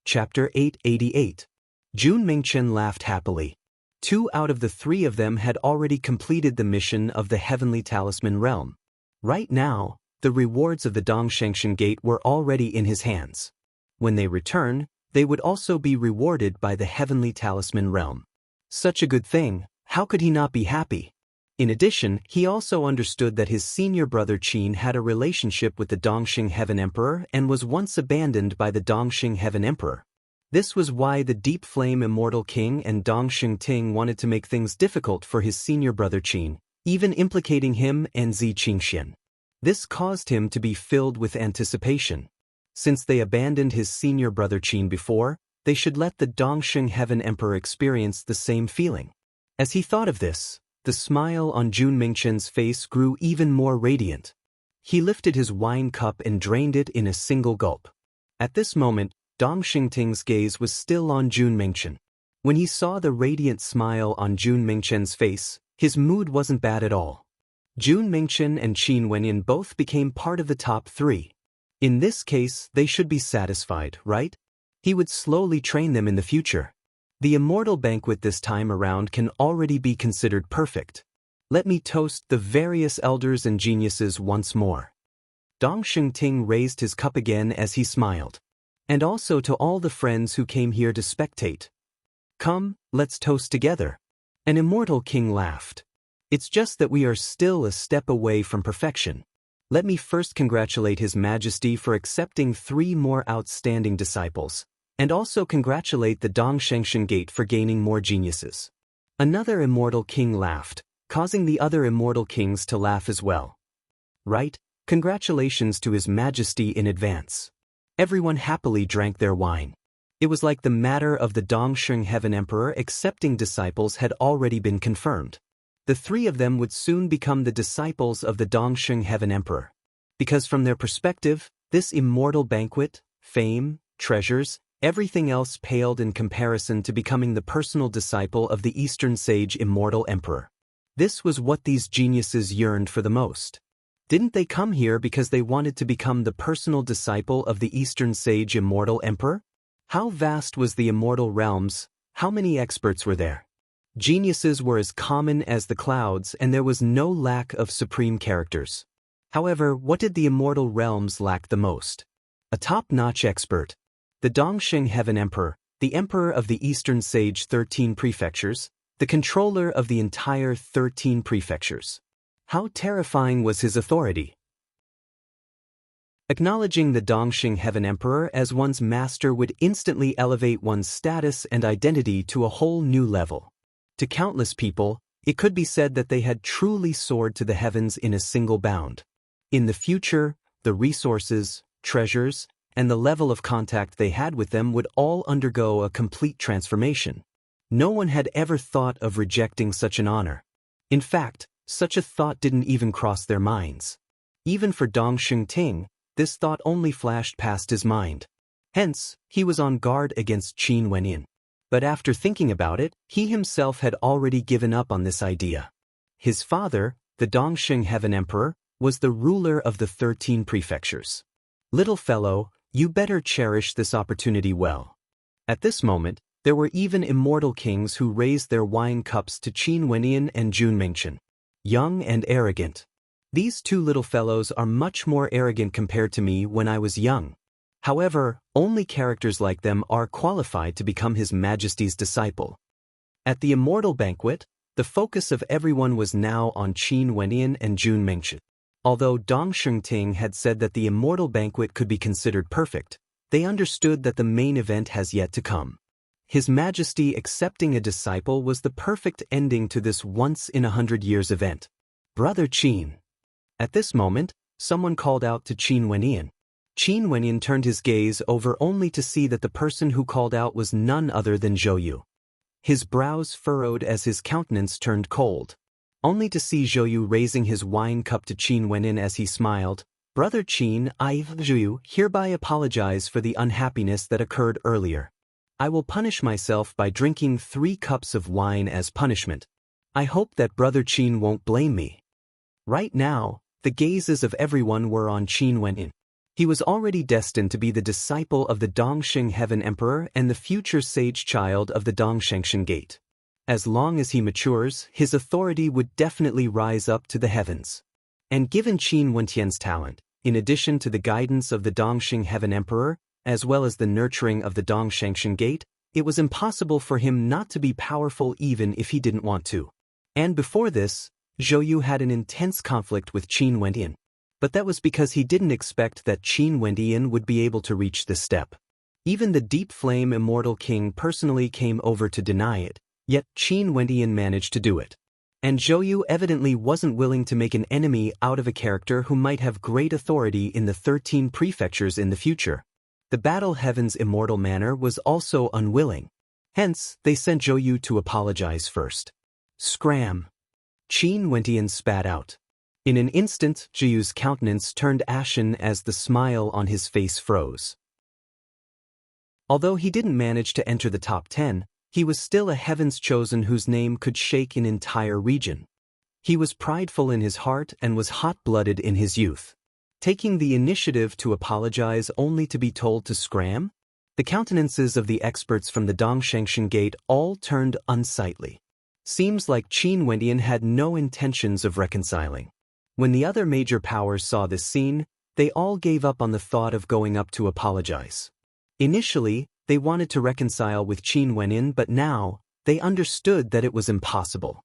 Chapter 888. Jun Mingchen laughed happily. 2 out of the 3 of them had already completed the mission of the Heavenly Talisman Realm. Right now, the rewards of the Dongshengshan Gate were already in his hands. When they return, they would also be rewarded by the Heavenly Talisman Realm. Such a good thing, how could he not be happy? In addition, he also understood that his senior brother Qin had a relationship with the Dongxing Heaven Emperor and was once abandoned by the Dongxing Heaven Emperor. This was why the Deep Flame Immortal King and Dongxing Ting wanted to make things difficult for his senior brother Qin, even implicating him and Zi Qingxian. This caused him to be filled with anticipation. Since they abandoned his senior brother Qin before, they should let the Dongxing Heaven Emperor experience the same feeling. As he thought of this, the smile on Jun Mingchen's face grew even more radiant. He lifted his wine cup and drained it in a single gulp. At this moment, Dongxing Ting's gaze was still on Jun Mingchen. When he saw the radiant smile on Jun Mingchen's face, his mood wasn't bad at all. Jun Mingchen and Qin Wenyin both became part of the top 3. In this case, they should be satisfied, right? He would slowly train them in the future. The immortal banquet this time around can already be considered perfect. Let me toast the various elders and geniuses once more. Dongxing Ting raised his cup again as he smiled. And also to all the friends who came here to spectate. Come, let's toast together. An immortal king laughed. It's just that we are still a step away from perfection. Let me first congratulate His Majesty for accepting 3 more outstanding disciples, and also congratulate the Dongshengshan Gate for gaining more geniuses. Another immortal king laughed, causing the other immortal kings to laugh as well. Right? Congratulations to His Majesty in advance. Everyone happily drank their wine. It was like the matter of the Dongxing Heaven Emperor accepting disciples had already been confirmed. The 3 of them would soon become the disciples of the Dongxing Heaven Emperor. Because from their perspective, this immortal banquet, fame, treasures, everything else paled in comparison to becoming the personal disciple of the Eastern Sage Immortal Emperor. This was what these geniuses yearned for the most. Didn't they come here because they wanted to become the personal disciple of the Eastern Sage Immortal Emperor? How vast was the immortal realms? How many experts were there? Geniuses were as common as the clouds, and there was no lack of supreme characters. However, what did the immortal realms lack the most? A top-notch expert. The Dongxing Heaven Emperor, the Emperor of the Eastern Sage 13 Prefectures, the controller of the entire 13 prefectures. How terrifying was his authority? Acknowledging the Dongxing Heaven Emperor as one's master would instantly elevate one's status and identity to a whole new level. To countless people, it could be said that they had truly soared to the heavens in a single bound. In the future, the resources, treasures, and the level of contact they had with them would all undergo a complete transformation. No one had ever thought of rejecting such an honor. In fact, such a thought didn't even cross their minds. Even for Dongxing Ting, this thought only flashed past his mind. Hence, he was on guard against Qin Wenyin. But after thinking about it, he himself had already given up on this idea. His father, the Dongxing Heaven Emperor, was the ruler of the 13 prefectures. Little fellow, you better cherish this opportunity well. At this moment, there were even immortal kings who raised their wine cups to Qin Wenyin and Jun Mingchen. Young and arrogant. These 2 little fellows are much more arrogant compared to me when I was young. However, only characters like them are qualified to become His Majesty's disciple. At the immortal banquet, the focus of everyone was now on Qin Wenyin and Jun Mingchen. Although Dongxing Ting had said that the immortal banquet could be considered perfect, they understood that the main event has yet to come. His Majesty accepting a disciple was the perfect ending to this once-in-100 years event. Brother Qin. At this moment, someone called out to Qin Wenyin. Qin Wenyin turned his gaze over only to see that the person who called out was none other than Zhou Yu. His brows furrowed as his countenance turned cold. Only to see Zhou Yu raising his wine cup to Qin Wenyin as he smiled. Brother Qin, I, Zhou Yu, hereby apologize for the unhappiness that occurred earlier. I will punish myself by drinking 3 cups of wine as punishment. I hope that Brother Qin won't blame me. Right now, the gazes of everyone were on Qin Wenyin. He was already destined to be the disciple of the Dongxing Heaven Emperor and the future sage child of the Dongshengshan Gate. As long as he matures, his authority would definitely rise up to the heavens. And given Qin Wentian's talent, in addition to the guidance of the Dongxing Heaven Emperor, as well as the nurturing of the Dongshengshan Gate, it was impossible for him not to be powerful even if he didn't want to. And before this, Zhou Yu had an intense conflict with Qin Wentian. But that was because he didn't expect that Qin Wentian would be able to reach this step. Even the Deep Flame Immortal King personally came over to deny it, yet Qin Wentian managed to do it. And Zhou Yu evidently wasn't willing to make an enemy out of a character who might have great authority in the 13 prefectures in the future. The Battle Heaven's Immortal Manor was also unwilling. Hence, they sent Zhou Yu to apologize first. Scram! Qin Wentian spat out. In an instant, Zhou Yu's countenance turned ashen as the smile on his face froze. Although he didn't manage to enter the top 10, he was still a Heaven's Chosen whose name could shake an entire region. He was prideful in his heart and was hot-blooded in his youth. Taking the initiative to apologize only to be told to scram? The countenances of the experts from the Dongshengshan Gate all turned unsightly. Seems like Qin Wentian had no intentions of reconciling. When the other major powers saw this scene, they all gave up on the thought of going up to apologize. Initially, they wanted to reconcile with Qin Wentian, but now, they understood that it was impossible.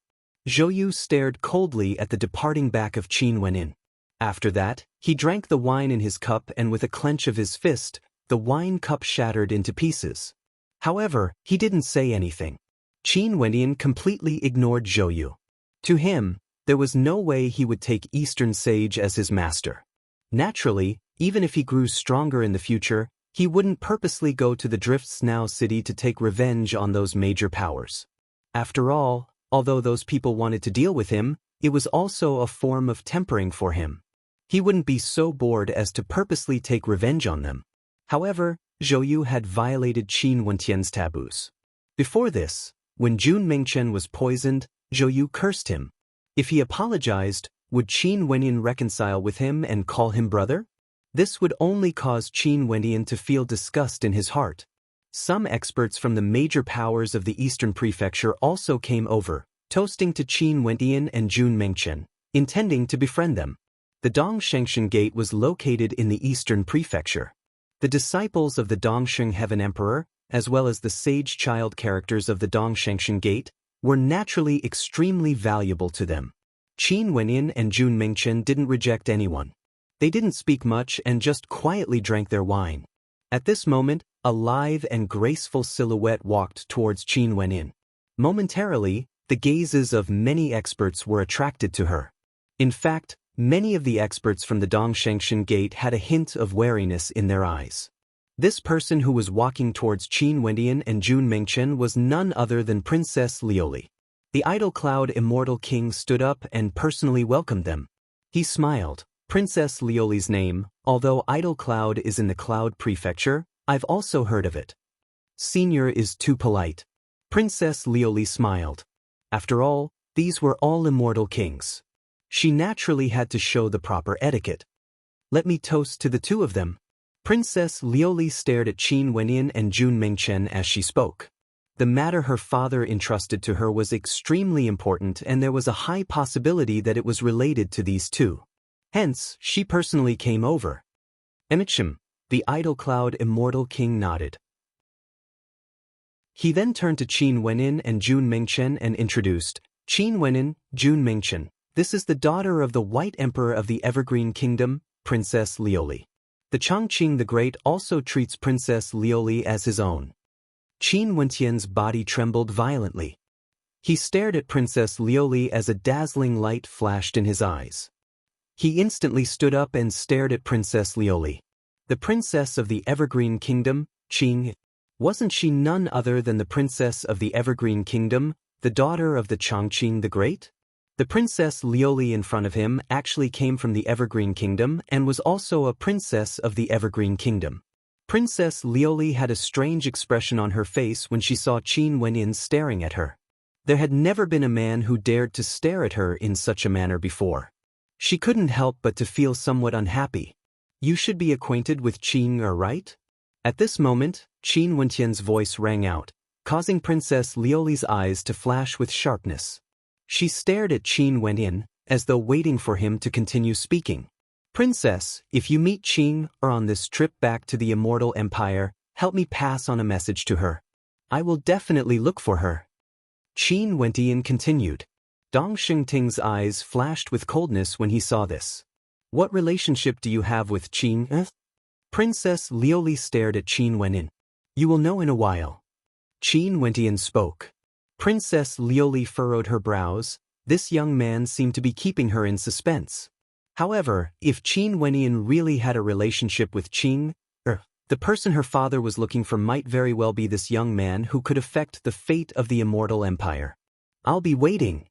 Zhou Yu stared coldly at the departing back of Qin Wentian. After that, he drank the wine in his cup and with a clench of his fist, the wine cup shattered into pieces. However, he didn't say anything. Qin Wentian completely ignored Zhou Yu. To him, there was no way he would take Eastern Sage as his master. Naturally, even if he grew stronger in the future, he wouldn't purposely go to the Drifts Now city to take revenge on those major powers. After all, although those people wanted to deal with him, it was also a form of tempering for him. He wouldn't be so bored as to purposely take revenge on them. However, Zhou Yu had violated Qin Wentian's taboos. Before this, when Jun Mingchen was poisoned, Zhou Yu cursed him. If he apologized, would Qin Wentian reconcile with him and call him brother? This would only cause Qin Wentian to feel disgust in his heart. Some experts from the major powers of the Eastern Prefecture also came over, toasting to Qin Wentian and Jun Mingchen, intending to befriend them. The Dongshengshan Gate was located in the Eastern Prefecture. The disciples of the Dongxing Heaven Emperor, as well as the sage child characters of the Dongshengshan Gate, were naturally extremely valuable to them. Qin Wentian and Jun Mingchen didn't reject anyone. They didn't speak much and just quietly drank their wine. At this moment, a lithe and graceful silhouette walked towards Qin Wentian. Momentarily, the gazes of many experts were attracted to her. In fact, many of the experts from the Dongshengshan Gate had a hint of wariness in their eyes. This person who was walking towards Qin Wentian and Jun Mingchen was none other than Princess Lioli. The Idol Cloud Immortal King stood up and personally welcomed them. He smiled. Princess Lioli's name, although Idol Cloud is in the Cloud Prefecture, I've also heard of it. Senior is too polite. Princess Lioli smiled. After all, these were all immortal kings. She naturally had to show the proper etiquette. Let me toast to the two of them. Princess Lioli stared at Qin Wentian and Jun Mingchen as she spoke. The matter her father entrusted to her was extremely important and there was a high possibility that it was related to these two. Hence, she personally came over. Emichim, the Idol Cloud Immortal King nodded. He then turned to Qin Wentian and Jun Mingchen and introduced, Qin Wentian, Jun Mingchen, this is the daughter of the White Emperor of the Evergreen Kingdom, Princess Lioli. The Chongqing the Great also treats Princess Lioli as his own. Qin Wentian's body trembled violently. He stared at Princess Lioli as a dazzling light flashed in his eyes. He instantly stood up and stared at Princess Lioli. The princess of the Evergreen Kingdom, Qing. Wasn't she none other than the princess of the Evergreen Kingdom, the daughter of the Chongqing the Great? The Princess Lioli in front of him actually came from the Evergreen Kingdom and was also a princess of the Evergreen Kingdom. Princess Lioli had a strange expression on her face when she saw Qin Wentian staring at her. There had never been a man who dared to stare at her in such a manner before. She couldn't help but to feel somewhat unhappy. You should be acquainted with Qin, right? At this moment, Qin Wentian's voice rang out, causing Princess Lioli's eyes to flash with sharpness. She stared at Qin Wentian, as though waiting for him to continue speaking. Princess, if you meet Qin on this trip back to the Immortal Empire, help me pass on a message to her. I will definitely look for her. Qin Wentian continued. Dong Xingting's eyes flashed with coldness when he saw this. What relationship do you have with Qin? Princess Lioli stared at Qin Wentian. You will know in a while. Qin Wentian spoke. Princess Lioli furrowed her brows. This young man seemed to be keeping her in suspense. However, if Qin Wentian really had a relationship with Qin, the person her father was looking for might very well be this young man who could affect the fate of the Immortal Empire. I'll be waiting.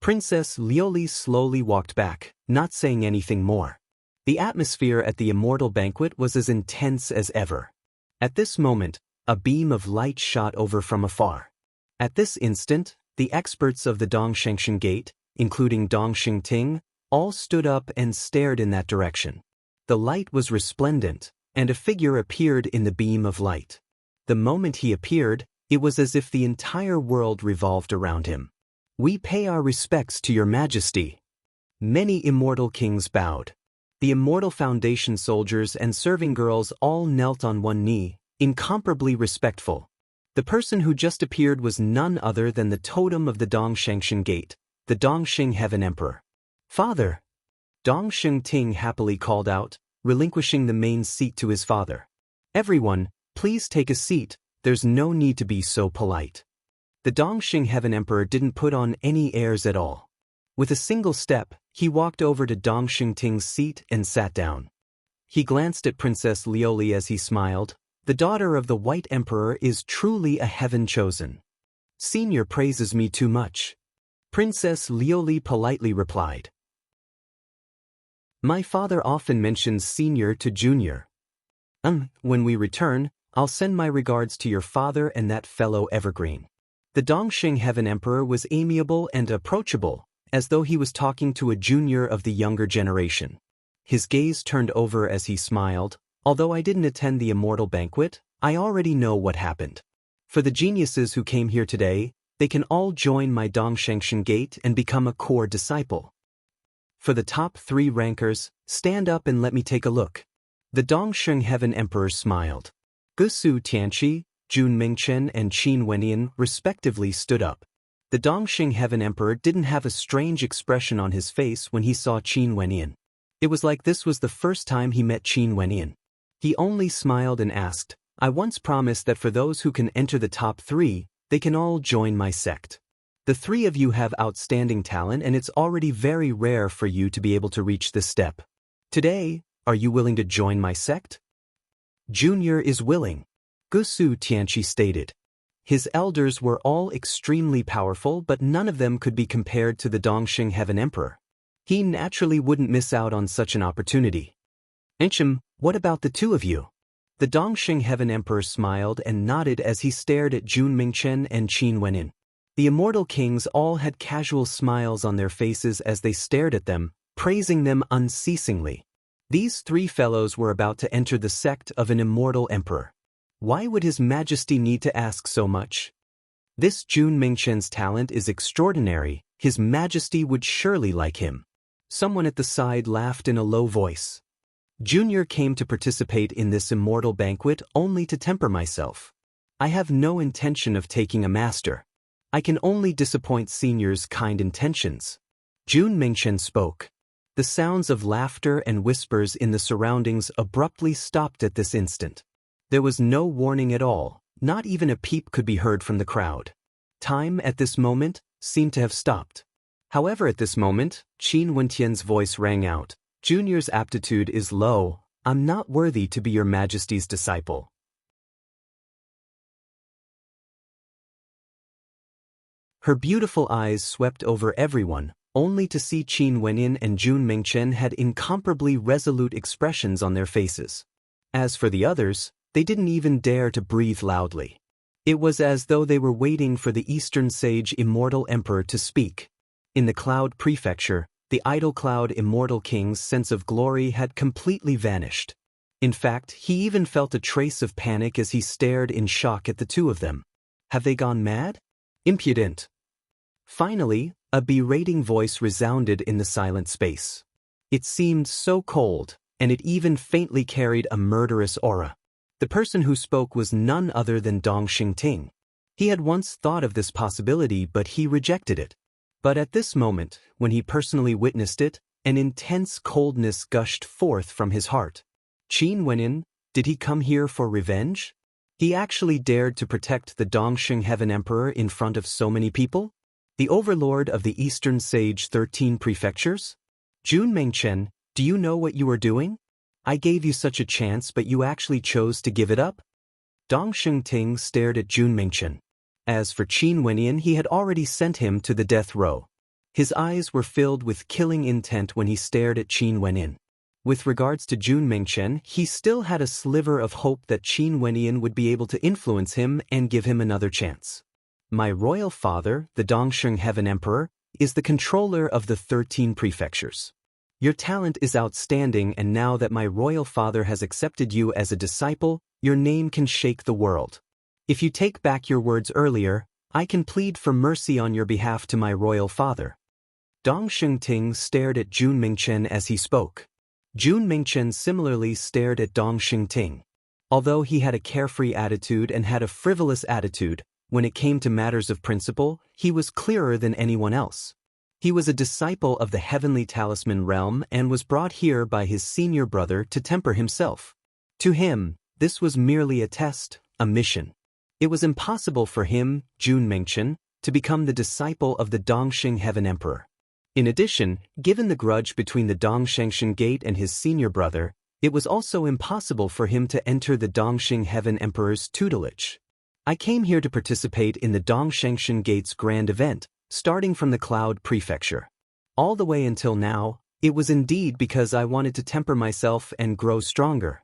Princess Lioli slowly walked back, not saying anything more. The atmosphere at the Immortal Banquet was as intense as ever. At this moment, a beam of light shot over from afar. At this instant, the experts of the Dongshengxian Gate, including Dong Xingting, all stood up and stared in that direction. The light was resplendent, and a figure appeared in the beam of light. The moment he appeared, it was as if the entire world revolved around him. We pay our respects to your majesty. Many immortal kings bowed. The Immortal Foundation soldiers and serving girls all knelt on one knee, incomparably respectful. The person who just appeared was none other than the totem of the Dongshengxian Gate, the Dongxing Heaven Emperor. Father! Dong Xingting happily called out, relinquishing the main seat to his father. Everyone, please take a seat, there's no need to be so polite. The Dongxing Heaven Emperor didn't put on any airs at all. With a single step, he walked over to Dong Xingting's seat and sat down. He glanced at Princess Lioli as he smiled. The daughter of the White Emperor is truly a heaven chosen. Senior praises me too much. Princess Lioli politely replied. My father often mentions senior to junior. When we return, I'll send my regards to your father and that fellow evergreen. The Dongxing Heaven Emperor was amiable and approachable, as though he was talking to a junior of the younger generation. His gaze turned over as he smiled. Although I didn't attend the Immortal Banquet, I already know what happened. For the geniuses who came here today, they can all join my Dongshengxian Gate and become a core disciple. For the top 3 rankers, stand up and let me take a look. The Dongxing Heaven Emperor smiled. Gusu Tianqi, Jun Mingchen and Qin Wentian respectively stood up. The Dongxing Heaven Emperor didn't have a strange expression on his face when he saw Qin Wentian. It was like this was the first time he met Qin Wentian. He only smiled and asked, I once promised that for those who can enter the top 3, they can all join my sect. The 3 of you have outstanding talent and it's already very rare for you to be able to reach this step. Today, are you willing to join my sect? Junior is willing. Gusu Tianqi stated. His elders were all extremely powerful, but none of them could be compared to the Dongxing Heaven Emperor. He naturally wouldn't miss out on such an opportunity. Enchim, what about the 2 of you? The Dongxing Heaven Emperor smiled and nodded as he stared at Jun Mingchen and Qin Wentian. The immortal kings all had casual smiles on their faces as they stared at them, praising them unceasingly. These 3 fellows were about to enter the sect of an immortal emperor. Why would His Majesty need to ask so much? This Jun Mingchen's talent is extraordinary. His Majesty would surely like him. Someone at the side laughed in a low voice. Junior came to participate in this immortal banquet only to temper myself. I have no intention of taking a master. I can only disappoint senior's kind intentions. Jun Mingchen spoke. The sounds of laughter and whispers in the surroundings abruptly stopped at this instant. There was no warning at all, not even a peep could be heard from the crowd. Time at this moment seemed to have stopped. However, at this moment, Qin Wentian's voice rang out. Junior's aptitude is low. I'm not worthy to be your Majesty's disciple. Her beautiful eyes swept over everyone, only to see Qin Wentian and Jun Mingchen had incomparably resolute expressions on their faces. As for the others, they didn't even dare to breathe loudly. It was as though they were waiting for the Eastern Sage Immortal Emperor to speak. In the Cloud Prefecture, The idol cloud immortal king's sense of glory had completely vanished. In fact, he even felt a trace of panic as he stared in shock at the two of them. Have they gone mad? Impudent. Finally, a berating voice resounded in the silent space. It seemed so cold, and it even faintly carried a murderous aura. The person who spoke was none other than Dong Xingting. He had once thought of this possibility, but he rejected it. But at this moment, when he personally witnessed it, an intense coldness gushed forth from his heart. Qin Wenin, did he come here for revenge? He actually dared to protect the Dongxing Heaven Emperor in front of so many people? The overlord of the Eastern Sage 13 prefectures? Jun Mengchen, do you know what you are doing? I gave you such a chance, but you actually chose to give it up? Dong Xingting stared at Jun Mengchen. As for Qin Wenin, he had already sent him to the death row. His eyes were filled with killing intent when he stared at Qin Wenin. With regards to Jun Mengchen, he still had a sliver of hope that Qin Wenin would be able to influence him and give him another chance. My royal father, the Dongxing Heaven Emperor, is the controller of the 13 prefectures. Your talent is outstanding, and now that my royal father has accepted you as a disciple, your name can shake the world. If you take back your words earlier, I can plead for mercy on your behalf to my royal father. Dong Xingting stared at Jun Mengchen as he spoke. Jun Mengchen similarly stared at Dong Xingting. Although he had a carefree attitude and had a frivolous attitude, when it came to matters of principle, he was clearer than anyone else. He was a disciple of the heavenly talisman realm and was brought here by his senior brother to temper himself. To him, this was merely a test, a mission. It was impossible for him, Jun Mengchen, to become the disciple of the Dongxing Heaven Emperor. In addition, given the grudge between the Dongshengxin Gate and his senior brother, it was also impossible for him to enter the Dongxing Heaven Emperor's tutelage. I came here to participate in the Dongshengxin Gate's grand event, starting from the Cloud Prefecture. All the way until now, it was indeed because I wanted to temper myself and grow stronger.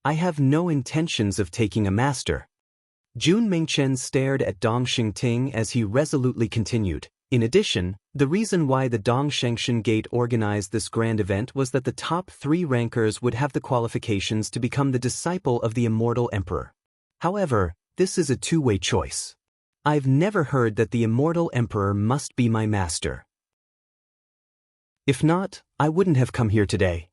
I have no intentions of taking a master. Jun Mengchen stared at Dong Xingting as he resolutely continued. In addition, the reason why the Dongshengxin Gate organized this grand event was that the top 3 rankers would have the qualifications to become the disciple of the immortal emperor. However, this is a two-way choice. I've never heard that the immortal emperor must be my master. If not, I wouldn't have come here today.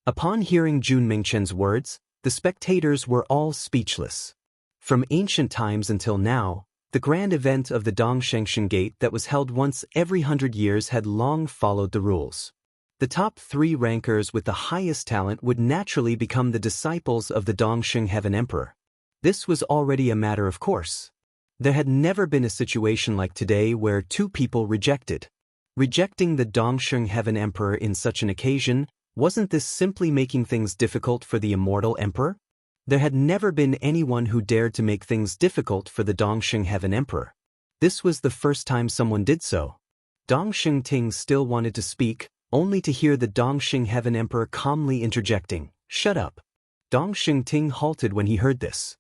Upon hearing Jun Mengchen's words, the spectators were all speechless. From ancient times until now, the grand event of the Dongshengxin Gate that was held once every 100 years had long followed the rules. The top 3 rankers with the highest talent would naturally become the disciples of the Dongxing Heaven Emperor. This was already a matter of course. There had never been a situation like today where 2 people rejected. Rejecting the Dongxing Heaven Emperor in such an occasion, wasn't this simply making things difficult for the immortal emperor? There had never been anyone who dared to make things difficult for the Dongxing Heaven Emperor. This was the first time someone did so. Dong Xingting still wanted to speak, only to hear the Dongxing Heaven Emperor calmly interjecting, "Shut up." Dong Xingting halted when he heard this.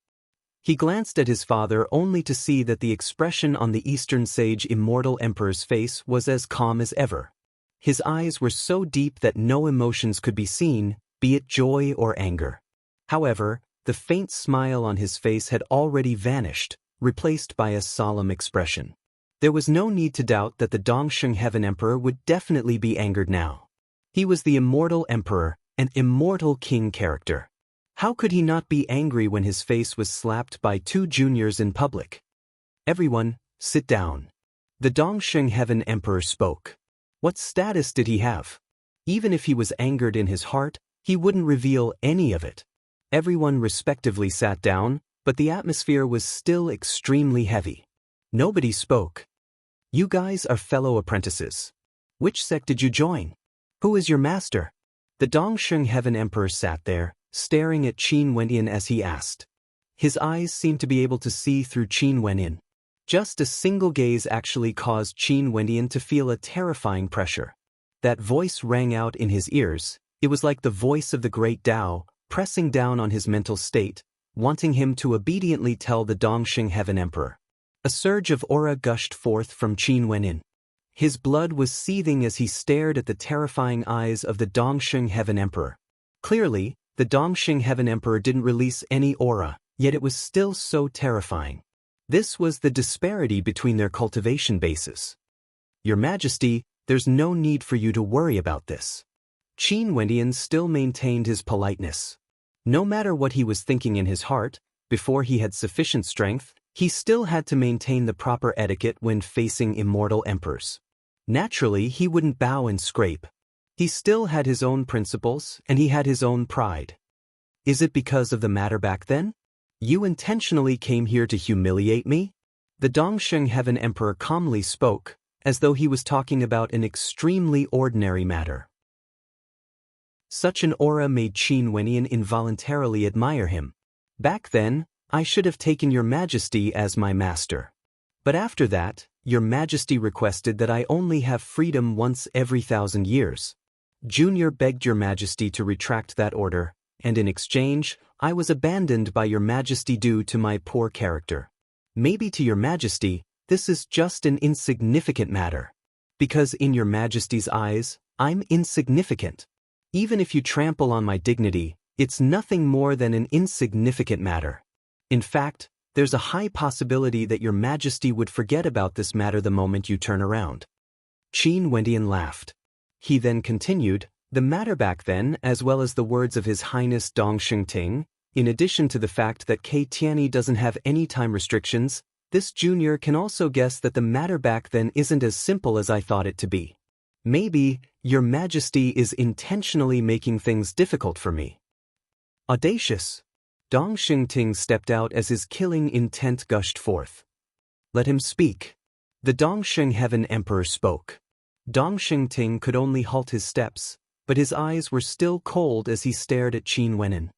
He glanced at his father only to see that the expression on the Eastern Sage Immortal Emperor's face was as calm as ever. His eyes were so deep that no emotions could be seen, be it joy or anger. However, the faint smile on his face had already vanished, replaced by a solemn expression. There was no need to doubt that the Dongxing Heaven Emperor would definitely be angered now. He was the immortal emperor, an immortal king character. How could he not be angry when his face was slapped by 2 juniors in public? Everyone, sit down. The Dongxing Heaven Emperor spoke. What status did he have? Even if he was angered in his heart, he wouldn't reveal any of it. Everyone respectively sat down, but the atmosphere was still extremely heavy. Nobody spoke. You guys are fellow apprentices. Which sect did you join? Who is your master? The Dongxing Heaven Emperor sat there, staring at Qin Wenin as he asked. His eyes seemed to be able to see through Qin Wenin. Just a single gaze actually caused Qin Wenin to feel a terrifying pressure. That voice rang out in his ears. It was like the voice of the great Tao, pressing down on his mental state, wanting him to obediently tell the Dongxing Heaven Emperor. A surge of aura gushed forth from Qin Wenin. His blood was seething as he stared at the terrifying eyes of the Dongsheng Heaven Emperor. Clearly, the Dongsheng Heaven Emperor didn't release any aura, yet it was still so terrifying. This was the disparity between their cultivation bases. Your Majesty, there's no need for you to worry about this. Qin Wendian still maintained his politeness. No matter what he was thinking in his heart, before he had sufficient strength, he still had to maintain the proper etiquette when facing immortal emperors. Naturally, he wouldn't bow and scrape. He still had his own principles, and he had his own pride. Is it because of the matter back then? You intentionally came here to humiliate me? The Dongsheng Heaven Emperor calmly spoke, as though he was talking about an extremely ordinary matter. Such an aura made Qin Wendian involuntarily admire him. Back then, I should have taken your Majesty as my master. But after that, your Majesty requested that I only have freedom once every 1,000 years. Junior begged your Majesty to retract that order, and in exchange, I was abandoned by your Majesty due to my poor character. Maybe to your Majesty, this is just an insignificant matter. Because in your Majesty's eyes, I'm insignificant. Even if you trample on my dignity, it's nothing more than an insignificant matter. In fact, there's a high possibility that your Majesty would forget about this matter the moment you turn around. Qin Wendian laughed. He then continued, the matter back then, as well as the words of His Highness Dongsheng Ting, in addition to the fact that K Tianyi doesn't have any time restrictions, this junior can also guess that the matter back then isn't as simple as I thought it to be. Maybe, your Majesty is intentionally making things difficult for me. Audacious. Dongsheng Ting stepped out as his killing intent gushed forth. Let him speak. The Dongsheng Heaven Emperor spoke. Dongsheng Ting could only halt his steps, but his eyes were still cold as he stared at Qin Wendian.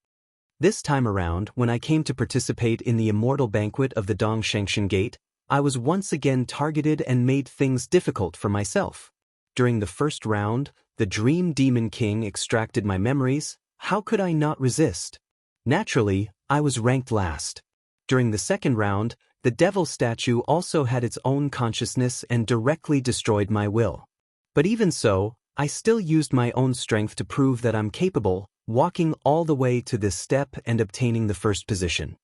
This time around, when I came to participate in the immortal banquet of the Dongshengshan Gate, I was once again targeted and made things difficult for myself. During the first round, the Dream Demon King extracted my memories. How could I not resist? Naturally, I was ranked last. During the second round, the Devil Statue also had its own consciousness and directly destroyed my will. But even so, I still used my own strength to prove that I'm capable, walking all the way to this step and obtaining the first position.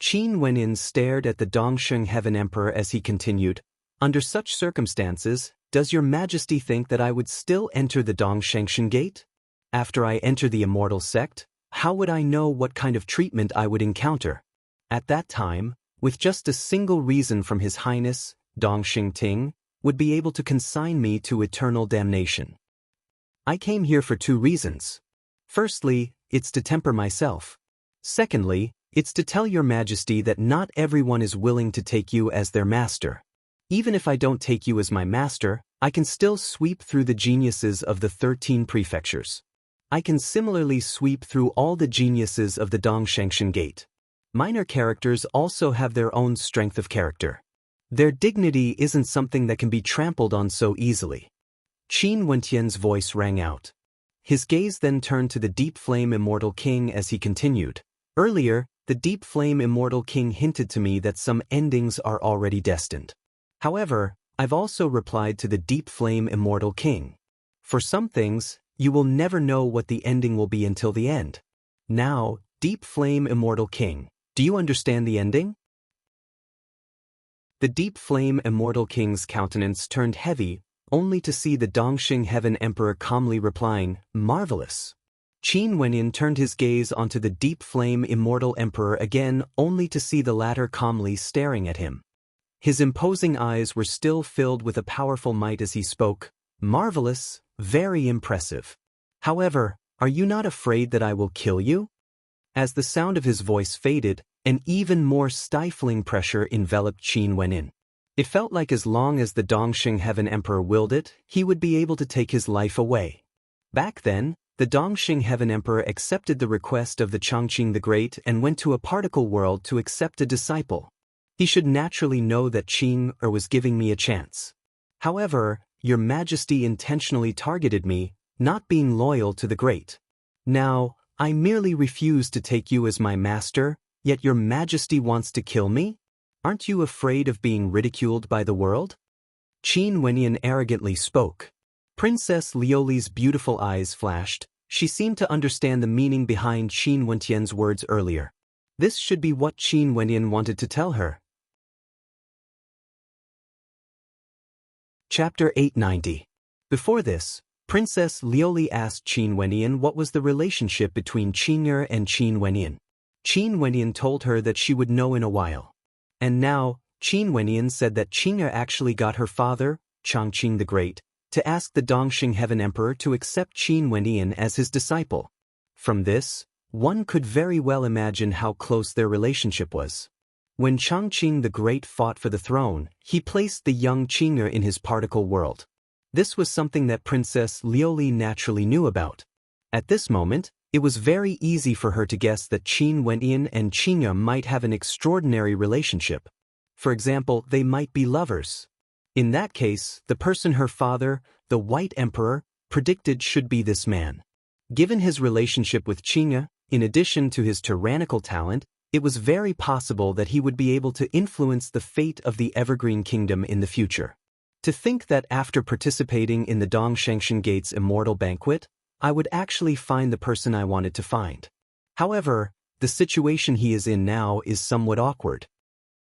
Qin Wendian stared at the Dongsheng Heaven Emperor as he continued, under such circumstances, does your Majesty think that I would still enter the Dongshengshan Gate? After I enter the immortal sect, how would I know what kind of treatment I would encounter? At that time, with just a single reason from His Highness, Dongsheng Ting, would be able to consign me to eternal damnation. I came here for 2 reasons. Firstly, it's to temper myself. Secondly, it's to tell your Majesty that not everyone is willing to take you as their master. Even if I don't take you as my master, I can still sweep through the geniuses of the 13 prefectures. I can similarly sweep through all the geniuses of the Dongshengshan Gate. Minor characters also have their own strength of character. Their dignity isn't something that can be trampled on so easily. Qin Wendian's voice rang out. His gaze then turned to the Deep Flame Immortal King as he continued. Earlier, the Deep Flame Immortal King hinted to me that some endings are already destined. However, I've also replied to the Deep Flame Immortal King. For some things, you will never know what the ending will be until the end. Now, Deep Flame Immortal King, do you understand the ending? The Deep Flame Immortal King's countenance turned heavy, only to see the Dongsheng Heaven Emperor calmly replying, marvelous. Qin Wendian turned his gaze onto the Deep Flame Immortal Emperor again, only to see the latter calmly staring at him. His imposing eyes were still filled with a powerful might as he spoke, marvelous, very impressive. However, are you not afraid that I will kill you? As the sound of his voice faded, an even more stifling pressure enveloped Qin Wendian. It felt like as long as the Dongsheng Heaven Emperor willed it, he would be able to take his life away. Back then, the Dongsheng Heaven Emperor accepted the request of the Chongqing the Great and went to a particle world to accept a disciple. He should naturally know that Qing was giving me a chance. However, your Majesty intentionally targeted me, not being loyal to the Great. Now, I merely refuse to take you as my master, yet your Majesty wants to kill me? Aren't you afraid of being ridiculed by the world? Qin Wenyan arrogantly spoke. Princess Lioli's beautiful eyes flashed. She seemed to understand the meaning behind Qin Wentian's words earlier. This should be what Qin Wenyan wanted to tell her. Chapter 890. Before this, Princess Lioli asked Qin Wenyan what was the relationship between Qing'er and Qin Wenyan. Qin Wenyan told her that she would know in a while. And now, Qin Wenyan said that Qing'er actually got her father, Chongqing the Great, to ask the Dongxing Heaven Emperor to accept Qin Wenyan as his disciple. From this, one could very well imagine how close their relationship was. When Chongqing the Great fought for the throne, he placed the young Qing'er in his particle world. This was something that Princess Lioli naturally knew about. At this moment, it was very easy for her to guess that Qin Wenyan and Qing'er might have an extraordinary relationship. For example, they might be lovers. In that case, the person her father, the White Emperor, predicted should be this man. Given his relationship with Qing'er, in addition to his tyrannical talent, it was very possible that he would be able to influence the fate of the Evergreen Kingdom in the future. To think that after participating in the Dongshengsheng Gate's immortal banquet, I would actually find the person I wanted to find. However, the situation he is in now is somewhat awkward.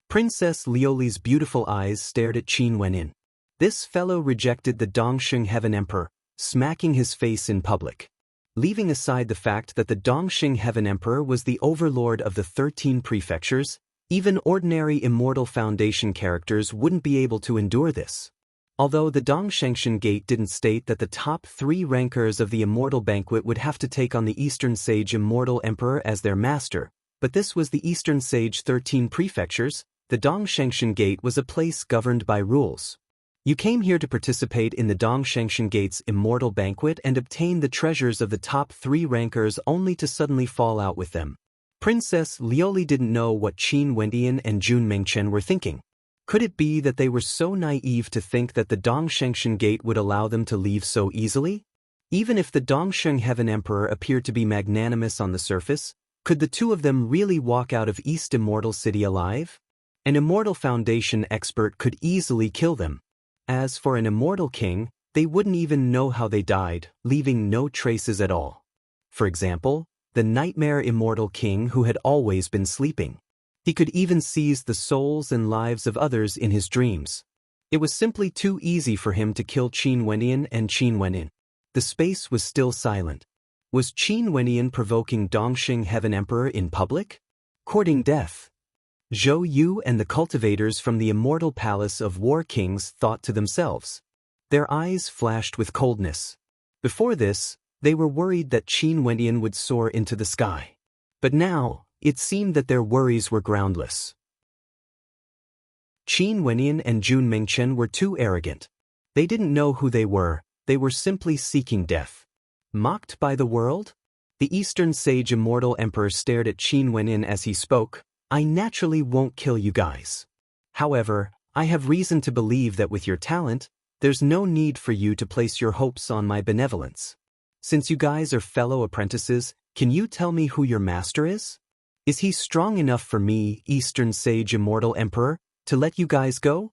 Princess Lioli's beautiful eyes stared at Qin Wenyan. This fellow rejected the Dongxing Heaven Emperor, smacking his face in public. Leaving aside the fact that the Dongxing Heaven Emperor was the overlord of the 13 prefectures, even ordinary Immortal Foundation characters wouldn't be able to endure this. Although the Dongshengsheng Gate didn't state that the top 3 rankers of the Immortal Banquet would have to take on the Eastern Sage Immortal Emperor as their master, but this was the Eastern Sage 13 prefectures. The Dongshengsheng Gate was a place governed by rules. You came here to participate in the Dongshengsheng Gate's immortal banquet and obtain the treasures of the top 3 rankers only to suddenly fall out with them. Princess Lioli didn't know what Qin Wenyan and Jun Mengchen were thinking. Could it be that they were so naive to think that the Dongshengsheng Gate would allow them to leave so easily? Even if the Dongxing Heaven Emperor appeared to be magnanimous on the surface, could the two of them really walk out of East Immortal City alive? An Immortal Foundation expert could easily kill them. As for an Immortal King, they wouldn't even know how they died, leaving no traces at all. For example, the Nightmare Immortal King who had always been sleeping. He could even seize the souls and lives of others in his dreams. It was simply too easy for him to kill Qin Wenyan and Qin Wenyan. The space was still silent. Was Qin Wenyan provoking Dongxing Heaven Emperor in public? Courting death. Zhou Yu and the cultivators from the Immortal Palace of War Kings thought to themselves. Their eyes flashed with coldness. Before this, they were worried that Qin Wenyan would soar into the sky. But now, it seemed that their worries were groundless. Qin Wenyan and Jun Mengchen were too arrogant. They didn't know who they were simply seeking death. Mocked by the world? The Eastern Sage Immortal Emperor stared at Qin Wenyan as he spoke. I naturally won't kill you guys. However, I have reason to believe that with your talent, there's no need for you to place your hopes on my benevolence. Since you guys are fellow apprentices, can you tell me who your master is? Is he strong enough for me, Eastern Sage Immortal Emperor, to let you guys go?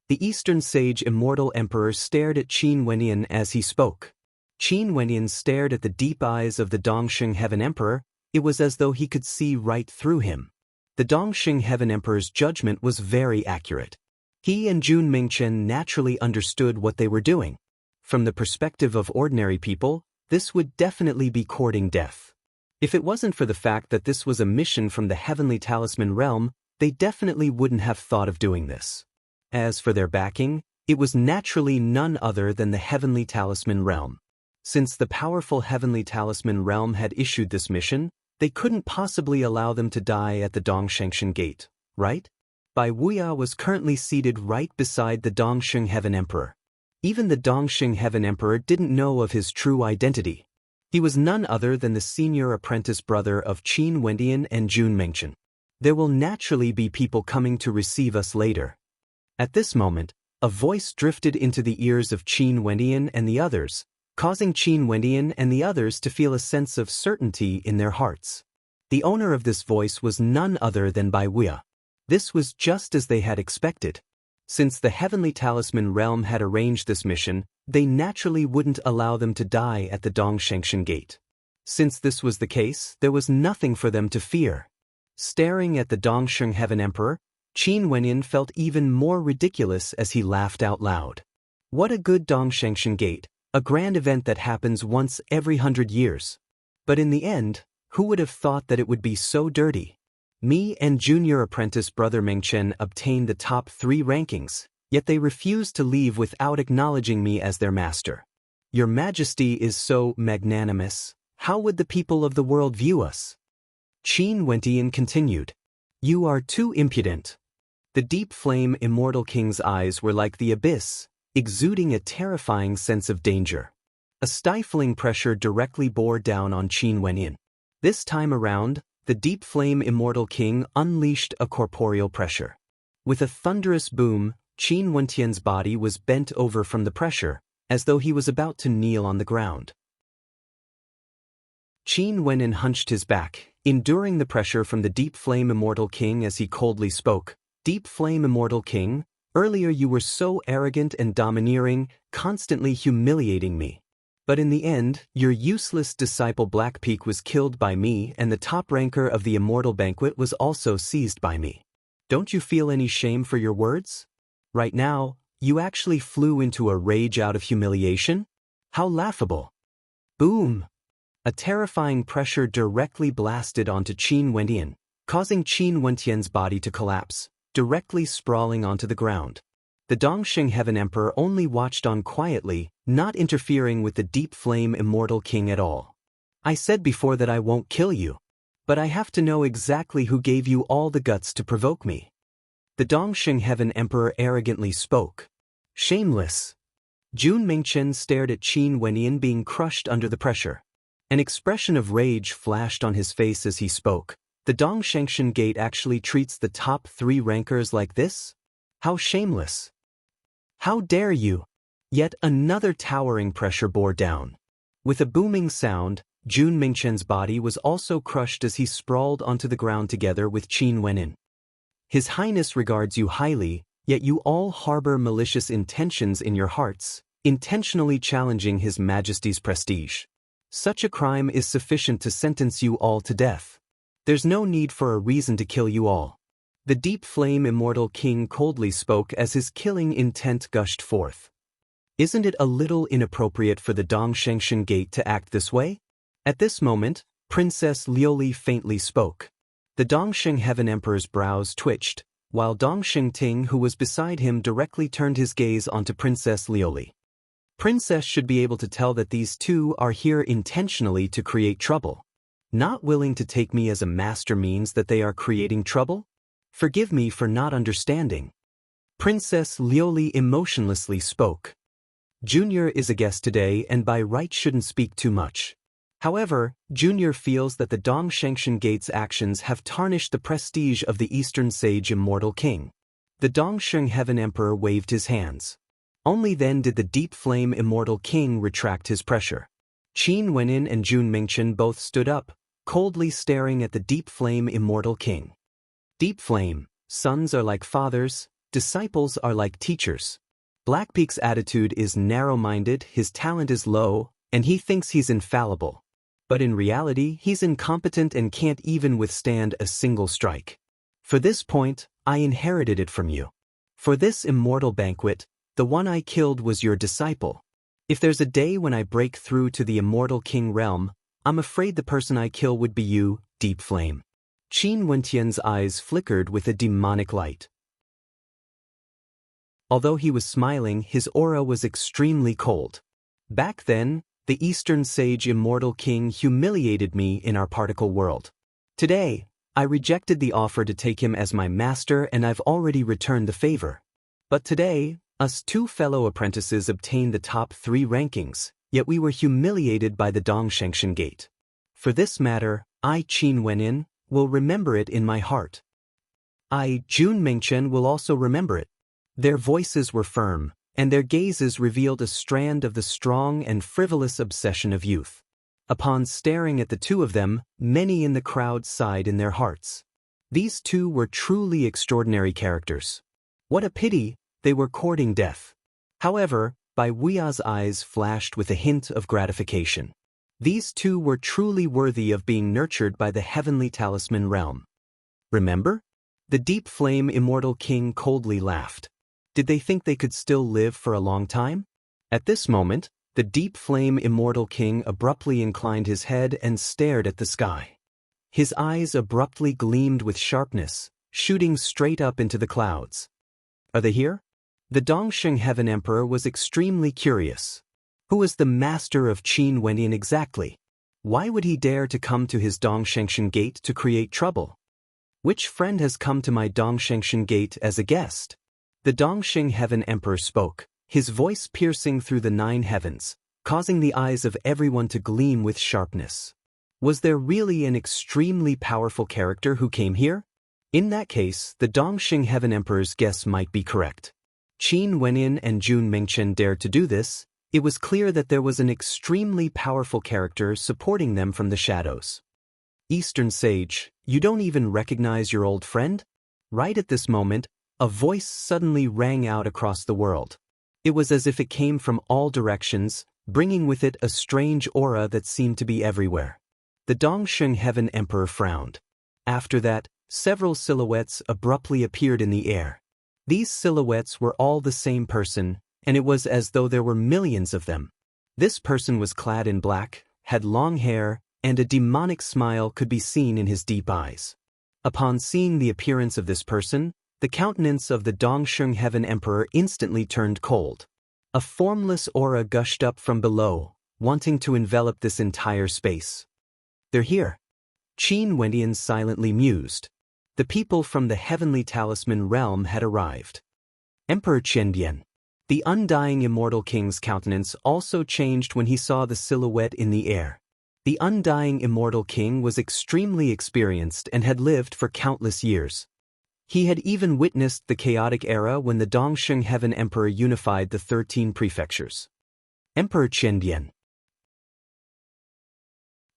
The Eastern Sage Immortal Emperor stared at Qin Wenyan as he spoke. Qin Wenyan stared at the deep eyes of the Dongxing Heaven Emperor. It was as though he could see right through him. The Dongxing Heaven Emperor's judgment was very accurate. He and Jun Mengchen naturally understood what they were doing. From the perspective of ordinary people, this would definitely be courting death. If it wasn't for the fact that this was a mission from the Heavenly Talisman realm, they definitely wouldn't have thought of doing this. As for their backing, it was naturally none other than the Heavenly Talisman realm. Since the powerful Heavenly Talisman realm had issued this mission, they couldn't possibly allow them to die at the Dongshengsheng Gate, right? Bai Wuya was currently seated right beside the Dongxing Heaven Emperor. Even the Dongxing Heaven Emperor didn't know of his true identity. He was none other than the senior apprentice brother of Qin Wenyan and Jun Mengchen. There will naturally be people coming to receive us later. At this moment, a voice drifted into the ears of Qin Wenyan and the others, causing Qin Wenyan and the others to feel a sense of certainty in their hearts. The owner of this voice was none other than Bai Wuya. This was just as they had expected. Since the Heavenly Talisman Realm had arranged this mission, they naturally wouldn't allow them to die at the Dongshengshan Gate. Since this was the case, there was nothing for them to fear. Staring at the Dongsheng Heaven Emperor, Qin Wenyin felt even more ridiculous as he laughed out loud. What a good Dongshengshan Gate, a grand event that happens once every 100 years. But in the end, who would have thought that it would be so dirty? Me and junior apprentice brother Mengchen obtained the top 3 rankings, yet they refused to leave without acknowledging me as their master. Your Majesty is so magnanimous. How would the people of the world view us? Qin Wenyin continued. You are too impudent. The deep flame immortal king's eyes were like the abyss, exuding a terrifying sense of danger. A stifling pressure directly bore down on Qin Wenyin. This time around, the deep flame immortal king unleashed a corporeal pressure. With a thunderous boom, Qin Wenyan's body was bent over from the pressure, as though he was about to kneel on the ground. Qin Wenyin hunched his back, enduring the pressure from the deep flame immortal king as he coldly spoke. Deep flame immortal king, earlier you were so arrogant and domineering, constantly humiliating me. But in the end, your useless disciple Blackpeak was killed by me and the top ranker of the immortal banquet was also seized by me. Don't you feel any shame for your words? Right now, you actually flew into a rage out of humiliation? How laughable. Boom! A terrifying pressure directly blasted onto Qin Wenyin, causing Qin Wenyan's body to collapse, directly sprawling onto the ground. The Dongsheng Heaven Emperor only watched on quietly, not interfering with the deep flame immortal king at all. I said before that I won't kill you. But I have to know exactly who gave you all the guts to provoke me. The Dongsheng Heaven Emperor arrogantly spoke. Shameless. Jun Mingchen stared at Qin Wenyin being crushed under the pressure. An expression of rage flashed on his face as he spoke. The Dongshengshan Gate actually treats the top 3 rankers like this? How shameless. How dare you? Yet another towering pressure bore down. With a booming sound, Jun Mingchen's body was also crushed as he sprawled onto the ground together with Qin Wenyin. His Highness regards you highly, yet you all harbor malicious intentions in your hearts, intentionally challenging His Majesty's prestige. Such a crime is sufficient to sentence you all to death. There's no need for a reason to kill you all. The deep flame immortal king coldly spoke as his killing intent gushed forth. Isn't it a little inappropriate for the Dongshengshan Gate to act this way? At this moment, Princess Liuli faintly spoke. The Dongsheng Heaven Emperor's brows twitched, while Dongsheng Ting, who was beside him, directly turned his gaze onto Princess Liuli. Princess should be able to tell that these two are here intentionally to create trouble. Not willing to take me as a master means that they are creating trouble? Forgive me for not understanding. Princess Liuli emotionlessly spoke. Junior is a guest today and by right shouldn't speak too much. However, Junior feels that the Dongshengshan Gate's actions have tarnished the prestige of the Eastern Sage Immortal King. The Dongsheng Heaven Emperor waved his hands. Only then did the Deep Flame Immortal King retract his pressure. Qin Wenyin and Jun Mingchen both stood up, coldly staring at the Deep Flame Immortal King. Deep Flame, sons are like fathers, disciples are like teachers. Blackpeak's attitude is narrow-minded, his talent is low, and he thinks he's infallible. But in reality, he's incompetent and can't even withstand a single strike. For this point, I inherited it from you. For this immortal banquet, the one I killed was your disciple. If there's a day when I break through to the Immortal King realm, I'm afraid the person I kill would be you, Deep Flame. Qin Wenyan's eyes flickered with a demonic light. Although he was smiling, his aura was extremely cold. Back then, the Eastern Sage Immortal King humiliated me in our particle world. Today, I rejected the offer to take him as my master and I've already returned the favor. But today, us two fellow apprentices obtained the top 3 rankings, yet we were humiliated by the Dongshengshan Gate. For this matter, I, Qin Wenyin, will remember it in my heart. I, Jun Mingchen, will also remember it. Their voices were firm, and their gazes revealed a strand of the strong and frivolous obsession of youth. Upon staring at the two of them, many in the crowd sighed in their hearts. These two were truly extraordinary characters. What a pity, they were courting death. However, Bai Wuya's eyes flashed with a hint of gratification. These two were truly worthy of being nurtured by the heavenly talisman realm. Remember? The deep flame immortal king coldly laughed. Did they think they could still live for a long time? At this moment, the deep flame immortal king abruptly inclined his head and stared at the sky. His eyes abruptly gleamed with sharpness, shooting straight up into the clouds. Are they here? The Dongsheng Heaven Emperor was extremely curious. Who was the master of Qin Wenyan exactly? Why would he dare to come to his Dongshengshan gate to create trouble? Which friend has come to my Dongshengshan gate as a guest? The Dongsheng Heaven Emperor spoke, his voice piercing through the 9 heavens, causing the eyes of everyone to gleam with sharpness. Was there really an extremely powerful character who came here? In that case, the Dongsheng Heaven Emperor's guess might be correct. Qin Wenyan and Jun Mengchen dared to do this. It was clear that there was an extremely powerful character supporting them from the shadows. Eastern Sage, you don't even recognize your old friend? Right at this moment, a voice suddenly rang out across the world. It was as if it came from all directions, bringing with it a strange aura that seemed to be everywhere. The Dongsheng Heaven Emperor frowned. After that, several silhouettes abruptly appeared in the air. These silhouettes were all the same person, and it was as though there were millions of them. This person was clad in black, had long hair, and a demonic smile could be seen in his deep eyes. Upon seeing the appearance of this person, the countenance of the Dongsheng Heaven Emperor instantly turned cold. A formless aura gushed up from below, wanting to envelop this entire space. They're here. Qin Wenyan silently mused. The people from the heavenly talisman realm had arrived. Emperor Qianbian. The undying immortal king's countenance also changed when he saw the silhouette in the air. The undying immortal king was extremely experienced and had lived for countless years. He had even witnessed the chaotic era when the Dongsheng Heaven Emperor unified the 13 prefectures. Emperor Qianbian.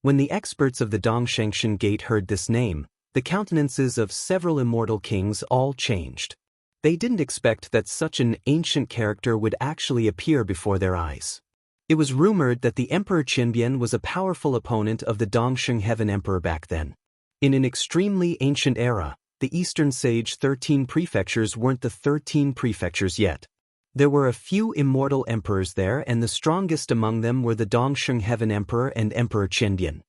When the experts of the Dongshengshan Gate heard this name, the countenances of several immortal kings all changed. They didn't expect that such an ancient character would actually appear before their eyes. It was rumored that the Emperor Qianbian was a powerful opponent of the Dongsheng Heaven Emperor back then. In an extremely ancient era, the Eastern Sage 13 prefectures weren't the 13 prefectures yet. There were a few immortal emperors there, and the strongest among them were the Dongsheng Heaven Emperor and Emperor Qianbian.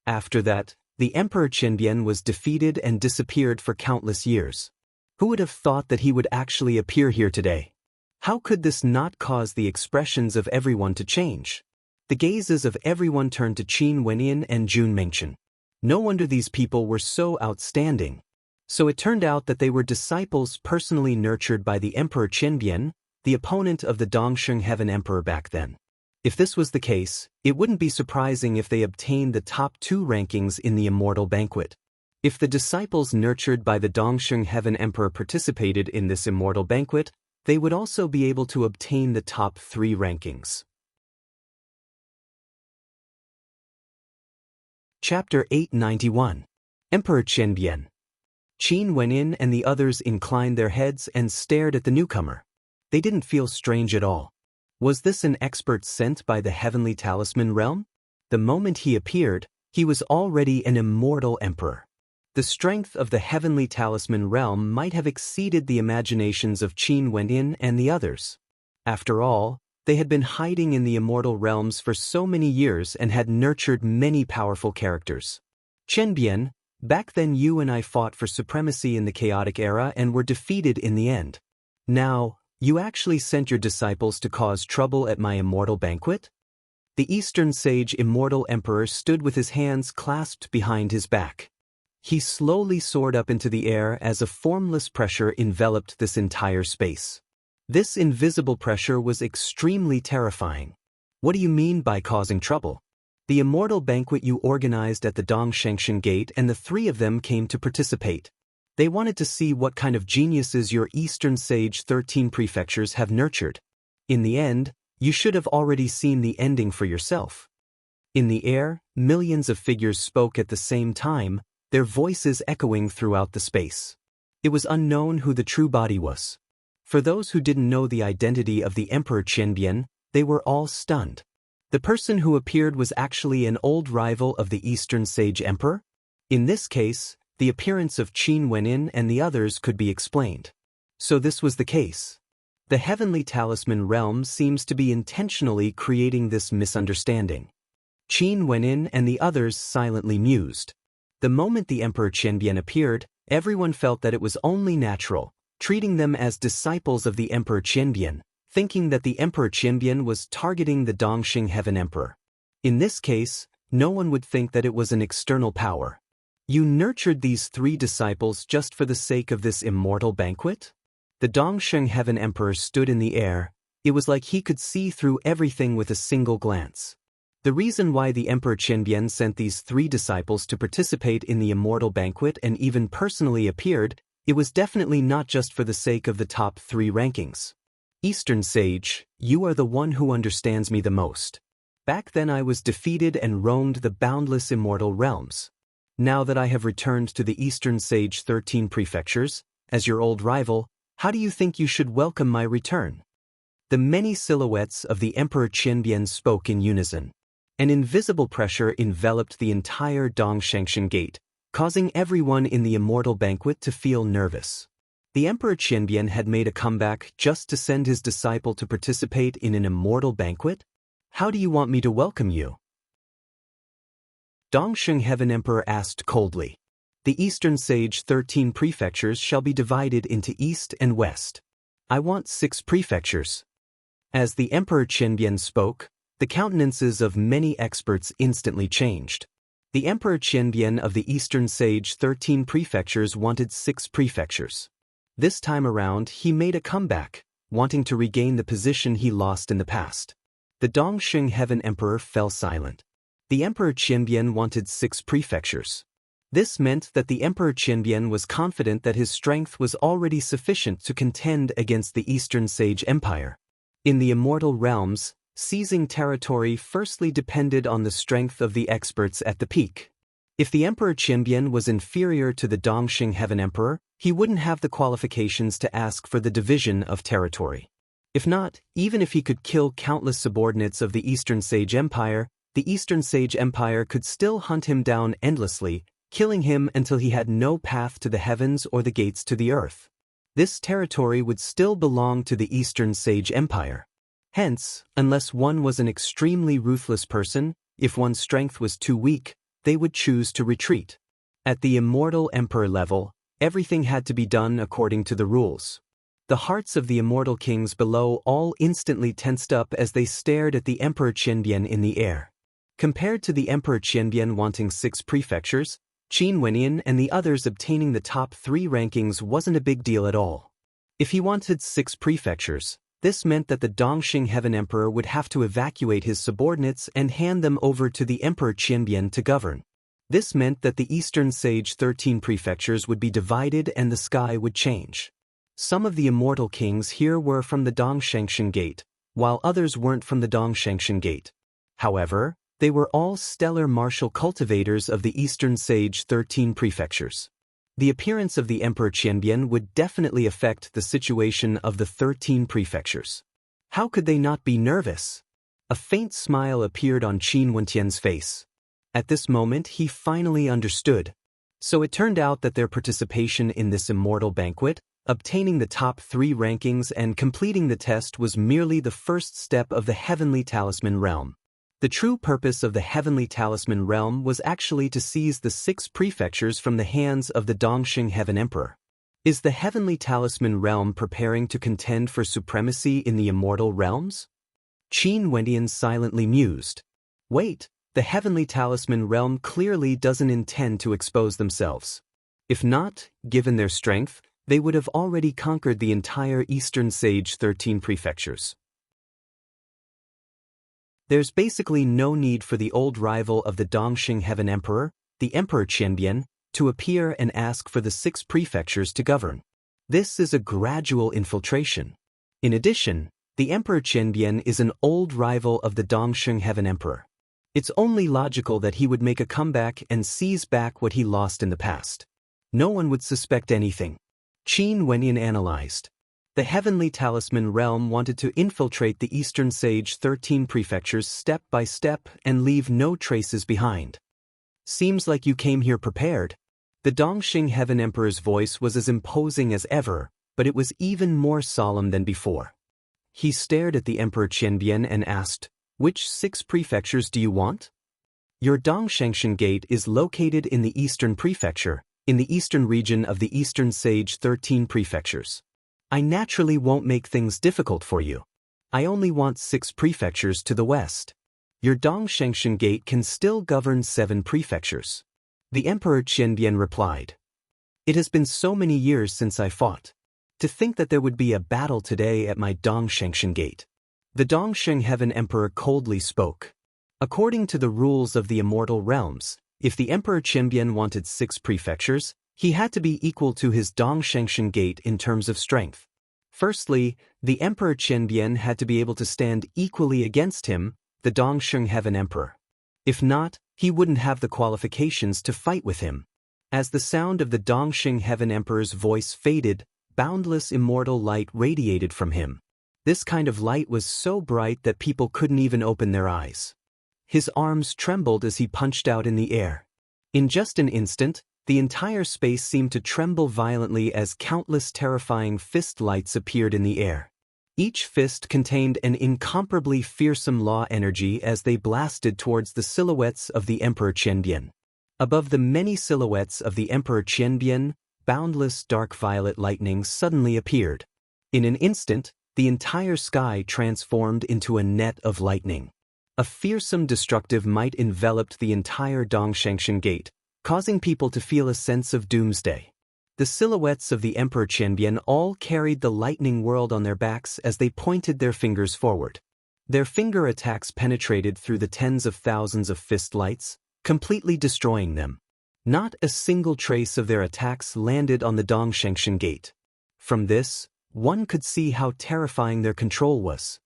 After that, the Emperor Qianbian was defeated and disappeared for countless years. Who would have thought that he would actually appear here today? How could this not cause the expressions of everyone to change? The gazes of everyone turned to Qin Wenyan and Jun Mengchen. No wonder these people were so outstanding. So it turned out that they were disciples personally nurtured by the Emperor Qianbian, the opponent of the Dongsheng Heaven Emperor back then. If this was the case, it wouldn't be surprising if they obtained the top 2 rankings in the Immortal Banquet. If the disciples nurtured by the Dongsheng Heaven Emperor participated in this Immortal Banquet, they would also be able to obtain the top 3 rankings. Chapter 891. Emperor Qianbian. Qin Wenyan and the others inclined their heads and stared at the newcomer. They didn't feel strange at all. Was this an expert sent by the heavenly talisman realm? The moment he appeared, he was already an immortal emperor. The strength of the heavenly talisman realm might have exceeded the imaginations of Qin Wenyan and the others. After all, they had been hiding in the immortal realms for so many years and had nurtured many powerful characters. Qianbian, back then you and I fought for supremacy in the chaotic era and were defeated in the end. Now, you actually sent your disciples to cause trouble at my immortal banquet? The Eastern Sage Immortal Emperor stood with his hands clasped behind his back. He slowly soared up into the air as a formless pressure enveloped this entire space. This invisible pressure was extremely terrifying. What do you mean by causing trouble? The immortal banquet you organized at the Dongshengshan Gate, and the 3 of them came to participate. They wanted to see what kind of geniuses your Eastern Sage 13 prefectures have nurtured. In the end, you should have already seen the ending for yourself. In the air, millions of figures spoke at the same time, their voices echoing throughout the space. It was unknown who the true body was. For those who didn't know the identity of the Emperor Qianbian, they were all stunned. The person who appeared was actually an old rival of the Eastern Sage Emperor. In this case, the appearance of Qin Wenin and the others could be explained. So this was the case. The Heavenly Talisman realm seems to be intentionally creating this misunderstanding. Qin Wenin and the others silently mused. The moment the Emperor Qianbian appeared, everyone felt that it was only natural, treating them as disciples of the Emperor Qianbian, thinking that the Emperor Qianbian was targeting the Dongxing Heaven Emperor. In this case, no one would think that it was an external power. You nurtured these 3 disciples just for the sake of this immortal banquet? The Dongxing Heaven Emperor stood in the air. It was like he could see through everything with a single glance. The reason why the Emperor Qianbian sent these 3 disciples to participate in the immortal banquet and even personally appeared, it was definitely not just for the sake of the top 3 rankings. Eastern Sage, you are the one who understands me the most. Back then I was defeated and roamed the boundless immortal realms. Now that I have returned to the Eastern Sage 13 prefectures, as your old rival, how do you think you should welcome my return? The many silhouettes of the Emperor Qianbian spoke in unison. An invisible pressure enveloped the entire Dongshangshan Gate, causing everyone in the immortal banquet to feel nervous. The Emperor Qianbian had made a comeback just to send his disciple to participate in an immortal banquet? How do you want me to welcome you? Dongxing Heaven Emperor asked coldly. The Eastern Sage 13 prefectures shall be divided into East and West. I want 6 prefectures. As the Emperor Qianbian spoke, the countenances of many experts instantly changed. The Emperor Qianbian of the Eastern Sage 13 prefectures wanted 6 prefectures. This time around, he made a comeback, wanting to regain the position he lost in the past. The Dongxing Heaven Emperor fell silent. The Emperor Qianbian wanted 6 prefectures. This meant that the Emperor Qianbian was confident that his strength was already sufficient to contend against the Eastern Sage Empire. In the immortal realms, seizing territory firstly depended on the strength of the experts at the peak. If the Emperor Qianbian was inferior to the Dongxing Heaven Emperor, he wouldn't have the qualifications to ask for the division of territory. If not, even if he could kill countless subordinates of the Eastern Sage Empire, the Eastern Sage Empire could still hunt him down endlessly, killing him until he had no path to the heavens or the gates to the earth. This territory would still belong to the Eastern Sage Empire. Hence, unless one was an extremely ruthless person, if one's strength was too weak, they would choose to retreat. At the immortal emperor level, everything had to be done according to the rules. The hearts of the immortal kings below all instantly tensed up as they stared at the Emperor Qianbian in the air. Compared to the Emperor Qianbian wanting 6 prefectures, Qin Wenin and the others obtaining the top 3 rankings wasn't a big deal at all. If he wanted 6 prefectures, this meant that the Dongxing Heaven Emperor would have to evacuate his subordinates and hand them over to the Emperor Qianbian to govern. This meant that the Eastern Sage 13 prefectures would be divided and the sky would change. Some of the immortal kings here were from the Dongshangshan Gate, while others weren't from the Dongshangshan Gate. However, they were all stellar martial cultivators of the Eastern Sage 13 prefectures. The appearance of the Emperor Qianbian would definitely affect the situation of the 13 prefectures. How could they not be nervous? A faint smile appeared on Qin Wentian's face. At this moment he finally understood. So it turned out that their participation in this immortal banquet, obtaining the top 3 rankings and completing the test was merely the first step of the Heavenly Talisman realm. The true purpose of the Heavenly Talisman realm was actually to seize the 6 prefectures from the hands of the Dongxing Heaven Emperor. Is the Heavenly Talisman realm preparing to contend for supremacy in the immortal realms? Qin Wentian silently mused. Wait, the Heavenly Talisman realm clearly doesn't intend to expose themselves. If not, given their strength, they would have already conquered the entire Eastern Sage 13 prefectures. There's basically no need for the old rival of the Dongxing Heaven Emperor, the Emperor Qianbian, to appear and ask for the 6 prefectures to govern. This is a gradual infiltration. In addition, the Emperor Qianbian is an old rival of the Dongxing Heaven Emperor. It's only logical that he would make a comeback and seize back what he lost in the past. No one would suspect anything. Qin Wentian analyzed. The Heavenly Talisman Realm wanted to infiltrate the Eastern Sage 13 prefectures step by step and leave no traces behind. Seems like you came here prepared. The Dongxing Heaven Emperor's voice was as imposing as ever, but it was even more solemn than before. He stared at the Emperor Qianbian and asked, "Which 6 prefectures do you want?" "Your Dongshangshan Gate is located in the Eastern Prefecture, in the eastern region of the Eastern Sage 13 prefectures. I naturally won't make things difficult for you. I only want 6 prefectures to the west. Your Dongshangshan Gate can still govern 7 prefectures." The Emperor Qianbian replied, "It has been so many years since I fought. To think that there would be a battle today at my Dongshangshan Gate." The Dongxing Heaven Emperor coldly spoke. According to the rules of the immortal realms, if the Emperor Qianbian wanted 6 prefectures, he had to be equal to his Dongshangshan Gate in terms of strength. Firstly, the Emperor Qianbian had to be able to stand equally against him, the Dongxing Heaven Emperor. If not, he wouldn't have the qualifications to fight with him. As the sound of the Dongxing Heaven Emperor's voice faded, boundless immortal light radiated from him. This kind of light was so bright that people couldn't even open their eyes. His arms trembled as he punched out in the air. In just an instant, the entire space seemed to tremble violently as countless terrifying fist lights appeared in the air. Each fist contained an incomparably fearsome law energy as they blasted towards the silhouettes of the Emperor Qianbian. Above the many silhouettes of the Emperor Qianbian, boundless dark violet lightning suddenly appeared. In an instant, the entire sky transformed into a net of lightning. A fearsome destructive might enveloped the entire Dongshangshan Gate, causing people to feel a sense of doomsday. The silhouettes of the Emperor Qianbian all carried the lightning world on their backs as they pointed their fingers forward. Their finger attacks penetrated through the tens of thousands of fist lights, completely destroying them. Not a single trace of their attacks landed on the Dongshangshan Gate. From this, one could see how terrifying their control was.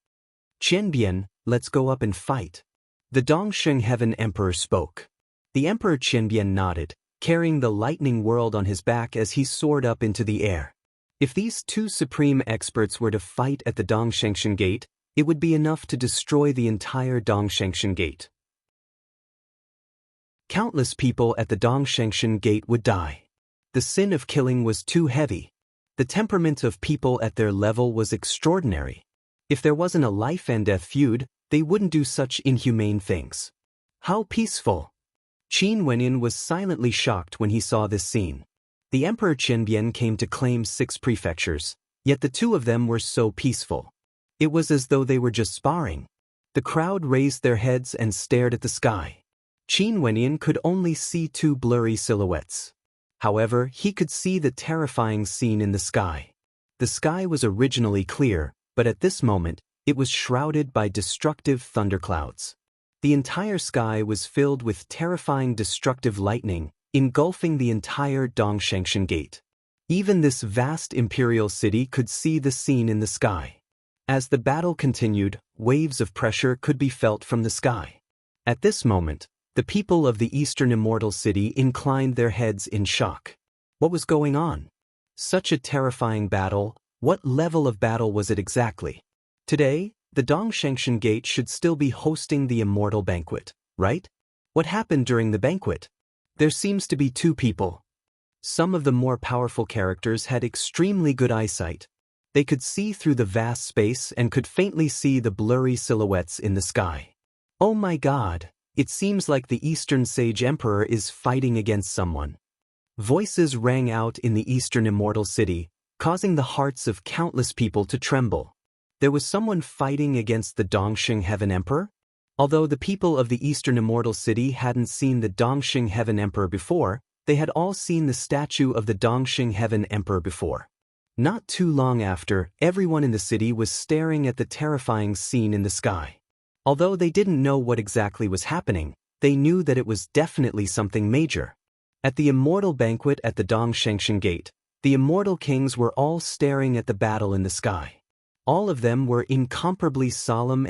"Qianbian, let's go up and fight." The Dongxing Heaven Emperor spoke. The Emperor Qianbian nodded, carrying the lightning world on his back as he soared up into the air. If these 2 supreme experts were to fight at the Dongshangshan Gate, it would be enough to destroy the entire Dongshangshan Gate. Countless people at the Dongshangshan Gate would die. The sin of killing was too heavy. The temperament of people at their level was extraordinary. If there wasn't a life-and-death feud, they wouldn't do such inhumane things. How peaceful! Qin Wenyan was silently shocked when he saw this scene. The Emperor Qianbian came to claim 6 prefectures, yet the 2 of them were so peaceful. It was as though they were just sparring. The crowd raised their heads and stared at the sky. Qin Wenyan could only see 2 blurry silhouettes. However, he could see the terrifying scene in the sky. The sky was originally clear, but at this moment, it was shrouded by destructive thunderclouds. The entire sky was filled with terrifying destructive lightning, engulfing the entire Dongshangshan Gate. Even this vast imperial city could see the scene in the sky. As the battle continued, waves of pressure could be felt from the sky. At this moment, the people of the Eastern Immortal City inclined their heads in shock. What was going on? Such a terrifying battle. What level of battle was it exactly? Today, the Dongshangshan Gate should still be hosting the Immortal Banquet, right? What happened during the banquet? There seems to be 2 people. Some of the more powerful characters had extremely good eyesight. They could see through the vast space and could faintly see the blurry silhouettes in the sky. Oh my God, it seems like the Eastern Sage Emperor is fighting against someone. Voices rang out in the Eastern Immortal City, causing the hearts of countless people to tremble. There was someone fighting against the Dongxing Heaven Emperor? Although the people of the Eastern Immortal City hadn't seen the Dongxing Heaven Emperor before, they had all seen the statue of the Dongxing Heaven Emperor before. Not too long after, everyone in the city was staring at the terrifying scene in the sky. Although they didn't know what exactly was happening, they knew that it was definitely something major. At the Immortal Banquet at the Dongshangshan Gate, the Immortal Kings were all staring at the battle in the sky. All of them were incomparably solemn,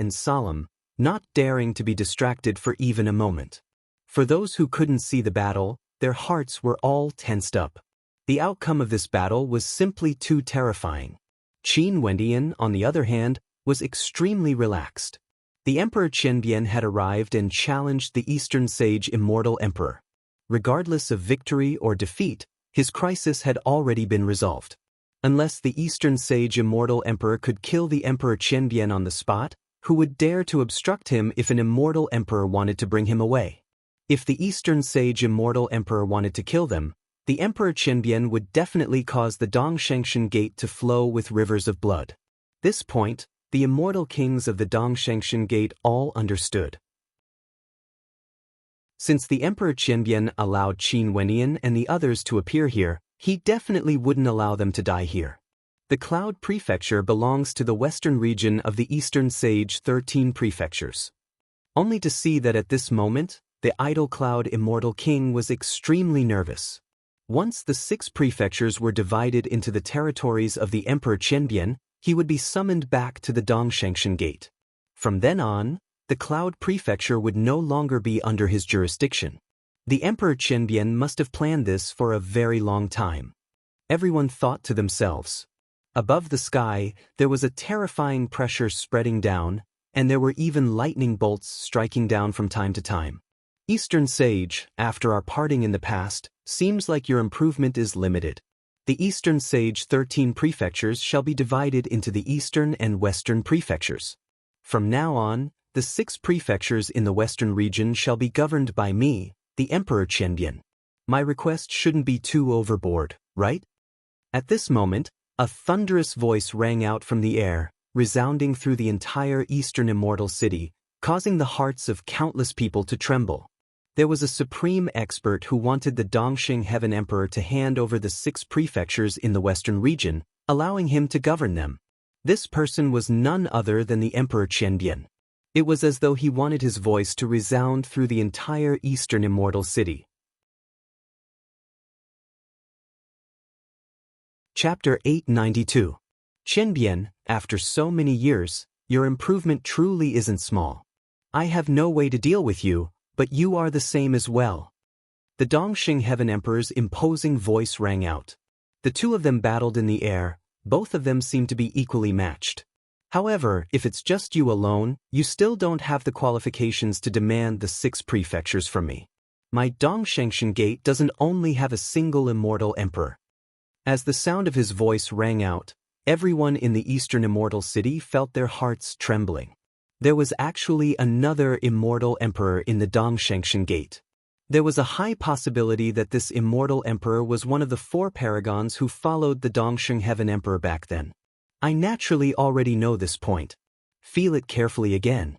not daring to be distracted for even a moment. For those who couldn't see the battle, their hearts were all tensed up. The outcome of this battle was simply too terrifying. Qin Wendian, on the other hand, was extremely relaxed. The Emperor Qianbian had arrived and challenged the Eastern Sage Immortal Emperor. Regardless of victory or defeat, his crisis had already been resolved. Unless the Eastern Sage Immortal Emperor could kill the Emperor Qianbian on the spot, who would dare to obstruct him if an Immortal Emperor wanted to bring him away? If the Eastern Sage Immortal Emperor wanted to kill them, the Emperor Qianbian would definitely cause the Dongshengshan Gate to flow with rivers of blood. This point, the immortal kings of the Dongshengshan Gate all understood. Since the Emperor Qianbian allowed Qin Wendian and the others to appear here, he definitely wouldn't allow them to die here. The Cloud Prefecture belongs to the western region of the Eastern Sage 13 prefectures. Only to see that at this moment, the Idle Cloud Immortal King was extremely nervous. Once the 6 prefectures were divided into the territories of the Emperor Qianbian, he would be summoned back to the Dongshengshan Gate. From then on, the Cloud Prefecture would no longer be under his jurisdiction. The Emperor Qianbian must have planned this for a very long time. Everyone thought to themselves. Above the sky, there was a terrifying pressure spreading down, and there were even lightning bolts striking down from time to time. Eastern Sage, after our parting in the past, seems like your improvement is limited. The Eastern Sage 13 prefectures shall be divided into the Eastern and Western prefectures. From now on, the 6 prefectures in the Western region shall be governed by me, the Emperor Qianbian. My request shouldn't be too overboard, right? At this moment, a thunderous voice rang out from the air, resounding through the entire Eastern Immortal City, causing the hearts of countless people to tremble. There was a supreme expert who wanted the Dongxing Heaven Emperor to hand over the 6 prefectures in the Western region, allowing him to govern them. This person was none other than the Emperor Qianbian. It was as though he wanted his voice to resound through the entire Eastern Immortal City. Chapter 892. Qianbian, after so many years, your improvement truly isn't small. I have no way to deal with you, but you are the same as well. The Dongxing Heaven Emperor's imposing voice rang out. The two of them battled in the air, both of them seemed to be equally matched. However, if it's just you alone, you still don't have the qualifications to demand the 6 prefectures from me. My Dongshengshan Gate doesn't only have a single immortal emperor. As the sound of his voice rang out, everyone in the Eastern Immortal City felt their hearts trembling. There was actually another immortal emperor in the Dongshengshan Gate. There was a high possibility that this immortal emperor was one of the 4 paragons who followed the Dongxing Heaven Emperor back then. I naturally already know this point. Feel it carefully again.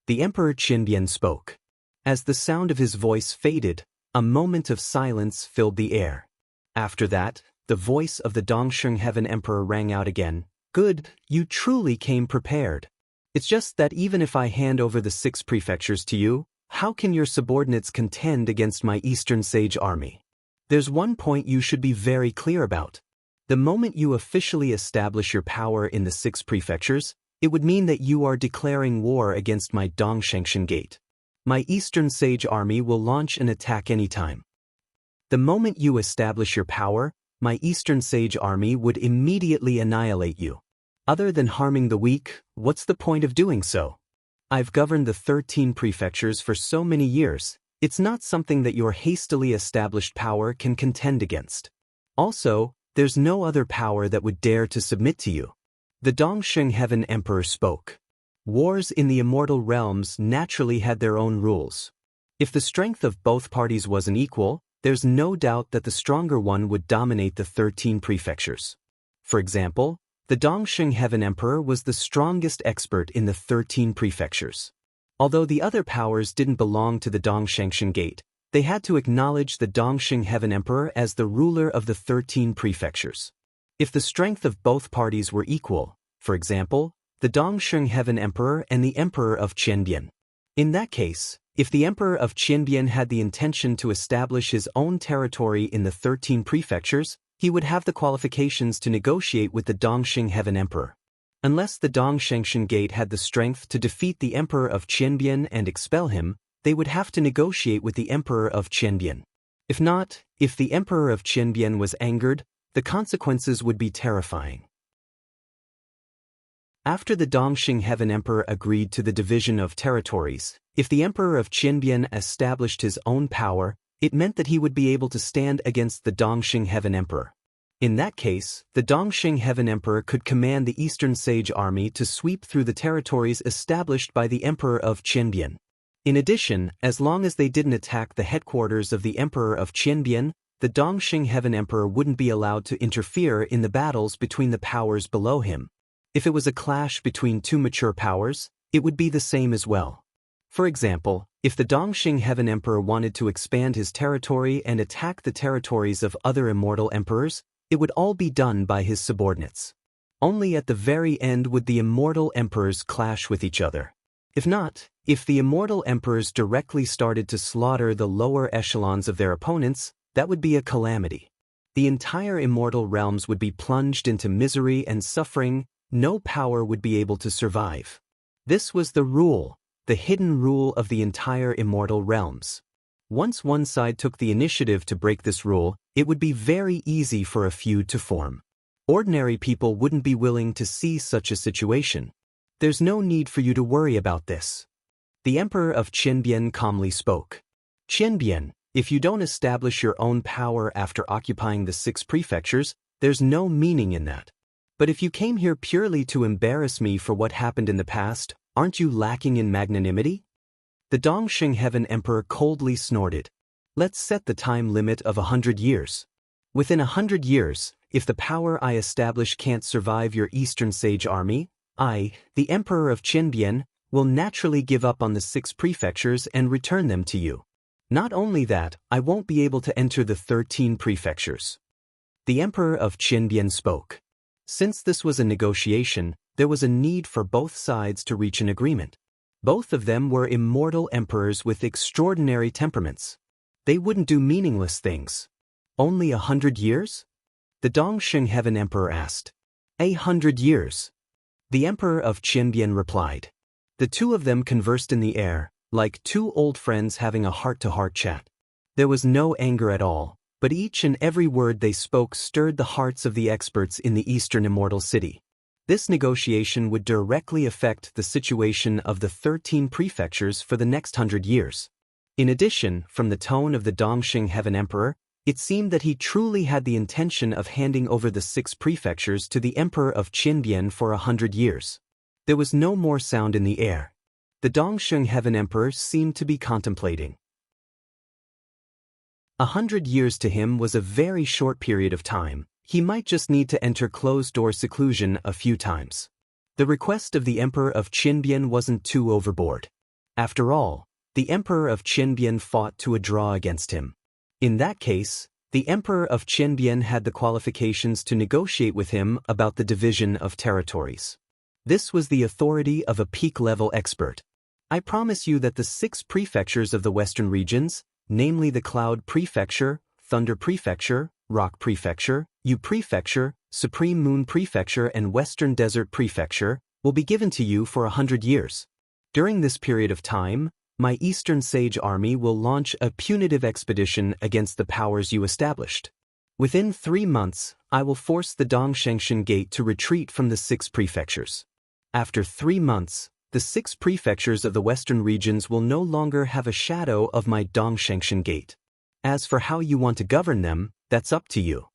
The Emperor Qianbian spoke. As the sound of his voice faded, a moment of silence filled the air. After that, the voice of the Dongxing Heaven Emperor rang out again. Good, you truly came prepared. It's just that even if I hand over the 6 prefectures to you, how can your subordinates contend against my Eastern Sage army? There's one point you should be very clear about. The moment you officially establish your power in the 6 prefectures, it would mean that you are declaring war against my Dongshengshan Gate. My Eastern Sage army will launch an attack anytime. The moment you establish your power, my Eastern Sage army would immediately annihilate you. Other than harming the weak, what's the point of doing so? I've governed the 13 prefectures for so many years, it's not something that your hastily established power can contend against. Also, there's no other power that would dare to submit to you. The Dongxing Heaven Emperor spoke. Wars in the immortal realms naturally had their own rules. If the strength of both parties wasn't equal, there's no doubt that the stronger one would dominate the 13 prefectures. For example, the Dongxing Heaven Emperor was the strongest expert in the 13 prefectures. Although the other powers didn't belong to the Dongshengshan Gate, they had to acknowledge the Dongxing Heaven Emperor as the ruler of the 13 prefectures. If the strength of both parties were equal, for example, the Dongxing Heaven Emperor and the Emperor of Qianbian. In that case, if the Emperor of Qianbian had the intention to establish his own territory in the 13 prefectures, he would have the qualifications to negotiate with the Dongxing Heaven Emperor. Unless the Dongshengshan Gate had the strength to defeat the Emperor of Qianbian and expel him, they would have to negotiate with the Emperor of Qianbian. If not, if the Emperor of Qianbian was angered, the consequences would be terrifying. After the Dongxing Heaven Emperor agreed to the division of territories, if the Emperor of Qinbian established his own power, it meant that he would be able to stand against the Dongxing Heaven Emperor. In that case, the Dongxing Heaven Emperor could command the Eastern Sage Army to sweep through the territories established by the Emperor of Qinbian. In addition, as long as they didn't attack the headquarters of the Emperor of Qinbian, the Dongxing Heaven Emperor wouldn't be allowed to interfere in the battles between the powers below him. If it was a clash between two mature powers, it would be the same as well. For example, if the Dongxing Heaven Emperor wanted to expand his territory and attack the territories of other immortal emperors, it would all be done by his subordinates. Only at the very end would the immortal emperors clash with each other. If not, if the immortal emperors directly started to slaughter the lower echelons of their opponents, that would be a calamity. The entire immortal realms would be plunged into misery and suffering. No power would be able to survive. This was the rule, the hidden rule of the entire immortal realms. Once one side took the initiative to break this rule, it would be very easy for a feud to form. Ordinary people wouldn't be willing to see such a situation. There's no need for you to worry about this. The Emperor of Qinbian calmly spoke. Qinbian, if you don't establish your own power after occupying the 6 prefectures, there's no meaning in that. But if you came here purely to embarrass me for what happened in the past, aren't you lacking in magnanimity? The Dongxing Heaven Emperor coldly snorted. Let's set the time limit of 100 years. Within 100 years, if the power I establish can't survive your Eastern Sage Army, I, the Emperor of Qinbian, will naturally give up on the 6 prefectures and return them to you. Not only that, I won't be able to enter the 13 prefectures. The Emperor of Qinbian spoke. Since this was a negotiation, there was a need for both sides to reach an agreement. Both of them were immortal emperors with extraordinary temperaments. They wouldn't do meaningless things. Only 100 years? The Dongxing Heaven Emperor asked. 100 years. The Emperor of Qinbian replied. The two of them conversed in the air, like two old friends having a heart-to-heart chat. There was no anger at all, but each and every word they spoke stirred the hearts of the experts in the Eastern Immortal City. This negotiation would directly affect the situation of the 13 prefectures for the next 100 years. In addition, from the tone of the Dongxing Heaven Emperor, it seemed that he truly had the intention of handing over the 6 prefectures to the Emperor of Qinbian for 100 years. There was no more sound in the air. The Dongxing Heaven Emperor seemed to be contemplating. 100 years to him was a very short period of time. He might just need to enter closed-door seclusion a few times. The request of the Emperor of Qinbian wasn't too overboard. After all, the Emperor of Qinbian fought to a draw against him. In that case, the Emperor of Qinbian had the qualifications to negotiate with him about the division of territories. This was the authority of a peak-level expert. I promise you that the 6 prefectures of the western regions, namely the Cloud Prefecture, Thunder Prefecture, Rock Prefecture, Yu Prefecture, Supreme Moon Prefecture and Western Desert Prefecture, will be given to you for 100 years. During this period of time, my Eastern Sage Army will launch a punitive expedition against the powers you established. Within 3 months, I will force the Dongshengsheng Gate to retreat from the 6 prefectures. After 3 months, the 6 prefectures of the western regions will no longer have a shadow of my Dongshengsheng Gate. As for how you want to govern them, that's up to you.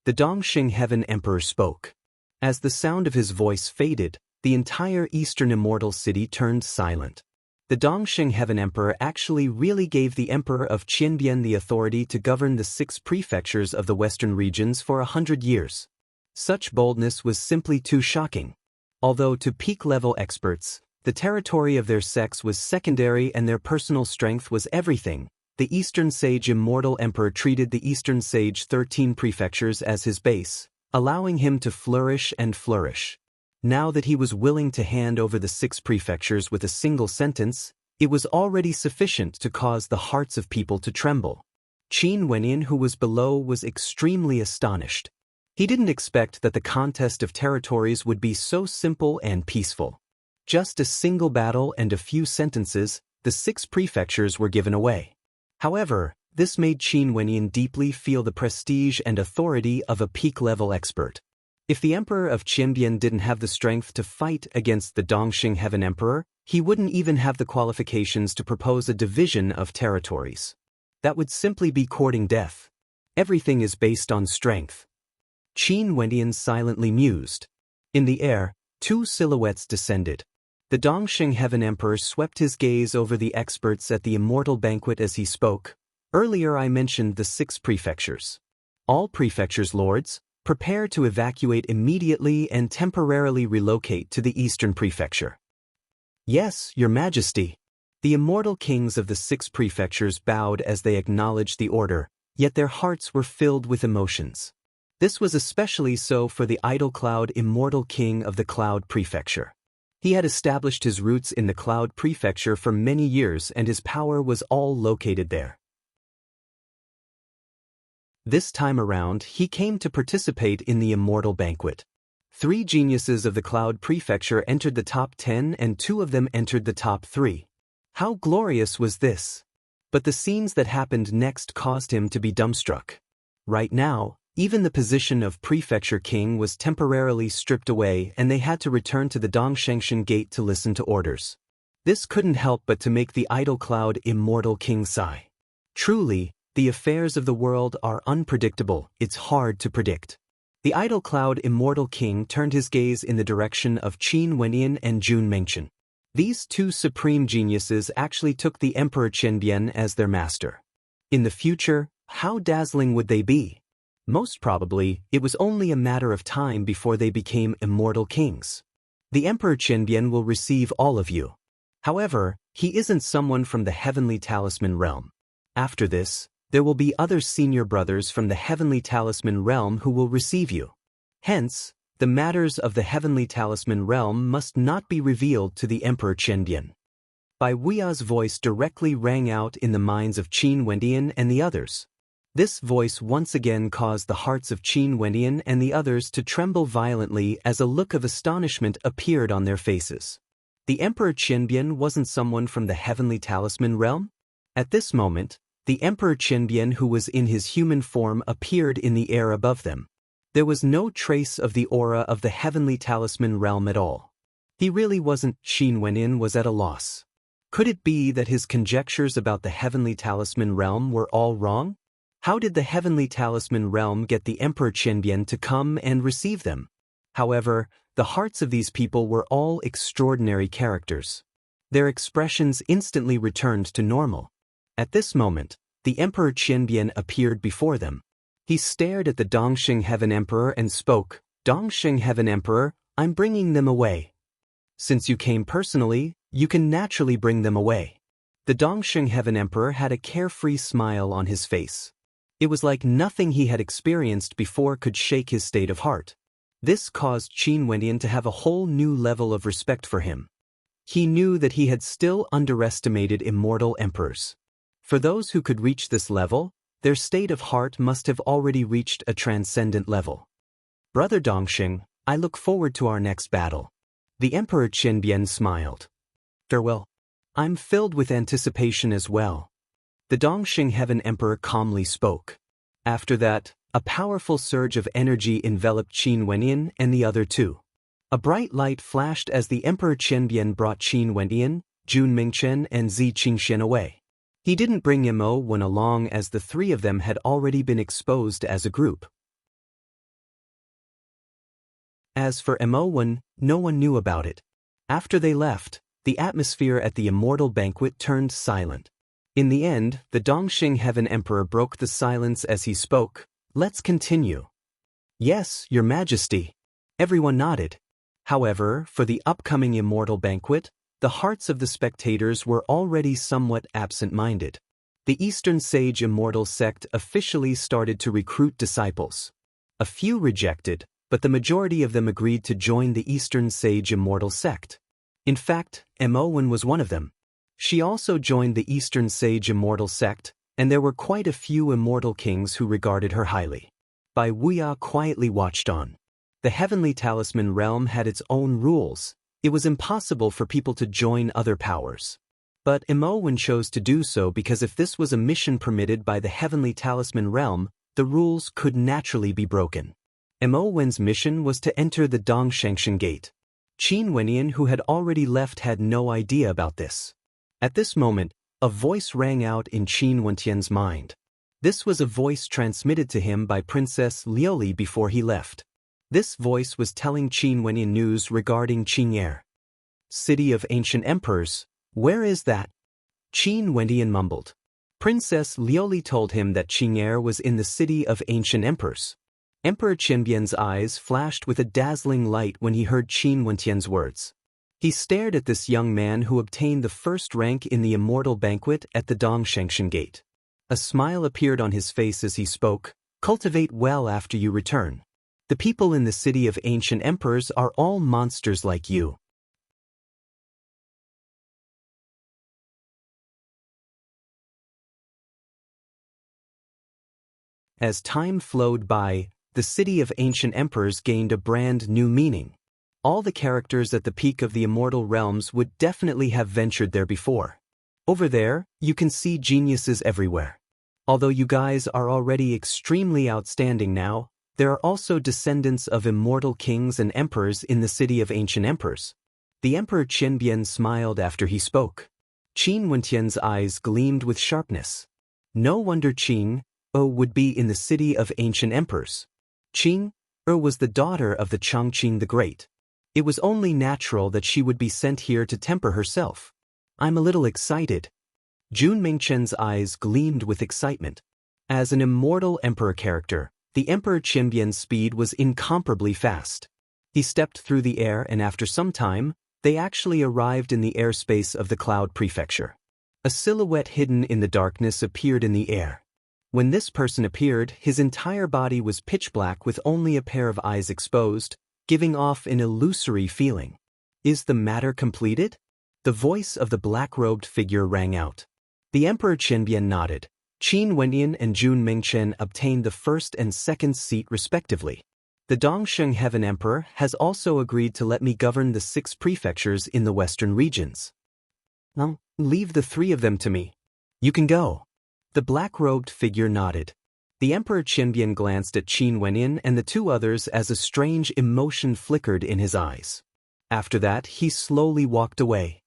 The Dongxing Heaven Emperor spoke. As the sound of his voice faded, the entire Eastern Immortal City turned silent. The Dongxing Heaven Emperor actually really gave the Emperor of Qinbian the authority to govern the 6 prefectures of the western regions for 100 years. Such boldness was simply too shocking. Although to peak-level experts, the territory of their sex was secondary and their personal strength was everything, the Eastern Sage Immortal Emperor treated the Eastern Sage 13 prefectures as his base, allowing him to flourish and flourish. Now that he was willing to hand over the 6 prefectures with a single sentence, it was already sufficient to cause the hearts of people to tremble. Qin Wenyin, who was below, was extremely astonished. He didn't expect that the contest of territories would be so simple and peaceful. Just a single battle and a few sentences, the 6 prefectures were given away. However, this made Qin Wenyin deeply feel the prestige and authority of a peak-level expert. If the Emperor of Qianbian didn't have the strength to fight against the Dongxing Heaven Emperor, he wouldn't even have the qualifications to propose a division of territories. That would simply be courting death. Everything is based on strength. Qin Wendian silently mused. In the air, two silhouettes descended. The Dongxing Heaven Emperor swept his gaze over the experts at the immortal banquet as he spoke. Earlier I mentioned the 6 prefectures. All prefectures, lords, prepare to evacuate immediately and temporarily relocate to the eastern prefecture. Yes, your majesty. The immortal kings of the 6 prefectures bowed as they acknowledged the order, yet their hearts were filled with emotions. This was especially so for the Idle Cloud immortal king of the Cloud Prefecture. He had established his roots in the Cloud Prefecture for many years and his power was all located there. This time around, he came to participate in the immortal banquet. 3 geniuses of the Cloud Prefecture entered the top 10 and 2 of them entered the top 3. How glorious was this? But the scenes that happened next caused him to be dumbstruck. Right now, even the position of Prefecture King was temporarily stripped away and they had to return to the Dongshengshan Gate to listen to orders. This couldn't help but to make the Idle Cloud immortal king sigh. Truly, the affairs of the world are unpredictable, it's hard to predict. The Idle Cloud immortal king turned his gaze in the direction of Qin Wenyan and Jun Mengchen. These 2 supreme geniuses actually took the Emperor Qianbian as their master. In the future, how dazzling would they be? Most probably, it was only a matter of time before they became immortal kings. The Emperor Qianbian will receive all of you. However, he isn't someone from the Heavenly Talisman realm. After this, there will be other senior brothers from the Heavenly Talisman realm who will receive you. Hence, the matters of the Heavenly Talisman realm must not be revealed to the Emperor Qianbian. Bai Wuya's voice directly rang out in the minds of Qin Wendian and the others. This voice once again caused the hearts of Qin Wendian and the others to tremble violently as a look of astonishment appeared on their faces. The Emperor Qianbian wasn't someone from the Heavenly Talisman realm? At this moment, the Emperor Qianbian who was in his human form appeared in the air above them. There was no trace of the aura of the Heavenly Talisman realm at all. He really wasn't. Qin Wendian was at a loss. Could it be that his conjectures about the Heavenly Talisman realm were all wrong? How did the Heavenly Talisman realm get the Emperor Qianbian to come and receive them? However, the hearts of these people were all extraordinary characters. Their expressions instantly returned to normal. At this moment, the Emperor Qianbian appeared before them. He stared at the Dongxing Heaven Emperor and spoke, "Dongxing Heaven Emperor, I'm bringing them away. Since you came personally, you can naturally bring them away." The Dongxing Heaven Emperor had a carefree smile on his face. It was like nothing he had experienced before could shake his state of heart. This caused Qin Wendian to have a whole new level of respect for him. He knew that he had still underestimated immortal emperors. For those who could reach this level, their state of heart must have already reached a transcendent level. Brother Dongxing, I look forward to our next battle. The Emperor Qianbian smiled. Farewell. I'm filled with anticipation as well. The Dongxing Heaven Emperor calmly spoke. After that, a powerful surge of energy enveloped Qin Wendian and the other 2. A bright light flashed as the Emperor Qianbian brought Qin Wendian, Jun Mingchen and Zi Qingxian away. He didn't bring Mo1 along as the 3 of them had already been exposed as a group. As for Mo1, no one knew about it. After they left, the atmosphere at the immortal banquet turned silent. In the end, the Dongxing Heaven Emperor broke the silence as he spoke. Let's continue. Yes, Your Majesty. Everyone nodded. However, for the upcoming immortal banquet, the hearts of the spectators were already somewhat absent-minded. The Eastern Sage Immortal Sect officially started to recruit disciples. A few rejected, but the majority of them agreed to join the Eastern Sage Immortal Sect. In fact, Mo1 was one of them. She also joined the Eastern Sage Immortal Sect, and there were quite a few immortal kings who regarded her highly. Bai Wuya quietly watched on. The Heavenly Talisman realm had its own rules. It was impossible for people to join other powers. But Mo1 chose to do so because if this was a mission permitted by the Heavenly Talisman realm, the rules could naturally be broken. Mo Wen's mission was to enter the Dongshangshan Gate. Qin Wenyan, who had already left, had no idea about this. At this moment, a voice rang out in Qin Wentian's mind. This was a voice transmitted to him by Princess Liuli before he left. This voice was telling Qin Wenyan news regarding Qing'er. City of Ancient Emperors, where is that? Qin Wentian mumbled. Princess Liuli told him that Qing'er was in the City of Ancient Emperors. Emperor Qinbian's eyes flashed with a dazzling light when he heard Qin Wentian's words. He stared at this young man who obtained the first rank in the Immortal Banquet at the Dongshangshan Gate. A smile appeared on his face as he spoke. Cultivate well after you return. The people in the City of Ancient Emperors are all monsters like you. As time flowed by, the City of Ancient Emperors gained a brand new meaning. All the characters at the peak of the immortal realms would definitely have ventured there before. Over there, you can see geniuses everywhere. Although you guys are already extremely outstanding now, there are also descendants of immortal kings and emperors in the City of Ancient Emperors. The Emperor Qinbian smiled after he spoke. Qin Wentian's eyes gleamed with sharpness. No wonder Qing'er would be in the City of Ancient Emperors. Qing'er was the daughter of the Chongqing the Great. It was only natural that she would be sent here to temper herself. I'm a little excited. Jun Mingchen's eyes gleamed with excitement. As an immortal emperor character, the Emperor Qinbian's speed was incomparably fast. He stepped through the air and after some time, they actually arrived in the airspace of the Cloud Prefecture. A silhouette hidden in the darkness appeared in the air. When this person appeared, his entire body was pitch black with only a pair of eyes exposed, giving off an illusory feeling. Is the matter completed? The voice of the black-robed figure rang out. The Emperor Qinbian nodded. Qin Wenyan and Jun Mingchen obtained the first and second seat respectively. The Dongsheng Heaven Emperor has also agreed to let me govern the 6 prefectures in the western regions. Now, leave the 3 of them to me. You can go. The black-robed figure nodded. The Emperor Qinbian glanced at Qin Wenyan and the 2 others as a strange emotion flickered in his eyes. After that, he slowly walked away.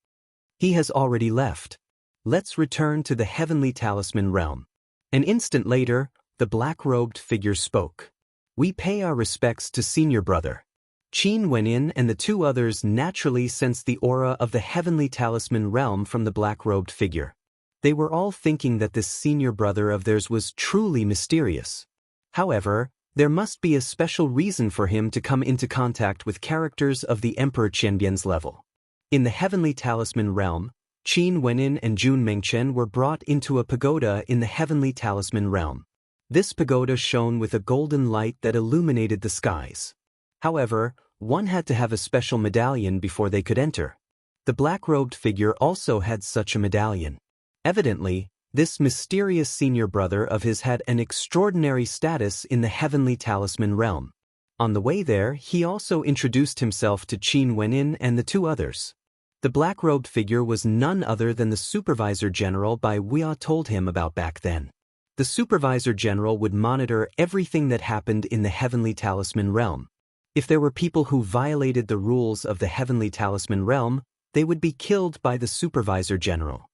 He has already left. Let's return to the Heavenly Talisman realm. An instant later, the black-robed figure spoke. We pay our respects to senior brother. Qin Wenyan and the 2 others naturally sensed the aura of the Heavenly Talisman realm from the black-robed figure. They were all thinking that this senior brother of theirs was truly mysterious. However, there must be a special reason for him to come into contact with characters of the Emperor Qinbian's level. In the Heavenly Talisman realm, Qin Wenyan and Jun Mingchen were brought into a pagoda in the Heavenly Talisman realm. This pagoda shone with a golden light that illuminated the skies. However, one had to have a special medallion before they could enter. The black-robed figure also had such a medallion. Evidently, this mysterious senior brother of his had an extraordinary status in the Heavenly Talisman realm. On the way there, he also introduced himself to Qin Wenyan and the 2 others. The black-robed figure was none other than the Supervisor General Bai Weia told him about back then. The Supervisor General would monitor everything that happened in the Heavenly Talisman realm. If there were people who violated the rules of the Heavenly Talisman realm, they would be killed by the Supervisor General.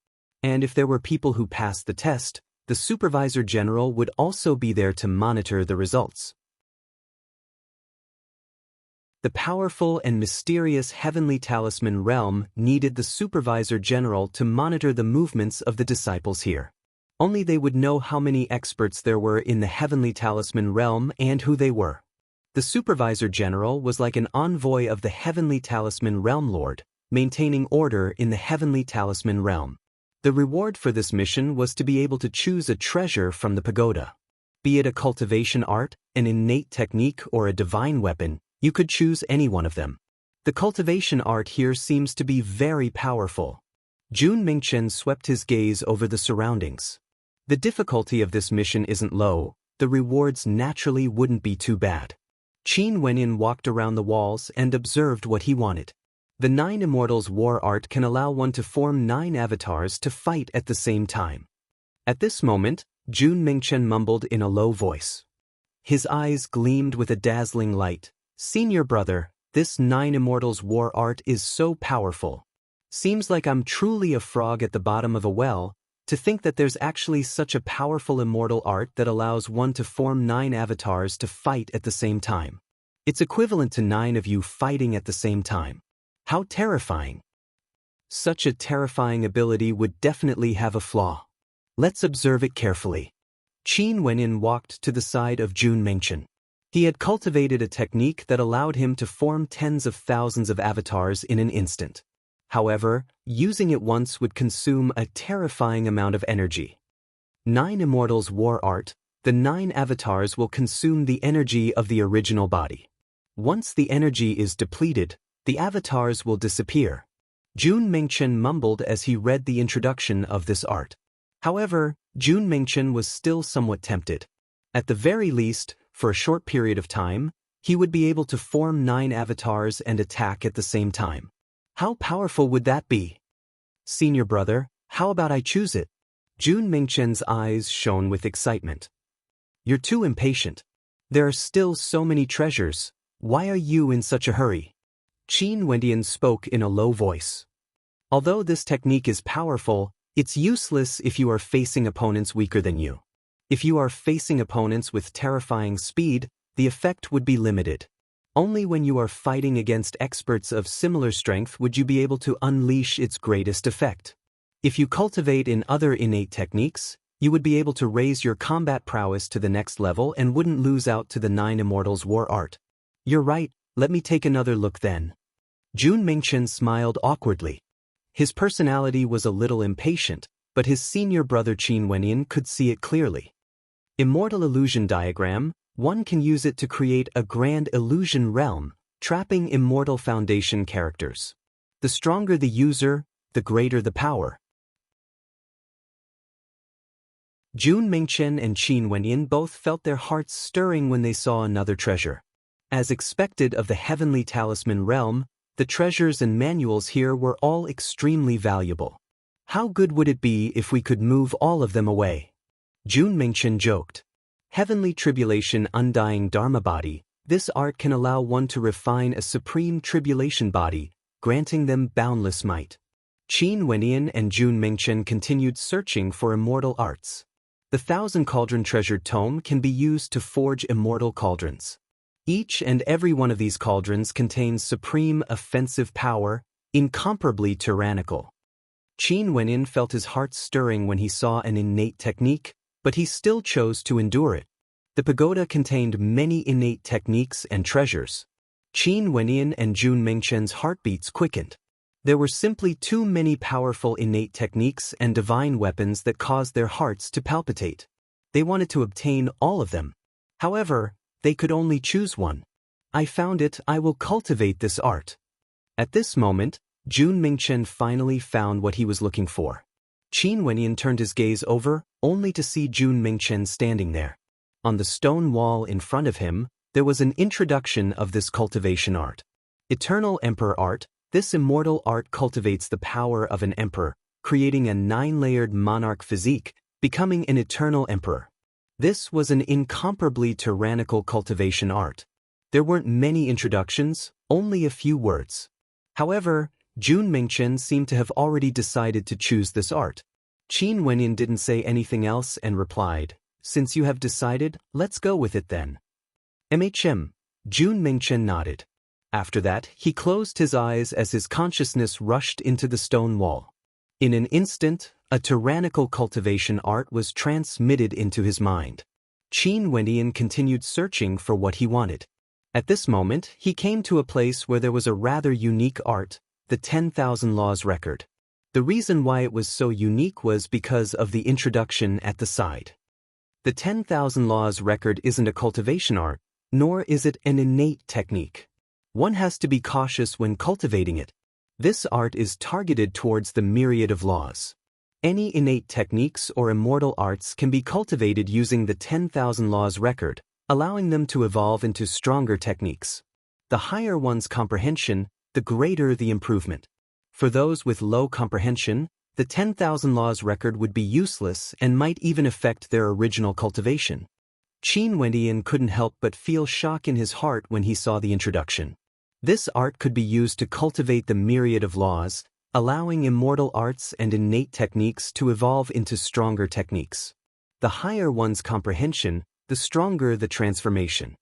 And if there were people who passed the test, the Supervisor General would also be there to monitor the results. The powerful and mysterious Heavenly Talisman realm needed the Supervisor General to monitor the movements of the disciples here. Only they would know how many experts there were in the Heavenly Talisman realm and who they were. The Supervisor General was like an envoy of the Heavenly Talisman realm lord, maintaining order in the Heavenly Talisman realm. The reward for this mission was to be able to choose a treasure from the pagoda. Be it a cultivation art, an innate technique, or a divine weapon, you could choose any one of them. The cultivation art here seems to be very powerful. Jun Mingchen swept his gaze over the surroundings. The difficulty of this mission isn't low, the rewards naturally wouldn't be too bad. Qin Wenyan walked around the walls and observed what he wanted. The 9 Immortals war art can allow one to form 9 avatars to fight at the same time. At this moment, Jun Mingchen mumbled in a low voice. His eyes gleamed with a dazzling light. "Senior brother, this 9 Immortals war art is so powerful. Seems like I'm truly a frog at the bottom of a well, to think that there's actually such a powerful immortal art that allows one to form 9 avatars to fight at the same time. It's equivalent to 9 of you fighting at the same time. How terrifying. Such a terrifying ability would definitely have a flaw. Let's observe it carefully." Qin Wenyin walked to the side of Jun Mengchen. He had cultivated a technique that allowed him to form tens of thousands of avatars in an instant. However, using it once would consume a terrifying amount of energy. 9 Immortals war art, the 9 avatars will consume the energy of the original body. Once the energy is depleted, the avatars will disappear. Jun Mengchen mumbled as he read the introduction of this art. However, Jun Mengchen was still somewhat tempted. At the very least, for a short period of time, he would be able to form 9 avatars and attack at the same time. How powerful would that be? "Senior brother, how about I choose it?" Jun Mengchen's eyes shone with excitement. "You're too impatient. There are still so many treasures. Why are you in such a hurry?" Qin Wendian spoke in a low voice. "Although this technique is powerful, it's useless if you are facing opponents weaker than you. If you are facing opponents with terrifying speed, the effect would be limited. Only when you are fighting against experts of similar strength would you be able to unleash its greatest effect. If you cultivate in other innate techniques, you would be able to raise your combat prowess to the next level and wouldn't lose out to the 9 Immortals war art." "You're right, let me take another look then." Jun Mengchen smiled awkwardly. His personality was a little impatient, but his senior brother Qin Wenyin could see it clearly. Immortal illusion diagram. One can use it to create a grand illusion realm, trapping immortal foundation characters. The stronger the user, the greater the power. Jun Mengchen and Qin Wenyin both felt their hearts stirring when they saw another treasure. As expected of the Heavenly Talisman realm, the treasures and manuals here were all extremely valuable. "How good would it be if we could move all of them away?" Jun Mengchen joked. Heavenly Tribulation Undying Dharma Body, this art can allow one to refine a supreme tribulation body, granting them boundless might. Qin Wenyin and Jun Mengchen continued searching for immortal arts. The 1,000 Cauldron Treasured Tome can be used to forge immortal cauldrons. Each and every one of these cauldrons contains supreme offensive power, incomparably tyrannical. Qin Wenyin felt his heart stirring when he saw an innate technique, but he still chose to endure it. The pagoda contained many innate techniques and treasures. Qin Wenyin and Jun Mengchen's heartbeats quickened. There were simply too many powerful innate techniques and divine weapons that caused their hearts to palpitate. They wanted to obtain all of them. However, they could only choose one. "I found it, I will cultivate this art." At this moment, Jun Mengchen finally found what he was looking for. Qin Wenyin turned his gaze over, only to see Jun Mengchen standing there. On the stone wall in front of him, there was an introduction of this cultivation art. Eternal Emperor Art. This immortal art cultivates the power of an emperor, creating a 9-layered monarch physique, becoming an eternal emperor. This was an incomparably tyrannical cultivation art. There weren't many introductions, only a few words. However, Jun Mengchen seemed to have already decided to choose this art. Qin Wenyin didn't say anything else and replied, "Since you have decided, let's go with it then." "MHM." Jun Mengchen nodded. After that, he closed his eyes as his consciousness rushed into the stone wall. In an instant, a tyrannical cultivation art was transmitted into his mind. Qin Wendian continued searching for what he wanted. At this moment, he came to a place where there was a rather unique art, the 10,000 Laws record. The reason why it was so unique was because of the introduction at the side. The 10,000 Laws record isn't a cultivation art, nor is it an innate technique. One has to be cautious when cultivating it. This art is targeted towards the myriad of laws. Any innate techniques or immortal arts can be cultivated using the 10,000 Laws record, allowing them to evolve into stronger techniques. The higher one's comprehension, the greater the improvement. For those with low comprehension, the 10,000 Laws record would be useless and might even affect their original cultivation. Qin Wendian couldn't help but feel shock in his heart when he saw the introduction. This art could be used to cultivate the myriad of laws, allowing immortal arts and innate techniques to evolve into stronger techniques. The higher one's comprehension, the stronger the transformation.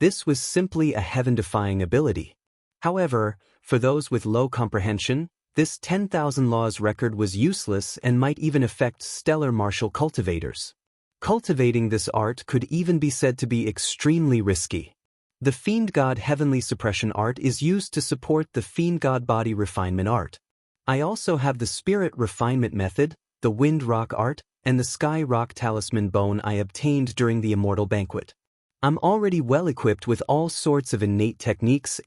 This was simply a heaven-defying ability. However, for those with low comprehension, this 10,000 laws record was useless and might even affect stellar martial cultivators. Cultivating this art could even be said to be extremely risky. The Fiend God Heavenly Suppression art is used to support the Fiend God Body Refinement art. I also have the Spirit Refinement method, the Wind Rock art, and the Sky Rock Talisman Bone I obtained during the Immortal Banquet. I'm already well equipped with all sorts of innate techniques.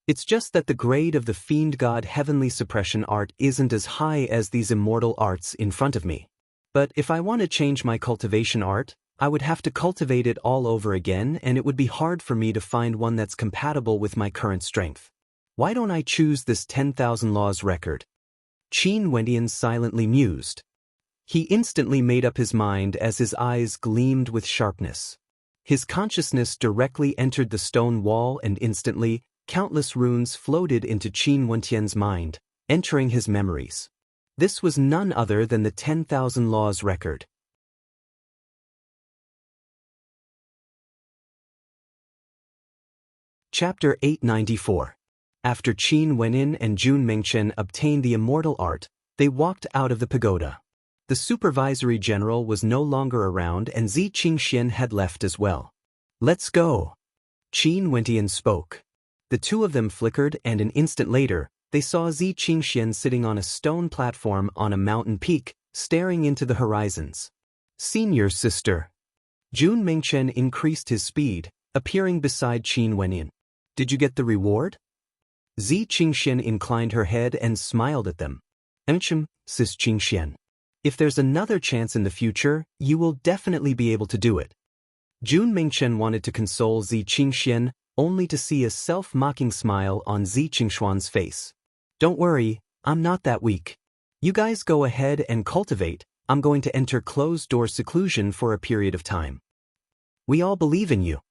It's just that the grade of the Fiend God Heavenly Suppression art isn't as high as these immortal arts in front of me. But if I want to change my cultivation art, I would have to cultivate it all over again, and it would be hard for me to find one that's compatible with my current strength. Why don't I choose this 10,000 laws record? Qin Wendian silently mused. He instantly made up his mind as his eyes gleamed with sharpness. His consciousness directly entered the stone wall, and instantly, countless runes floated into Qin Wendian's mind, entering his memories. This was none other than the 10,000 laws record. Chapter 894. After Qin Wenyin and Jun Mengchen obtained the immortal art, they walked out of the pagoda. The supervisory general was no longer around, and Zi Qingxian had left as well. "Let's go," Qin Wendian spoke. The two of them flickered, and an instant later, they saw Zi Qingxian sitting on a stone platform on a mountain peak, staring into the horizons. "Senior sister." Jun Mengchen increased his speed, appearing beside Qin Wenyin. "Did you get the reward?" Zi Qingxian inclined her head and smiled at them. Sis Qingxian. If there's another chance in the future, you will definitely be able to do it." Jun Mengchen wanted to console Zi Qingxian, only to see a self-mocking smile on Zi Qingshuan's face. "Don't worry, I'm not that weak. You guys go ahead and cultivate. I'm going to enter closed-door seclusion for a period of time. We all believe in you."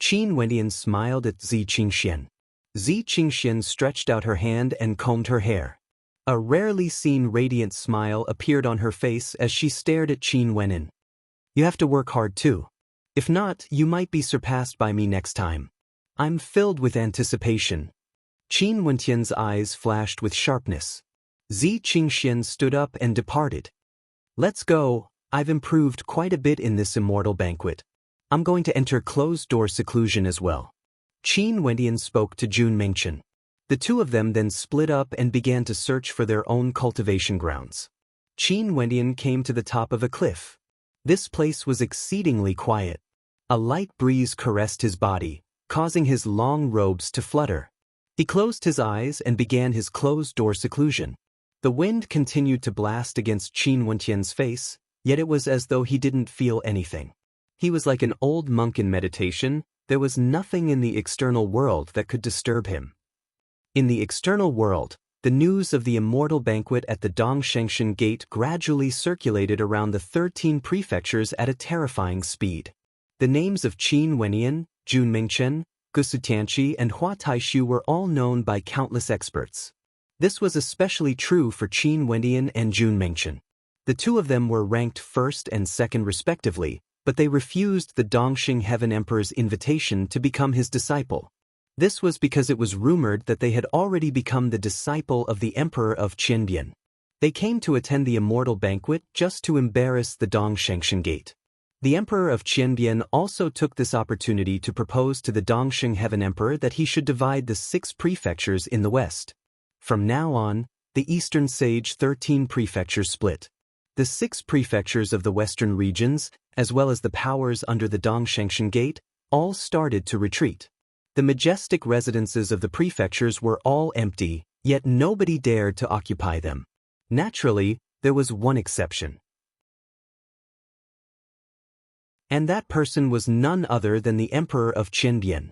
Qin Wendian smiled at Zi Qingxian. Zi Qingxian stretched out her hand and combed her hair. A rarely seen radiant smile appeared on her face as she stared at Qin Wenyin. "You have to work hard too. If not, you might be surpassed by me next time." "I'm filled with anticipation." Qin Wendian's eyes flashed with sharpness. Zi Qingxian stood up and departed. "Let's go. I've improved quite a bit in this immortal banquet. I'm going to enter closed-door seclusion as well." Qin Wendian spoke to Jun Mengchen. The two of them then split up and began to search for their own cultivation grounds. Qin Wendian came to the top of a cliff. This place was exceedingly quiet. A light breeze caressed his body, causing his long robes to flutter. He closed his eyes and began his closed-door seclusion. The wind continued to blast against Qin Wendian's face, yet it was as though he didn't feel anything. He was like an old monk in meditation. There was nothing in the external world that could disturb him. In the external world, the news of the immortal banquet at the Dongshengshan Gate gradually circulated around the 13 prefectures at a terrifying speed. The names of Qin Wendian, Jun Mengchen, Gusu Tianqi, and Hua Taishu were all known by countless experts. This was especially true for Qin Wendian and Jun Mengchen. The two of them were ranked first and second respectively, but they refused the Dongxing Heaven Emperor's invitation to become his disciple. This was because it was rumored that they had already become the disciple of the Emperor of Qianbian. They came to attend the immortal banquet just to embarrass the Dongshengshan Gate. The Emperor of Qianbian also took this opportunity to propose to the Dongxing Heaven Emperor that he should divide the 6 prefectures in the west. From now on, the Eastern Sage 13 prefectures split. The 6 prefectures of the western regions, as well as the powers under the Dongshengshan Gate, all started to retreat. The majestic residences of the prefectures were all empty, yet nobody dared to occupy them. Naturally, there was one exception. And that person was none other than the Emperor of Qianbian.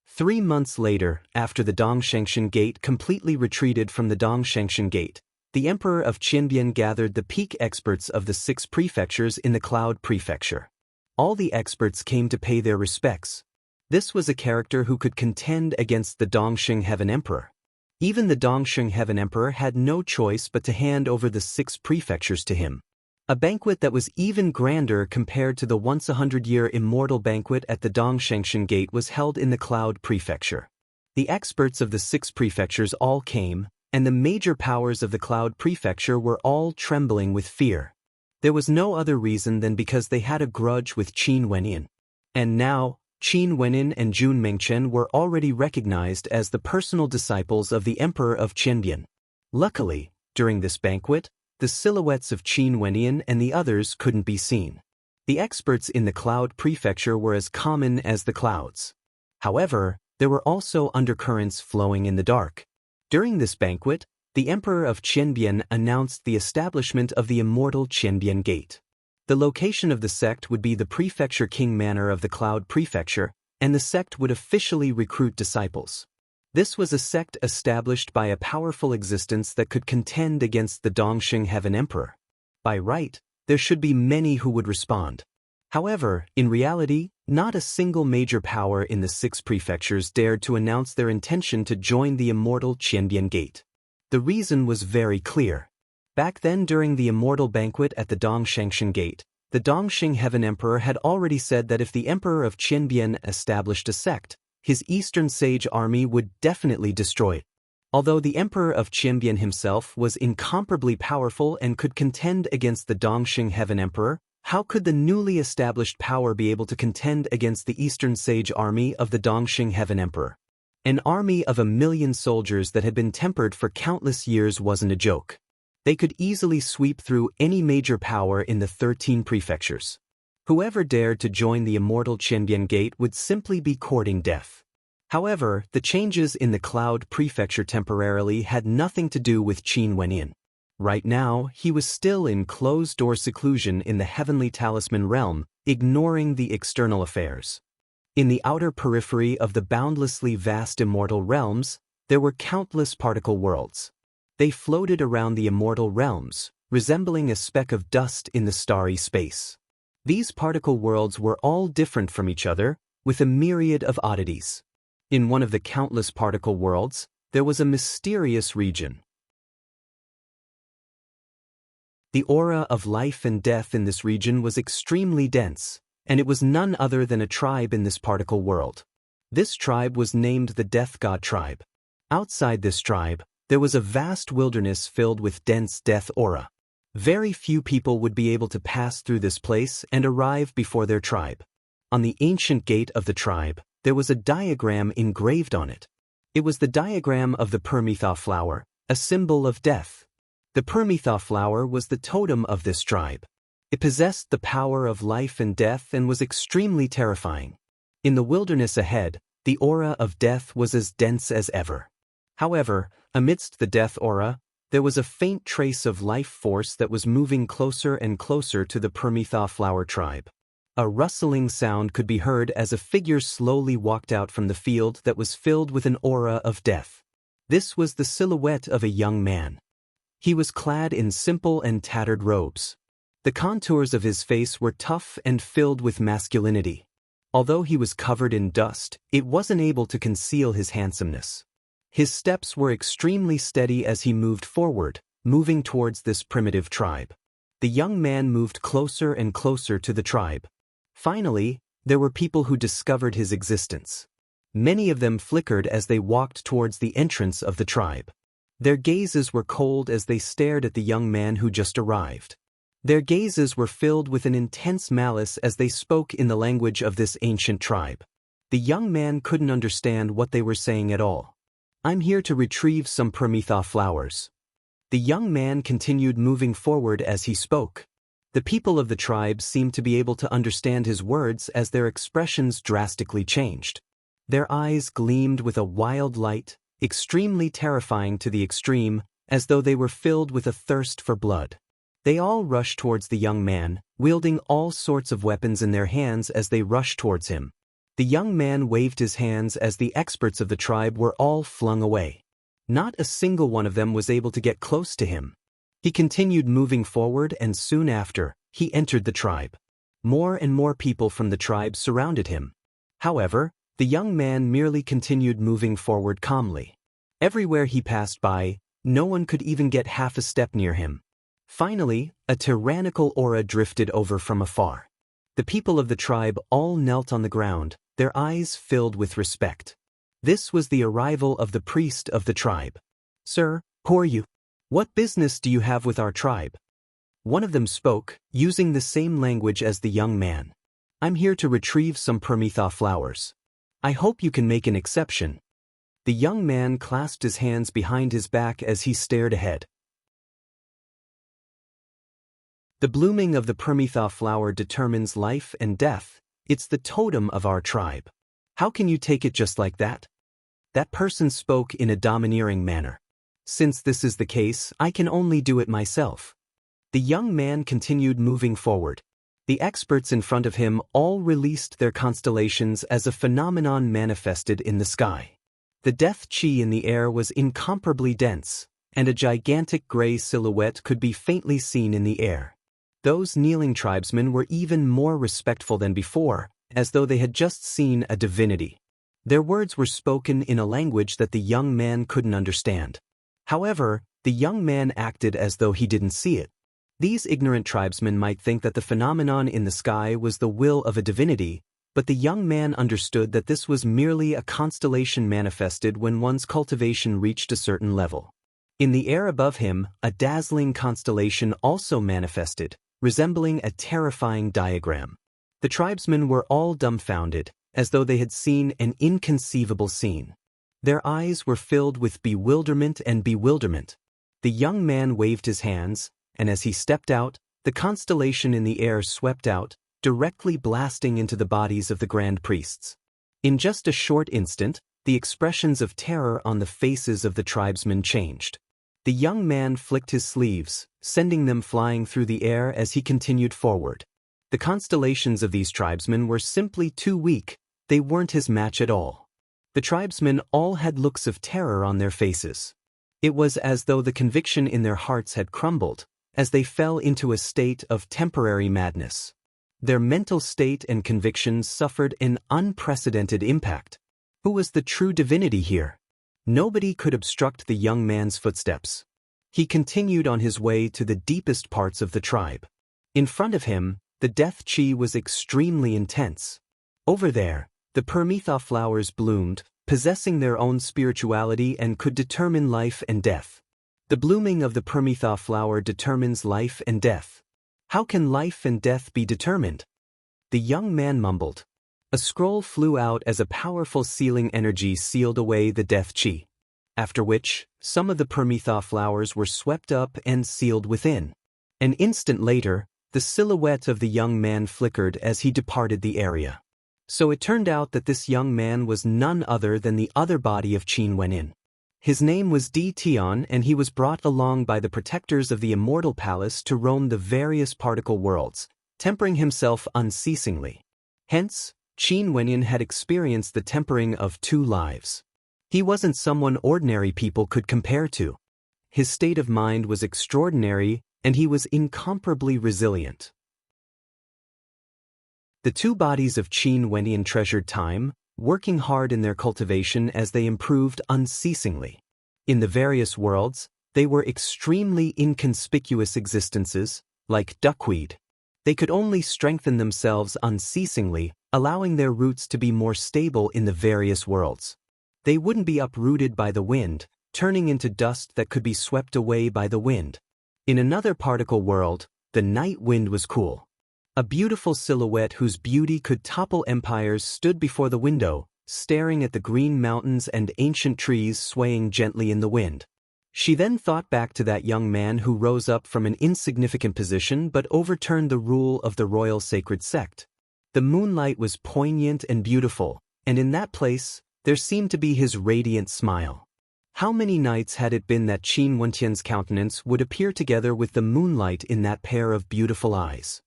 3 months later, after the Dongshengshan Gate completely retreated from the Dongshengshan Gate, the Emperor of Qinbian gathered the peak experts of the 6 prefectures in the Cloud Prefecture. All the experts came to pay their respects. This was a character who could contend against the Dongxing Heaven Emperor. Even the Dongxing Heaven Emperor had no choice but to hand over the 6 prefectures to him. A banquet that was even grander compared to the once-a-100-year immortal banquet at the Dongshangshan Gate was held in the Cloud Prefecture. The experts of the 6 prefectures all came, and the major powers of the Cloud Prefecture were all trembling with fear. There was no other reason than because they had a grudge with Qin Wenyin. And now, Qin Wenyin and Jun Mengchen were already recognized as the personal disciples of the Emperor of Qinbian. Luckily, during this banquet, the silhouettes of Qin Wenyin and the others couldn't be seen. The experts in the Cloud Prefecture were as common as the clouds. However, there were also undercurrents flowing in the dark. During this banquet, the Emperor of Qinbian announced the establishment of the immortal Qinbian Gate. The location of the sect would be the Prefecture King Manor of the Cloud Prefecture, and the sect would officially recruit disciples. This was a sect established by a powerful existence that could contend against the Dongxing Heaven Emperor. By right, there should be many who would respond. However, in reality, not a single major power in the 6 prefectures dared to announce their intention to join the immortal Qinbian Gate. The reason was very clear. Back then, during the immortal banquet at the Dongshangshan Gate, the Dongxing Heaven Emperor had already said that if the Emperor of Qinbian established a sect, his Eastern Sage army would definitely destroy it. Although the Emperor of Qinbian himself was incomparably powerful and could contend against the Dongxing Heaven Emperor, how could the newly established power be able to contend against the Eastern Sage army of the Dongxing Heaven Emperor? An army of 1,000,000 soldiers that had been tempered for countless years wasn't a joke. They could easily sweep through any major power in the 13 prefectures. Whoever dared to join the immortal Qinbian Gate would simply be courting death. However, the changes in the Cloud Prefecture temporarily had nothing to do with Qin Wenyin. Right now, he was still in closed-door seclusion in the Heavenly Talisman realm, ignoring the external affairs. In the outer periphery of the boundlessly vast immortal realms, there were countless particle worlds. They floated around the immortal realms, resembling a speck of dust in the starry space. These particle worlds were all different from each other, with a myriad of oddities. In one of the countless particle worlds, there was a mysterious region. The aura of life and death in this region was extremely dense, and it was none other than a tribe in this particle world. This tribe was named the Death God Tribe. Outside this tribe, there was a vast wilderness filled with dense death aura. Very few people would be able to pass through this place and arrive before their tribe. On the ancient gate of the tribe, there was a diagram engraved on it. It was the diagram of the Permitha flower, a symbol of death. The Permitha flower was the totem of this tribe. It possessed the power of life and death and was extremely terrifying. In the wilderness ahead, the aura of death was as dense as ever. However, amidst the death aura, there was a faint trace of life force that was moving closer and closer to the Permitha flower tribe. A rustling sound could be heard as a figure slowly walked out from the field that was filled with an aura of death. This was the silhouette of a young man. He was clad in simple and tattered robes. The contours of his face were tough and filled with masculinity. Although he was covered in dust, it wasn't able to conceal his handsomeness. His steps were extremely steady as he moved forward, moving towards this primitive tribe. The young man moved closer and closer to the tribe. Finally, there were people who discovered his existence. Many of them flickered as they walked towards the entrance of the tribe. Their gazes were cold as they stared at the young man who just arrived. Their gazes were filled with an intense malice as they spoke in the language of this ancient tribe. The young man couldn't understand what they were saying at all. "I'm here to retrieve some Permitha flowers." The young man continued moving forward as he spoke. The people of the tribe seemed to be able to understand his words as their expressions drastically changed. Their eyes gleamed with a wild light, extremely terrifying to the extreme, as though they were filled with a thirst for blood. They all rushed towards the young man, wielding all sorts of weapons in their hands as they rushed towards him. The young man waved his hands as the experts of the tribe were all flung away. Not a single one of them was able to get close to him. He continued moving forward, and soon after, he entered the tribe. More and more people from the tribe surrounded him. However, the young man merely continued moving forward calmly. Everywhere he passed by, no one could even get half a step near him. Finally, a tyrannical aura drifted over from afar. The people of the tribe all knelt on the ground, their eyes filled with respect. This was the arrival of the priest of the tribe. "Sir, who are you? What business do you have with our tribe?" One of them spoke, using the same language as the young man. "I'm here to retrieve some Prometha flowers. I hope you can make an exception." The young man clasped his hands behind his back as he stared ahead. The blooming of the Prometha flower determines life and death. It's the totem of our tribe. How can you take it just like that? That person spoke in a domineering manner. "Since this is the case, I can only do it myself." The young man continued moving forward. The experts in front of him all released their constellations as a phenomenon manifested in the sky. The death chi in the air was incomparably dense, and a gigantic gray silhouette could be faintly seen in the air. Those kneeling tribesmen were even more respectful than before, as though they had just seen a divinity. Their words were spoken in a language that the young man couldn't understand. However, the young man acted as though he didn't see it. These ignorant tribesmen might think that the phenomenon in the sky was the will of a divinity, but the young man understood that this was merely a constellation manifested when one's cultivation reached a certain level. In the air above him, a dazzling constellation also manifested, resembling a terrifying diagram. The tribesmen were all dumbfounded, as though they had seen an inconceivable scene. Their eyes were filled with bewilderment and bewilderment. The young man waved his hands, and as he stepped out, the constellation in the air swept out, directly blasting into the bodies of the grand priests. In just a short instant, the expressions of terror on the faces of the tribesmen changed. The young man flicked his sleeves, sending them flying through the air as he continued forward. The constellations of these tribesmen were simply too weak. They weren't his match at all. The tribesmen all had looks of terror on their faces. It was as though the conviction in their hearts had crumbled, as they fell into a state of temporary madness. Their mental state and convictions suffered an unprecedented impact. Who was the true divinity here? Nobody could obstruct the young man's footsteps. He continued on his way to the deepest parts of the tribe. In front of him, the death chi was extremely intense. Over there, the Prometha flowers bloomed, possessing their own spirituality and could determine life and death. The blooming of the Prometha flower determines life and death. How can life and death be determined? The young man mumbled. A scroll flew out as a powerful sealing energy sealed away the death chi. After which, some of the Prometha flowers were swept up and sealed within. An instant later, the silhouette of the young man flickered as he departed the area. So it turned out that this young man was none other than the other body of Qin Wenin. His name was Di Tian, and he was brought along by the protectors of the immortal palace to roam the various particle worlds, tempering himself unceasingly. Hence, Qin Wenin had experienced the tempering of two lives. He wasn't someone ordinary people could compare to. His state of mind was extraordinary, and he was incomparably resilient. The two bodies of Qin Wenin treasured time, working hard in their cultivation as they improved unceasingly. In the various worlds, they were extremely inconspicuous existences, like duckweed. They could only strengthen themselves unceasingly, allowing their roots to be more stable in the various worlds. They wouldn't be uprooted by the wind, turning into dust that could be swept away by the wind. In another particle world, the night wind was cool. A beautiful silhouette whose beauty could topple empires stood before the window, staring at the green mountains and ancient trees swaying gently in the wind. She then thought back to that young man who rose up from an insignificant position but overturned the rule of the royal sacred sect. The moonlight was poignant and beautiful, and in that place, there seemed to be his radiant smile. How many nights had it been that Qin Wentian's countenance would appear together with the moonlight in that pair of beautiful eyes?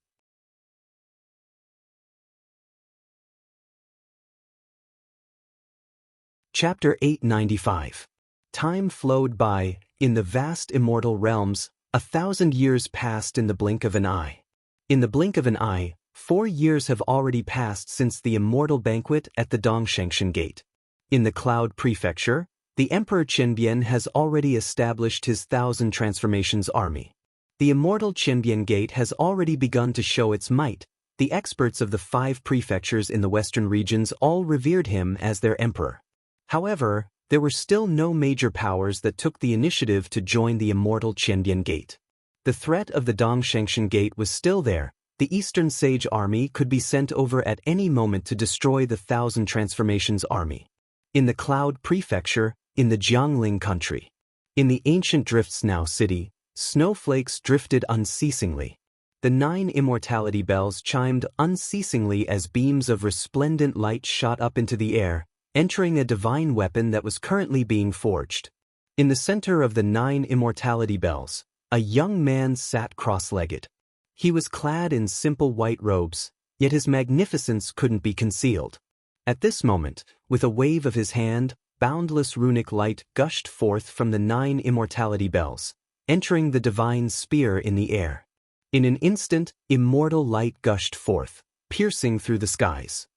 Chapter 895. Time flowed by. In the vast immortal realms, 1,000 years passed in the blink of an eye. In the blink of an eye, 4 years have already passed since the immortal banquet at the Dongshengshan Gate. In the Cloud Prefecture, the Emperor Qianbian has already established his 1,000 transformations army. The immortal Qianbian Gate has already begun to show its might. The experts of the 5 prefectures in the western regions all revered him as their emperor. However, there were still no major powers that took the initiative to join the immortal Qianbian Gate. The threat of the Dongshengshan Gate was still there. The Eastern Sage army could be sent over at any moment to destroy the 1,000 transformations army. In the Cloud Prefecture, in the Jiangling country. In the ancient Drifts Now city, snowflakes drifted unceasingly. The 9 immortality bells chimed unceasingly as beams of resplendent light shot up into the air, entering a divine weapon that was currently being forged. In the center of the 9 immortality bells, a young man sat cross-legged. He was clad in simple white robes, yet his magnificence couldn't be concealed. At this moment, with a wave of his hand, boundless runic light gushed forth from the 9 immortality bells, entering the divine spear in the air. In an instant, immortal light gushed forth, piercing through the skies.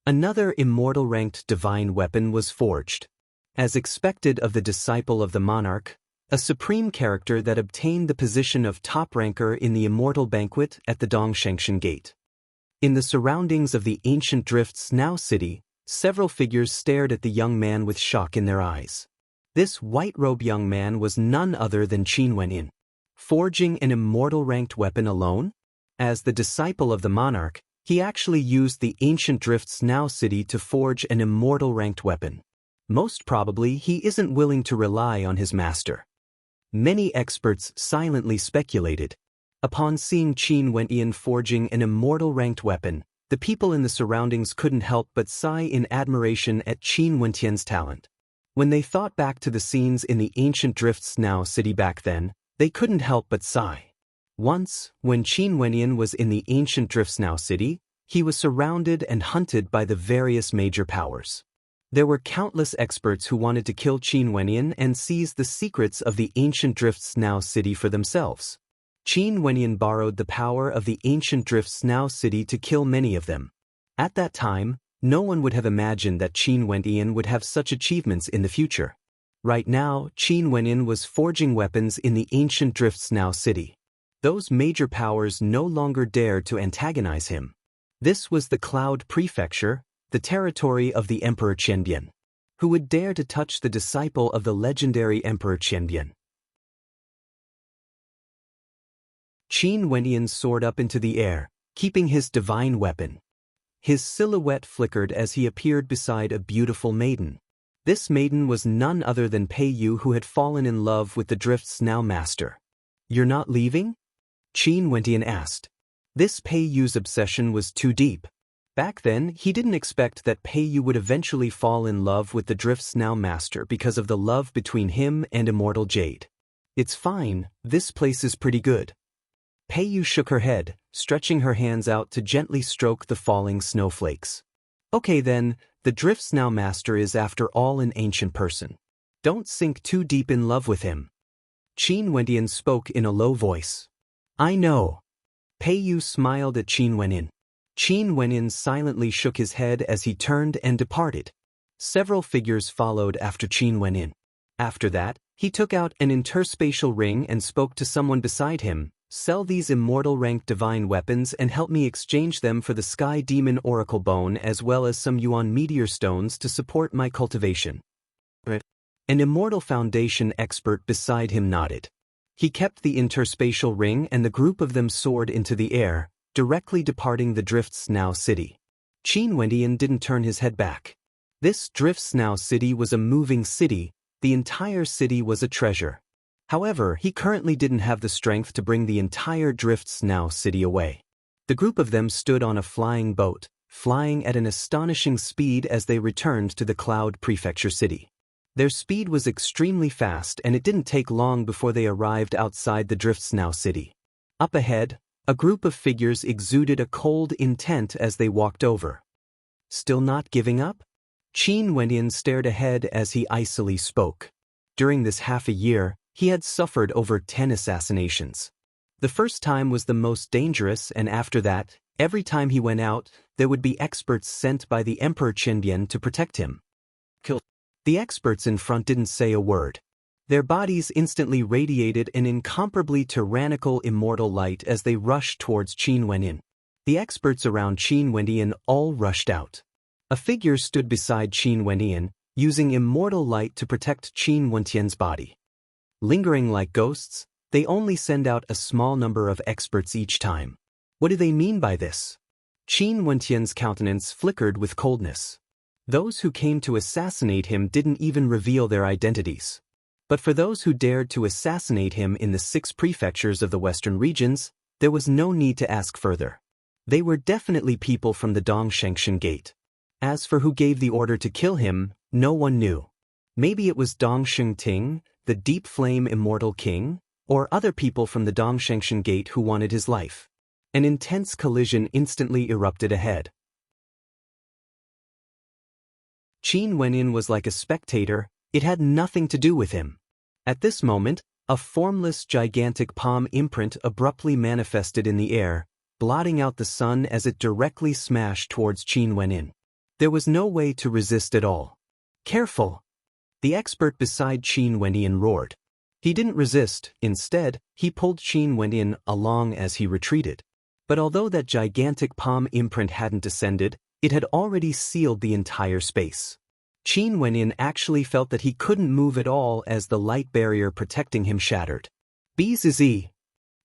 Another immortal-ranked divine weapon was forged. As expected of the disciple of the monarch, a supreme character that obtained the position of top ranker in the immortal banquet at the Dongshengshan Gate. In the surroundings of the ancient Drifts Now city, several figures stared at the young man with shock in their eyes. This white-robed young man was none other than Qin Wenyin. Forging an immortal-ranked weapon alone? As the disciple of the monarch, he actually used the ancient Drifts Now city to forge an immortal-ranked weapon. Most probably he isn't willing to rely on his master. Many experts silently speculated. Upon seeing Qin Wenyin forging an immortal-ranked weapon, the people in the surroundings couldn't help but sigh in admiration at Qin Wentian's talent. When they thought back to the scenes in the ancient Drifts Now city back then, they couldn't help but sigh. Once, when Qin Wenyin was in the ancient Drifts Now city, he was surrounded and hunted by the various major powers. There were countless experts who wanted to kill Qin Wenyin and seize the secrets of the ancient Drifts Now city for themselves. Qin Wenyin borrowed the power of the ancient Drifts Now city to kill many of them. At that time, no one would have imagined that Qin Wenyin would have such achievements in the future. Right now, Qin Wenyin was forging weapons in the ancient Drifts Now city. Those major powers no longer dared to antagonize him. This was the Cloud Prefecture, the territory of the Emperor Qianbian. Who would dare to touch the disciple of the legendary Emperor Qianbian? Qin Wenyin soared up into the air, keeping his divine weapon. His silhouette flickered as he appeared beside a beautiful maiden. This maiden was none other than Pei Yu, who had fallen in love with the Drifts Now master. "You're not leaving?" Qin Wenyin asked. This Pei Yu's obsession was too deep. Back then, he didn't expect that Pei Yu would eventually fall in love with the Drifts Now master because of the love between him and Immortal Jade. "It's fine, this place is pretty good." Pei Yu shook her head, stretching her hands out to gently stroke the falling snowflakes. "Okay then, the Drifts Now master is after all an ancient person. Don't sink too deep in love with him." Qin Wenyin spoke in a low voice. "I know." Pei Yu smiled at Qin Wenyin. Qin Wenyin silently shook his head as he turned and departed. Several figures followed after Qin Wenyin. After that, he took out an interspatial ring and spoke to someone beside him. "Sell these immortal-ranked divine weapons and help me exchange them for the Sky Demon Oracle Bone as well as some Yuan meteor stones to support my cultivation." An Immortal Foundation expert beside him nodded. He kept the interspatial ring and the group of them soared into the air, directly departing the Drifts Now city. Qin Wenyin didn't turn his head back. This Drifts Now city was a moving city, the entire city was a treasure. However, he currently didn't have the strength to bring the entire Drifts Now city away. The group of them stood on a flying boat, flying at an astonishing speed as they returned to the Cloud Prefecture city. Their speed was extremely fast and it didn't take long before they arrived outside the Drifts Now city. Up ahead, a group of figures exuded a cold intent as they walked over. "Still not giving up?" Qin Wenyin stared ahead as he icily spoke. During this half a year, He had suffered over 10 assassinations. The first time was the most dangerous, and after that, every time he went out, there would be experts sent by the Emperor Qinbian to protect him. Kill. The experts in front didn't say a word. Their bodies instantly radiated an incomparably tyrannical immortal light as they rushed towards Qin Wenyan. The experts around Qin Wenyan all rushed out. A figure stood beside Qin Wenyan, using immortal light to protect Qin Wentian's body. Lingering like ghosts, they only send out a small number of experts each time. What do they mean by this? Qin Wentian's countenance flickered with coldness. Those who came to assassinate him didn't even reveal their identities. But for those who dared to assassinate him in the 6 prefectures of the western regions, there was no need to ask further. They were definitely people from the Dongshengshan Gate. As for who gave the order to kill him, no one knew. Maybe it was Dongsheng Ting, the Deep Flame Immortal King, or other people from the Dongshengshan Gate who wanted his life. An intense collision instantly erupted ahead. Qin Wenyan was like a spectator, it had nothing to do with him. At this moment, a formless gigantic palm imprint abruptly manifested in the air, blotting out the sun as it directly smashed towards Qin Wenyan. There was no way to resist at all. Careful! The expert beside Qin Wenyan roared. He didn't resist, instead, he pulled Qin Wenyan along as he retreated. But although that gigantic palm imprint hadn't descended, it had already sealed the entire space. Qin Wenyan actually felt that he couldn't move at all as the light barrier protecting him shattered. Bzz!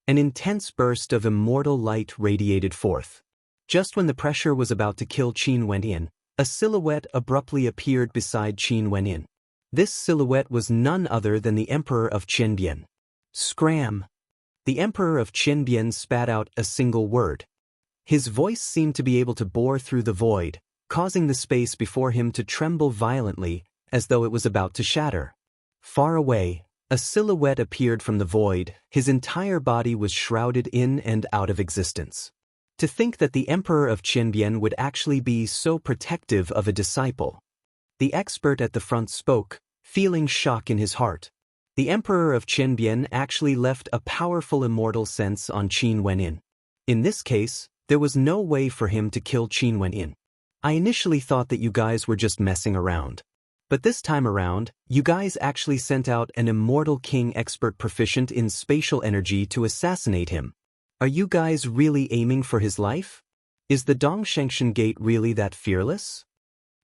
An intense burst of immortal light radiated forth. Just when the pressure was about to kill Qin Wenyan, a silhouette abruptly appeared beside Qin Wenyan. This silhouette was none other than the Emperor of Qinbian. Scram! The Emperor of Qinbian spat out a single word. His voice seemed to be able to bore through the void, causing the space before him to tremble violently, as though it was about to shatter. Far away, a silhouette appeared from the void, his entire body was shrouded in and out of existence. To think that the Emperor of Qinbian would actually be so protective of a disciple. The expert at the front spoke, feeling shock in his heart. The Emperor of Qinbian actually left a powerful immortal sense on Qin Wenyan. In this case, there was no way for him to kill Qin Wenyan. I initially thought that you guys were just messing around. But this time around, you guys actually sent out an immortal king expert proficient in spatial energy to assassinate him. Are you guys really aiming for his life? Is the Dongshengshan Gate really that fearless?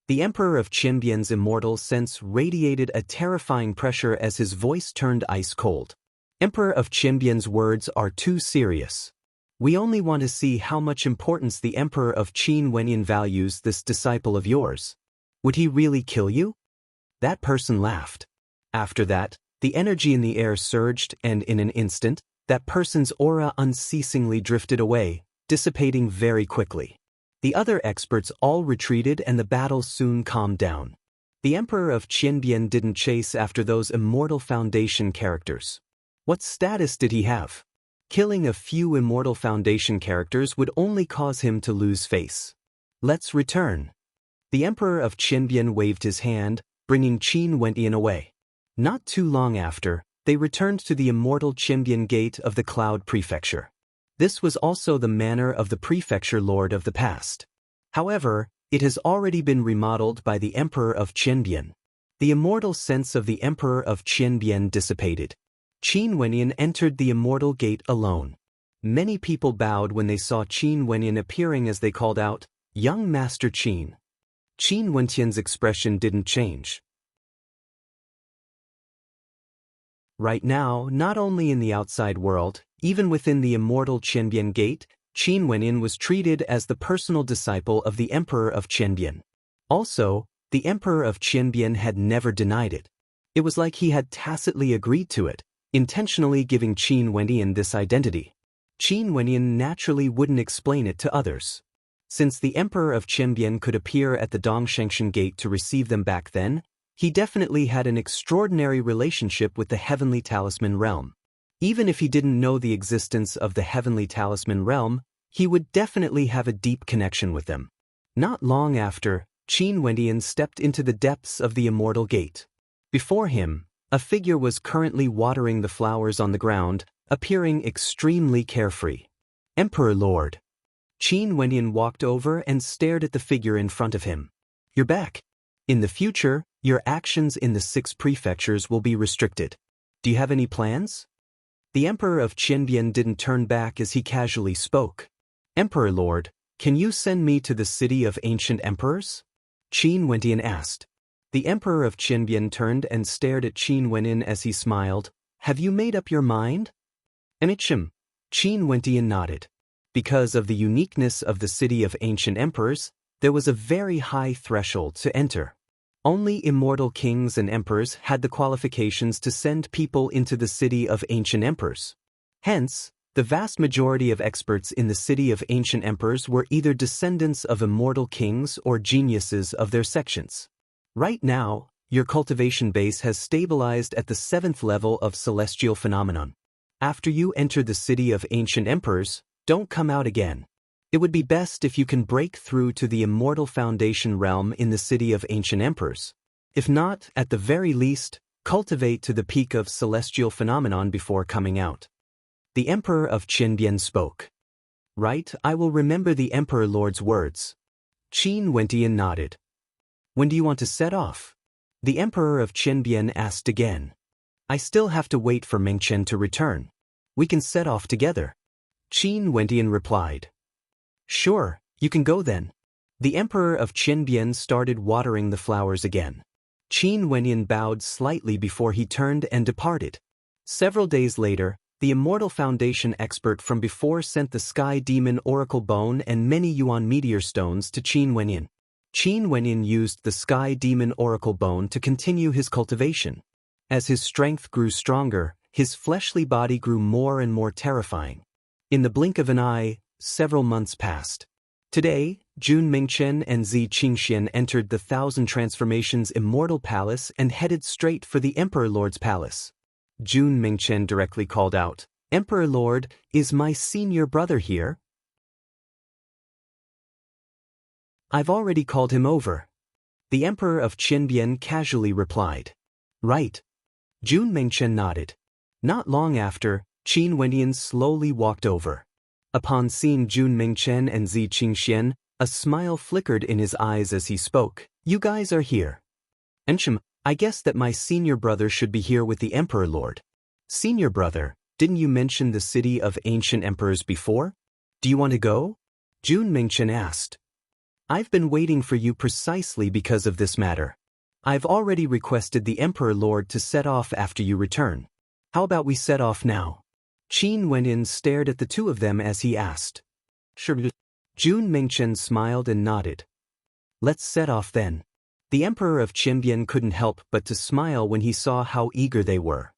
The Emperor of Qinbian's immortal sense radiated a terrifying pressure as his voice turned ice cold. Emperor of Qinbian's words are too serious. We only want to see how much importance the Emperor of Qin Wenyan values this disciple of yours. Would he really kill you? That person laughed. After that, the energy in the air surged and in an instant, that person's aura unceasingly drifted away, dissipating very quickly. The other experts all retreated and the battle soon calmed down. The Emperor of Qinbian didn't chase after those immortal Foundation characters. What status did he have? Killing a few immortal Foundation characters would only cause him to lose face. Let's return. The Emperor of Qinbian waved his hand, bringing Qin Wenyan away. Not too long after, they returned to the immortal Qinbian Gate of the Cloud Prefecture. This was also the manor of the Prefecture Lord of the past. However, it has already been remodeled by the Emperor of Qinbian. The immortal sense of the Emperor of Qinbian dissipated. Qin Wenyan entered the immortal gate alone. Many people bowed when they saw Qin Wenyan appearing as they called out, "Young Master Qin." Qin Wentian's expression didn't change. Right now, not only in the outside world, even within the immortal Qinbian Gate, Qin Wenyan was treated as the personal disciple of the Emperor of Qinbian. Also, the Emperor of Qinbian had never denied it. It was like he had tacitly agreed to it, intentionally giving Qin Wenyan this identity. Qin Wenyan naturally wouldn't explain it to others. Since the Emperor of Qinbian could appear at the Dongshengshan Gate to receive them back then, he definitely had an extraordinary relationship with the Heavenly Talisman Realm. Even if he didn't know the existence of the Heavenly Talisman Realm, he would definitely have a deep connection with them. Not long after, Qin Wenyan stepped into the depths of the Immortal Gate. Before him, A figure was currently watering the flowers on the ground, appearing extremely carefree. Emperor Lord. Qin Wenyan walked over and stared at the figure in front of him. You're back. In the future, your actions in the 6 prefectures will be restricted. Do you have any plans? The Emperor of Qianbian didn't turn back as he casually spoke. Emperor Lord, can you send me to the city of ancient emperors? Qin Wenyan asked. The Emperor of Qianbian turned and stared at Qin Wenyan as he smiled. Have you made up your mind? Enichim. Qin Wenyan nodded. Because of the uniqueness of the city of ancient emperors, there was a very high threshold to enter. Only immortal kings and emperors had the qualifications to send people into the city of ancient emperors. Hence, the vast majority of experts in the city of ancient emperors were either descendants of immortal kings or geniuses of their sections. Right now, your cultivation base has stabilized at the 7th level of celestial phenomenon. After you enter the city of ancient emperors, don't come out again. It would be best if you can break through to the immortal foundation realm in the city of ancient emperors. If not, at the very least, cultivate to the peak of celestial phenomenon before coming out. The Emperor of Qianbian spoke. Right, I will remember the Emperor Lord's words. Qin Wenyan nodded. When do you want to set off? The Emperor of Qianbian asked again. I still have to wait for Mengchen to return. We can set off together. Qin Wenyan replied. Sure, you can go then. The Emperor of Qianbian started watering the flowers again. Qin Wenyan bowed slightly before he turned and departed. Several days later, the Immortal Foundation expert from before sent the Sky Demon Oracle Bone and many Yuan Meteor Stones to Qin Wenyan. Qin Wenyan used the Sky Demon Oracle Bone to continue his cultivation. As his strength grew stronger, his fleshly body grew more and more terrifying. In the blink of an eye, several months passed. Today, Jun Mingchen and Zi Qingxian entered the Thousand Transformations Immortal Palace and headed straight for the Emperor Lord's palace. Jun Mingchen directly called out, Emperor Lord, is my senior brother here? I've already called him over. The Emperor of Qianbian casually replied. Right. Jun Mingchen nodded. Not long after, Qin Wenyan slowly walked over. Upon seeing Jun Mingchen and Zi Qingxian, a smile flickered in his eyes as he spoke. You guys are here. Enshim, I guess that my senior brother should be here with the Emperor Lord. Senior brother, didn't you mention the city of ancient emperors before? Do you want to go? Jun Mingchen asked. I've been waiting for you precisely because of this matter. I've already requested the Emperor Lord to set off after you return. How about we set off now? Qin Wenyan stared at the two of them as he asked. Sure. Jun Mingchen smiled and nodded. Let's set off then. The Emperor of Qianbian couldn't help but to smile when he saw how eager they were.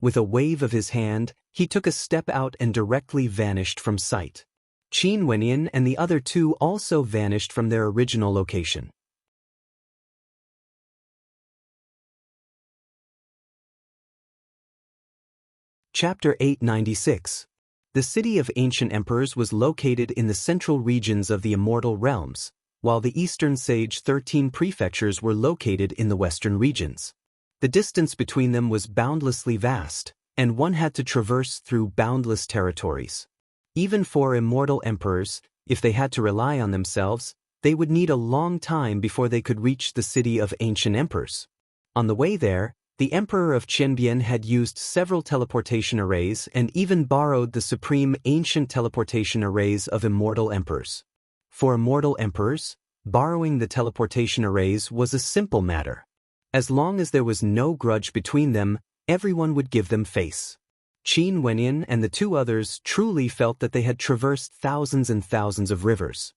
With a wave of his hand, he took a step out and directly vanished from sight. Qin Wenyan and the other two also vanished from their original location. Chapter 896. The city of ancient emperors was located in the central regions of the immortal realms, while the eastern sage 13 prefectures were located in the western regions. The distance between them was boundlessly vast, and one had to traverse through boundless territories. Even for immortal emperors, if they had to rely on themselves, they would need a long time before they could reach the city of ancient emperors. On the way there, the Emperor of Qianbian had used several teleportation arrays and even borrowed the supreme ancient teleportation arrays of immortal emperors. For immortal emperors, borrowing the teleportation arrays was a simple matter. As long as there was no grudge between them, everyone would give them face. Qin Wenyan and the two others truly felt that they had traversed thousands and thousands of rivers.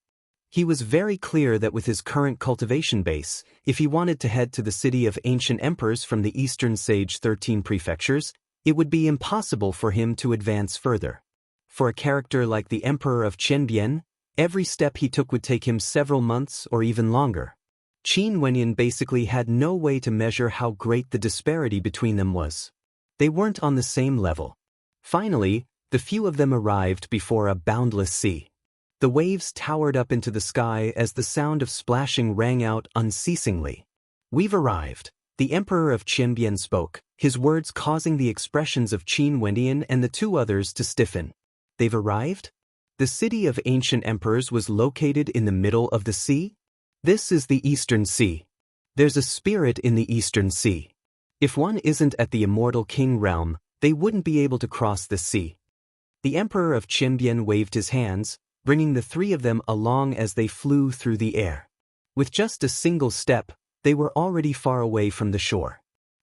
He was very clear that with his current cultivation base, if he wanted to head to the city of ancient emperors from the eastern sage 13 prefectures, it would be impossible for him to advance further. For a character like the Emperor of Qianbian, every step he took would take him several months or even longer. Qin Wenyan basically had no way to measure how great the disparity between them was. They weren't on the same level. Finally, the few of them arrived before a boundless sea. The waves towered up into the sky as the sound of splashing rang out unceasingly. We've arrived. The Emperor of Qianbian spoke, his words causing the expressions of Qin Wendian and the two others to stiffen. They've arrived? The city of ancient emperors was located in the middle of the sea? This is the Eastern Sea. There's a spirit in the Eastern Sea. If one isn't at the immortal king realm, they wouldn't be able to cross the sea. The Emperor of Qianbian waved his hands, bringing the three of them along as they flew through the air. With just a single step, they were already far away from the shore.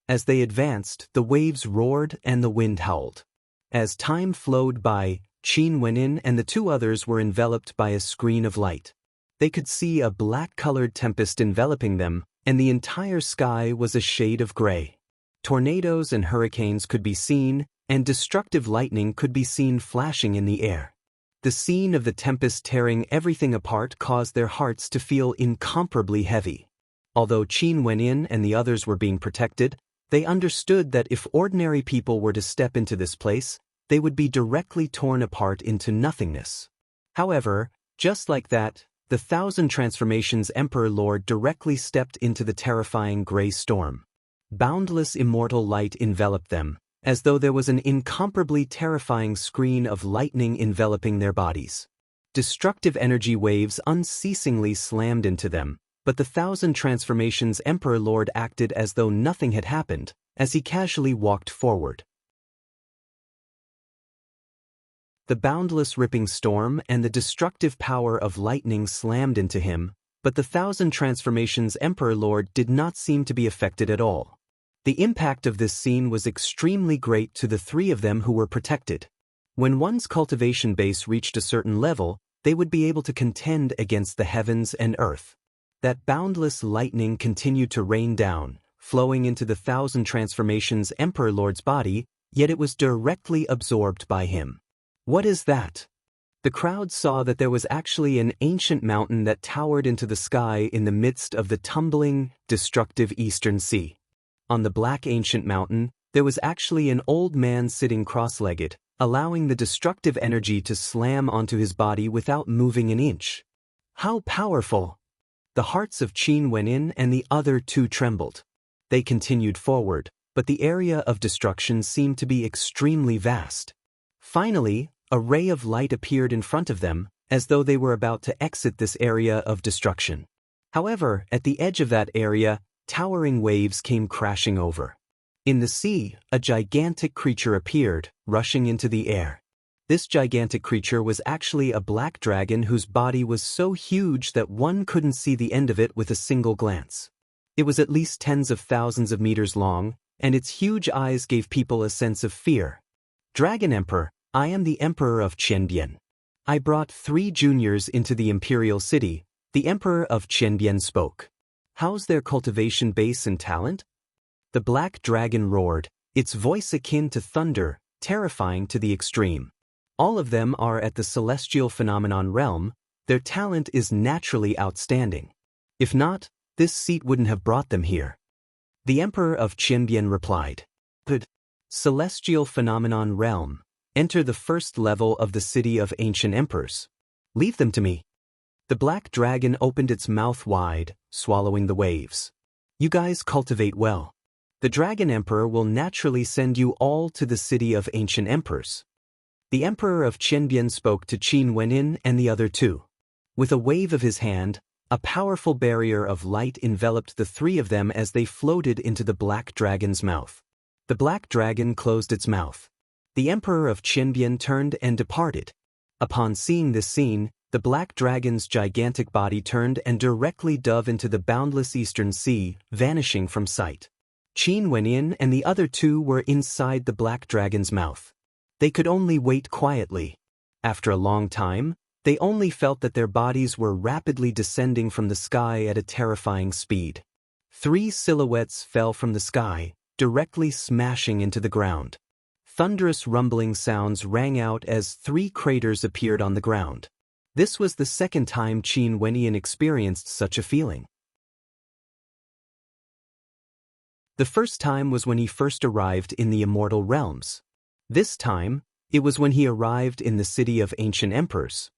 As they advanced, the waves roared and the wind howled. As time flowed by, Qin Wenin and the two others were enveloped by a screen of light. They could see a black-colored tempest enveloping them, and the entire sky was a shade of gray. Tornadoes and hurricanes could be seen, and destructive lightning could be seen flashing in the air. The scene of the tempest tearing everything apart caused their hearts to feel incomparably heavy. Although Qin Wenin and the others were being protected, they understood that if ordinary people were to step into this place, they would be directly torn apart into nothingness. However, just like that, the Thousand Transformations Emperor Lord directly stepped into the terrifying gray storm. Boundless immortal light enveloped them, as though there was an incomparably terrifying screen of lightning enveloping their bodies. Destructive energy waves unceasingly slammed into them, but the Thousand Transformations Emperor Lord acted as though nothing had happened, as he casually walked forward. The boundless ripping storm and the destructive power of lightning slammed into him, but the Thousand Transformations Emperor Lord did not seem to be affected at all. The impact of this scene was extremely great to the three of them who were protected. When one's cultivation base reached a certain level, they would be able to contend against the heavens and earth. That boundless lightning continued to rain down, flowing into the Thousand Transformations Emperor Lord's body, yet it was directly absorbed by him. What is that? The crowd saw that there was actually an ancient mountain that towered into the sky in the midst of the tumbling, destructive Eastern Sea. On the black ancient mountain, there was actually an old man sitting cross-legged, allowing the destructive energy to slam onto his body without moving an inch. How powerful! The hearts of Qin Wenin and the other two trembled. They continued forward, but the area of destruction seemed to be extremely vast. Finally, a ray of light appeared in front of them, as though they were about to exit this area of destruction. However, at the edge of that area, towering waves came crashing over. In the sea, a gigantic creature appeared, rushing into the air. This gigantic creature was actually a black dragon whose body was so huge that one couldn't see the end of it with a single glance. It was at least tens of thousands of meters long, and its huge eyes gave people a sense of fear. Dragon Emperor, I am the Emperor of Qianbian. I brought 3 juniors into the imperial city, the Emperor of Qianbian spoke. How's their cultivation base and talent? The black dragon roared, its voice akin to thunder, terrifying to the extreme. All of them are at the celestial phenomenon realm. Their talent is naturally outstanding. If not, this seat wouldn't have brought them here. The Emperor of Qianbian replied. Good. Celestial phenomenon realm. Enter the first level of the city of ancient emperors. Leave them to me. The black dragon opened its mouth wide, swallowing the waves. You guys cultivate well. The Dragon Emperor will naturally send you all to the city of ancient emperors. The Emperor of Qianbian spoke to Qin Wenin and the other two. With a wave of his hand, a powerful barrier of light enveloped the three of them as they floated into the black dragon's mouth. The black dragon closed its mouth. The Emperor of Qianbian turned and departed. Upon seeing this scene, the black dragon's gigantic body turned and directly dove into the boundless Eastern Sea, vanishing from sight. Qin Wenin and the other two were inside the black dragon's mouth. They could only wait quietly. After a long time, they only felt that their bodies were rapidly descending from the sky at a terrifying speed. 3 silhouettes fell from the sky, directly smashing into the ground. Thunderous rumbling sounds rang out as 3 craters appeared on the ground. This was the second time Qin Wenin experienced such a feeling. The first time was when he first arrived in the immortal realms. This time, it was when he arrived in the city of ancient emperors.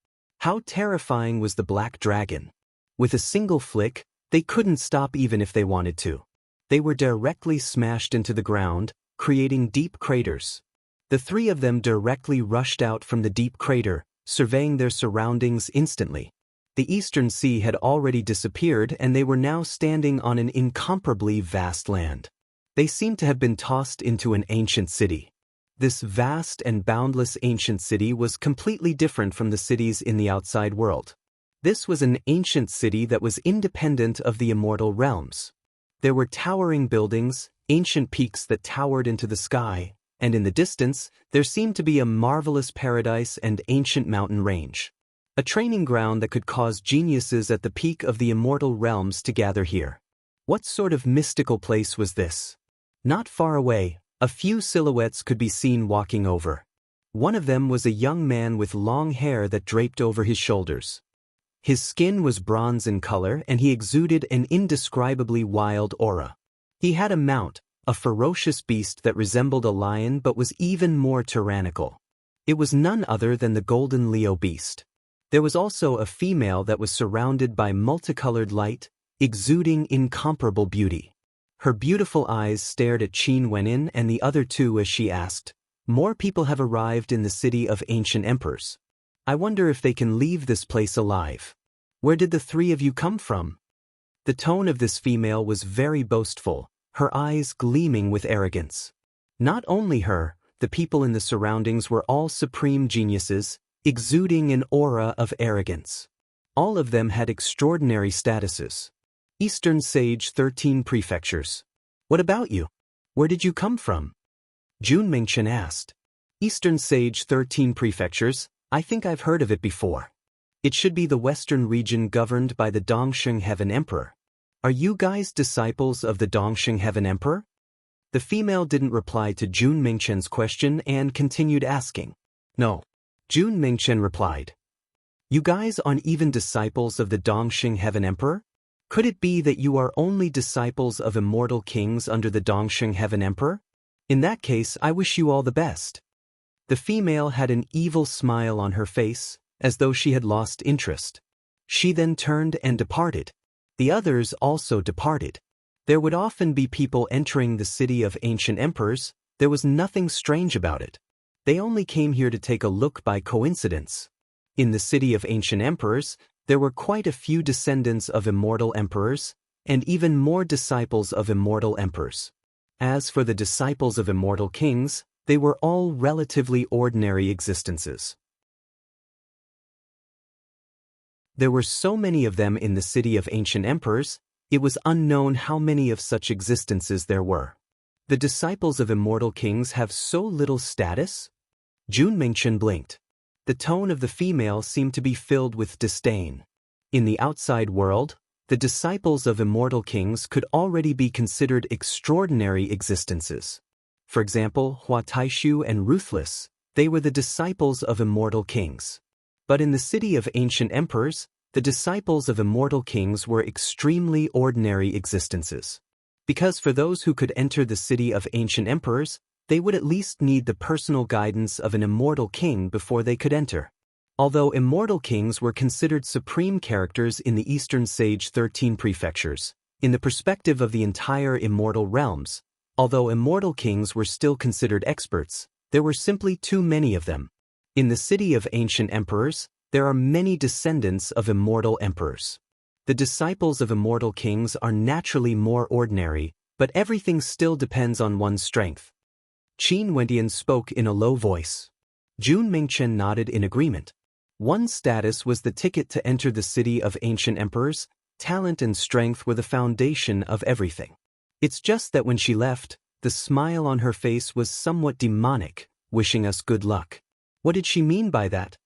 How terrifying was the black dragon! With a single flick, they couldn't stop even if they wanted to. They were directly smashed into the ground, creating deep craters. The three of them directly rushed out from the deep crater, surveying their surroundings instantly. The eastern sea had already disappeared, and they were now standing on an incomparably vast land. They seemed to have been tossed into an ancient city. This vast and boundless ancient city was completely different from the cities in the outside world. This was an ancient city that was independent of the immortal realms. There were towering buildings, ancient peaks that towered into the sky, and in the distance, there seemed to be a marvelous paradise and ancient mountain range. A training ground that could cause geniuses at the peak of the immortal realms to gather here. What sort of mystical place was this? Not far away, a few silhouettes could be seen walking over. One of them was a young man with long hair that draped over his shoulders. His skin was bronze in color, and he exuded an indescribably wild aura. He had a mount, a ferocious beast that resembled a lion but was even more tyrannical. It was none other than the golden Leo beast. There was also a female that was surrounded by multicolored light, exuding incomparable beauty. Her beautiful eyes stared at Qin Wenyin and the other two as she asked, "More people have arrived in the city of ancient emperors. I wonder if they can leave this place alive. Where did the three of you come from?" The tone of this female was very boastful, her eyes gleaming with arrogance. Not only her, the people in the surroundings were all supreme geniuses, exuding an aura of arrogance. All of them had extraordinary statuses. Eastern Sage 13 Prefectures. "What about you? Where did you come from?" Jun Mingchen asked. "Eastern Sage 13 Prefectures, I think I've heard of it before. It should be the western region governed by the Dongsheng Heaven Emperor. Are you guys disciples of the Dongsheng Heaven Emperor?" The female didn't reply to Jun Mingchen's question and continued asking. "No." Jun Mingchen replied. "You guys aren't even disciples of the Dongsheng Heaven Emperor? Could it be that you are only disciples of immortal kings under the Dongsheng Heaven Emperor? In that case, I wish you all the best." The female had an evil smile on her face, as though she had lost interest. She then turned and departed. The others also departed. There would often be people entering the city of ancient emperors. There was nothing strange about it. They only came here to take a look by coincidence. In the city of ancient emperors, there were quite a few descendants of immortal emperors, and even more disciples of immortal emperors. As for the disciples of immortal kings, they were all relatively ordinary existences. There were so many of them in the city of ancient emperors, it was unknown how many of such existences there were. The disciples of immortal kings have so little status? Jun Mingchen blinked. The tone of the female seemed to be filled with disdain. In the outside world, the disciples of immortal kings could already be considered extraordinary existences. For example, Hua Taishu and Ruthless, they were the disciples of immortal kings. But in the city of ancient emperors, the disciples of immortal kings were extremely ordinary existences. Because for those who could enter the city of ancient emperors, they would at least need the personal guidance of an immortal king before they could enter. Although immortal kings were considered supreme characters in the Eastern Sage 13 Prefectures, in the perspective of the entire immortal realms, although immortal kings were still considered experts, there were simply too many of them. In the city of ancient emperors, there are many descendants of immortal emperors. The disciples of immortal kings are naturally more ordinary, but everything still depends on one's strength. Qin Wendian spoke in a low voice. Jun Mingchen nodded in agreement. One's status was the ticket to enter the city of ancient emperors. Talent and strength were the foundation of everything. It's just that when she left, the smile on her face was somewhat demonic, wishing us good luck. What did she mean by that?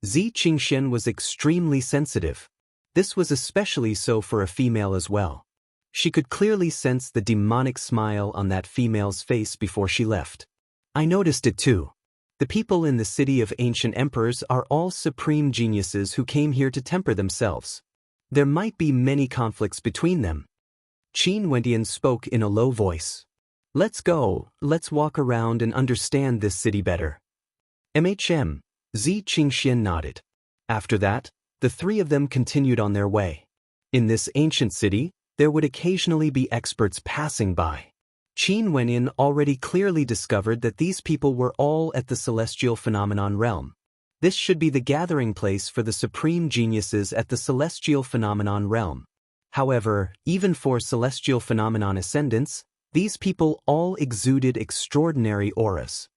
Zi Qingxian was extremely sensitive. This was especially so for a female as well. She could clearly sense the demonic smile on that female's face before she left. I noticed it too. The people in the city of ancient emperors are all supreme geniuses who came here to temper themselves. There might be many conflicts between them. Qin Wendian spoke in a low voice. Let's go, let's walk around and understand this city better. Zi Qingxian nodded. After that, the three of them continued on their way. In this ancient city, There would occasionally be experts passing by. Qin Wenyan already clearly discovered that these people were all at the celestial phenomenon realm. This should be the gathering place for the supreme geniuses at the celestial phenomenon realm. However, even for celestial phenomenon ascendants, these people all exuded extraordinary auras.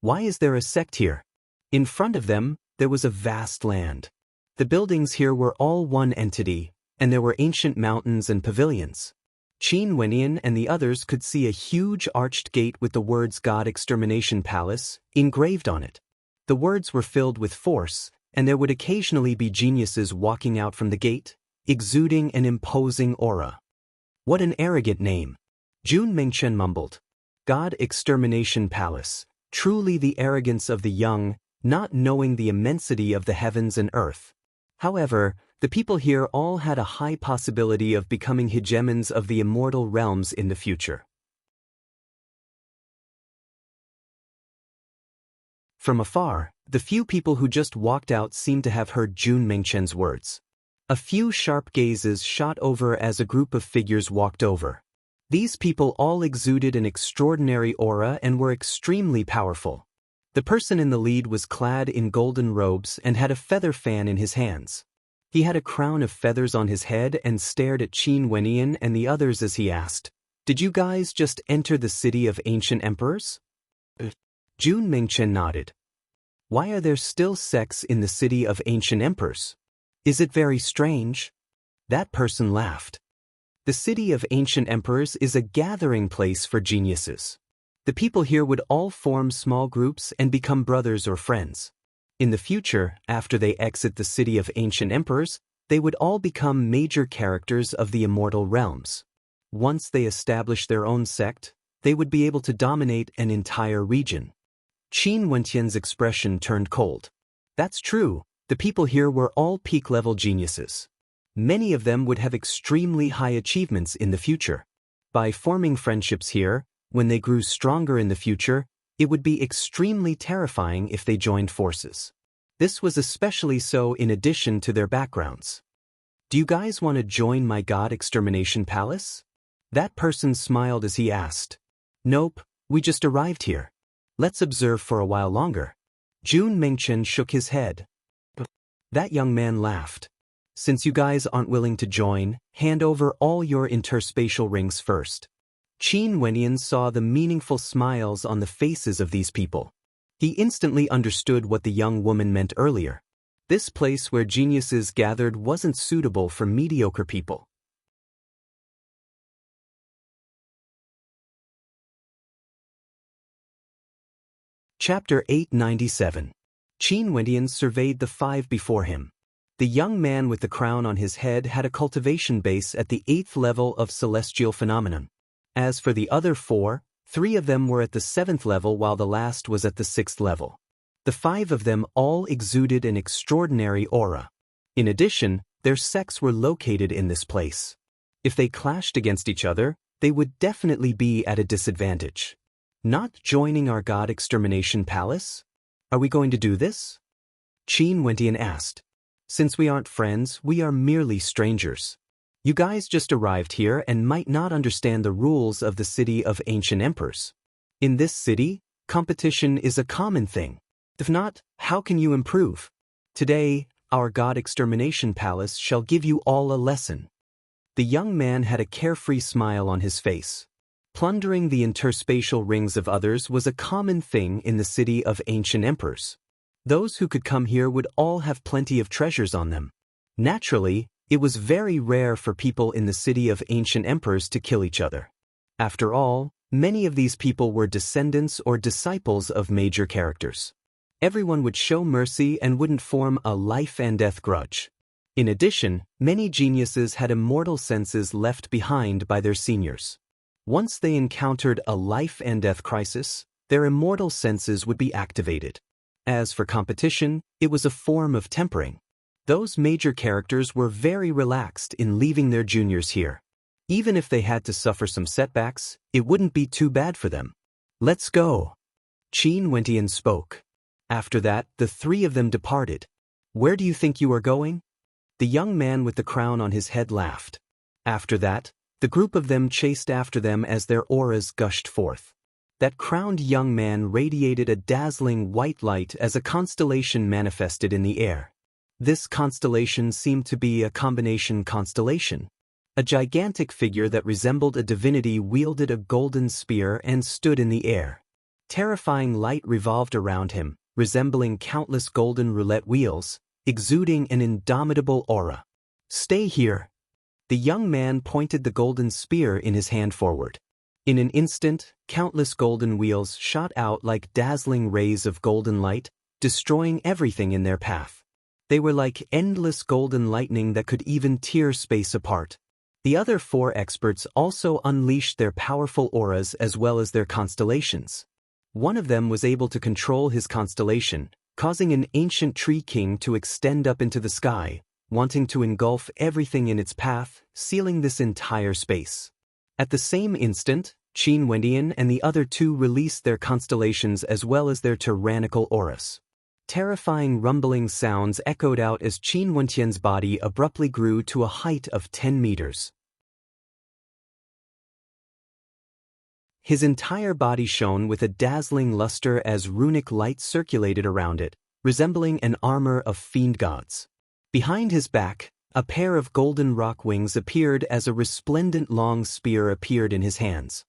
Why is there a sect here? In front of them, there was a vast land. The buildings here were all one entity, and there were ancient mountains and pavilions. Qin Wenyan and the others could see a huge arched gate with the words God Extermination Palace engraved on it. The words were filled with force, and there would occasionally be geniuses walking out from the gate, exuding an imposing aura. What an arrogant name! Jun Mingchen mumbled. God Extermination Palace, truly the arrogance of the young, not knowing the immensity of the heavens and earth. However, the people here all had a high possibility of becoming hegemons of the immortal realms in the future. From afar, the few people who just walked out seemed to have heard Jun Mingchen's words. A few sharp gazes shot over as a group of figures walked over. These people all exuded an extraordinary aura and were extremely powerful. The person in the lead was clad in golden robes and had a feather fan in his hands. He had a crown of feathers on his head and stared at Qin Wenyan and the others as he asked, "Did you guys just enter the city of ancient emperors?" Jun Mingchen nodded. "Why are there still sects in the city of ancient emperors? Is it very strange?" That person laughed. The city of ancient emperors is a gathering place for geniuses. The people here would all form small groups and become brothers or friends. In the future, after they exit the city of ancient emperors, they would all become major characters of the immortal realms. Once they establish their own sect, they would be able to dominate an entire region. Qin Wentian's expression turned cold. That's true, the people here were all peak-level geniuses. Many of them would have extremely high achievements in the future. By forming friendships here, when they grew stronger in the future, it would be extremely terrifying if they joined forces. This was especially so in addition to their backgrounds. "Do you guys want to join my God Extermination Palace?" That person smiled as he asked. "Nope, we just arrived here. Let's observe for a while longer." Jun Mingchen shook his head. That young man laughed. "Since you guys aren't willing to join, hand over all your interspatial rings first." Qin Wenyan saw the meaningful smiles on the faces of these people. He instantly understood what the young woman meant earlier. This place where geniuses gathered wasn't suitable for mediocre people. Chapter 897. Qin Wenyan surveyed the five before him. The young man with the crown on his head had a cultivation base at the 8th level of celestial phenomenon. As for the other four, 3 of them were at the 7th level while the last was at the 6th level. The 5 of them all exuded an extraordinary aura. In addition, their sects were located in this place. If they clashed against each other, they would definitely be at a disadvantage. Not joining our God Extermination Palace? Are we going to do this? Qin Wenyan asked. Since we aren't friends, we are merely strangers. You guys just arrived here and might not understand the rules of the city of ancient emperors. In this city, competition is a common thing. If not, how can you improve? Today, our God Extermination Palace shall give you all a lesson. The young man had a carefree smile on his face. Plundering the interspatial rings of others was a common thing in the city of ancient emperors. Those who could come here would all have plenty of treasures on them. Naturally, it was very rare for people in the city of ancient emperors to kill each other. After all, many of these people were descendants or disciples of major characters. Everyone would show mercy and wouldn't form a life and death grudge. In addition, many geniuses had immortal senses left behind by their seniors. Once they encountered a life and death crisis, their immortal senses would be activated. As for competition, it was a form of tempering. Those major characters were very relaxed in leaving their juniors here. Even if they had to suffer some setbacks, it wouldn't be too bad for them. Let's go. Qin Wenyan spoke. After that, the 3 of them departed. Where do you think you are going? The young man with the crown on his head laughed. After that, the group of them chased after them as their auras gushed forth. That crowned young man radiated a dazzling white light as a constellation manifested in the air. This constellation seemed to be a combination constellation. A gigantic figure that resembled a divinity wielded a golden spear and stood in the air. Terrifying light revolved around him, resembling countless golden roulette wheels, exuding an indomitable aura. "Stay here." The young man pointed the golden spear in his hand forward. In an instant, countless golden wheels shot out like dazzling rays of golden light, destroying everything in their path. They were like endless golden lightning that could even tear space apart. The other 4 experts also unleashed their powerful auras as well as their constellations. One of them was able to control his constellation, causing an ancient tree king to extend up into the sky, wanting to engulf everything in its path, sealing this entire space. At the same instant, Qin Wendian and the other 2 released their constellations as well as their tyrannical auras. Terrifying rumbling sounds echoed out as Qin Wendian's body abruptly grew to a height of 10 meters. His entire body shone with a dazzling luster as runic light circulated around it, resembling an armor of fiend gods. Behind his back, a pair of golden rock wings appeared as a resplendent long spear appeared in his hands.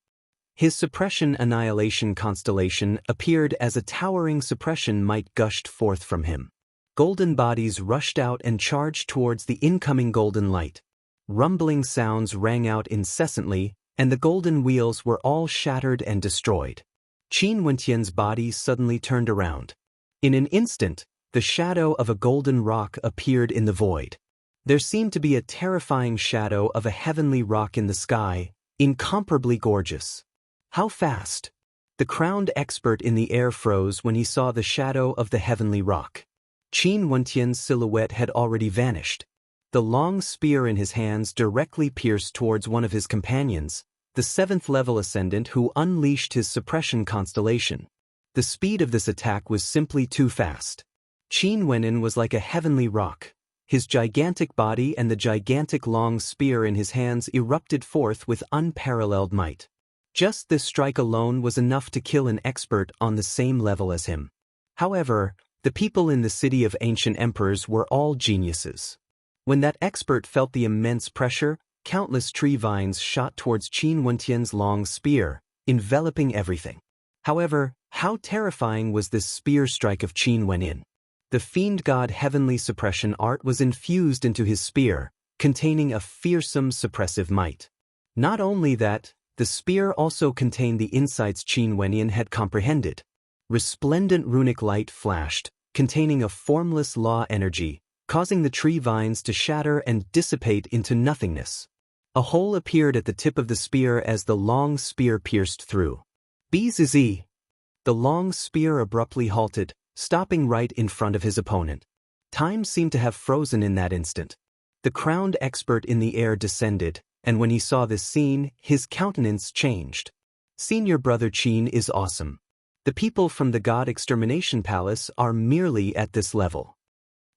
His suppression annihilation constellation appeared as a towering suppression might gushed forth from him. Golden bodies rushed out and charged towards the incoming golden light. Rumbling sounds rang out incessantly, and the golden wheels were all shattered and destroyed. Qin Wendian's body suddenly turned around. In an instant, the shadow of a golden rock appeared in the void. There seemed to be a terrifying shadow of a heavenly rock in the sky, incomparably gorgeous. How fast? The crowned expert in the air froze when he saw the shadow of the heavenly rock. Qin Wendian's silhouette had already vanished. The long spear in his hands directly pierced towards one of his companions, the 7th-level ascendant who unleashed his suppression constellation. The speed of this attack was simply too fast. Qin Wendian was like a heavenly rock. His gigantic body and the gigantic long spear in his hands erupted forth with unparalleled might. Just this strike alone was enough to kill an expert on the same level as him. However, the people in the city of ancient emperors were all geniuses. When that expert felt the immense pressure, countless tree vines shot towards Qin Wendian's long spear, enveloping everything. However, how terrifying was this spear strike of Qin Wendian? The fiend god heavenly suppression art was infused into his spear, containing a fearsome suppressive might. Not only that, the spear also contained the insights Qin Wendian had comprehended. Resplendent runic light flashed, containing a formless law energy, causing the tree vines to shatter and dissipate into nothingness. A hole appeared at the tip of the spear as the long spear pierced through. Bzz. The long spear abruptly halted, stopping right in front of his opponent. Time seemed to have frozen in that instant. The crowned expert in the air descended, and when he saw this scene, his countenance changed. Senior brother Qin is awesome. The people from the God Extermination Palace are merely at this level.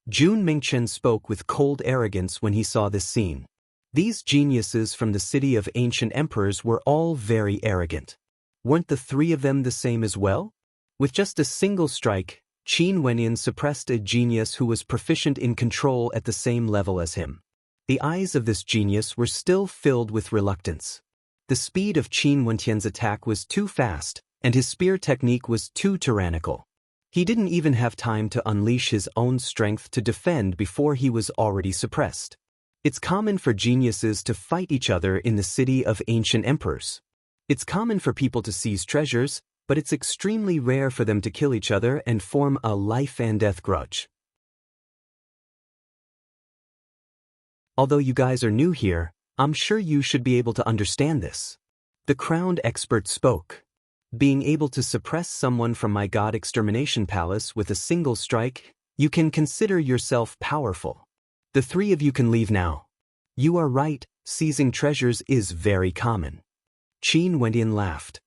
Jun Mingchen spoke with cold arrogance when he saw this scene. These geniuses from the city of ancient emperors were all very arrogant. Weren't the 3 of them the same as well? With just a single strike, Qin Wendian suppressed a genius who was proficient in control at the same level as him. The eyes of this genius were still filled with reluctance. The speed of Qin Wendian's attack was too fast, and his spear technique was too tyrannical. He didn't even have time to unleash his own strength to defend before he was already suppressed. It's common for geniuses to fight each other in the city of ancient emperors. It's common for people to seize treasures, but it's extremely rare for them to kill each other and form a life and death grudge. Although you guys are new here, I'm sure you should be able to understand this. The crowned expert spoke. Being able to suppress someone from my God Extermination Palace with a single strike, you can consider yourself powerful. The 3 of you can leave now. You are right, seizing treasures is very common. Qin Wendian laughed.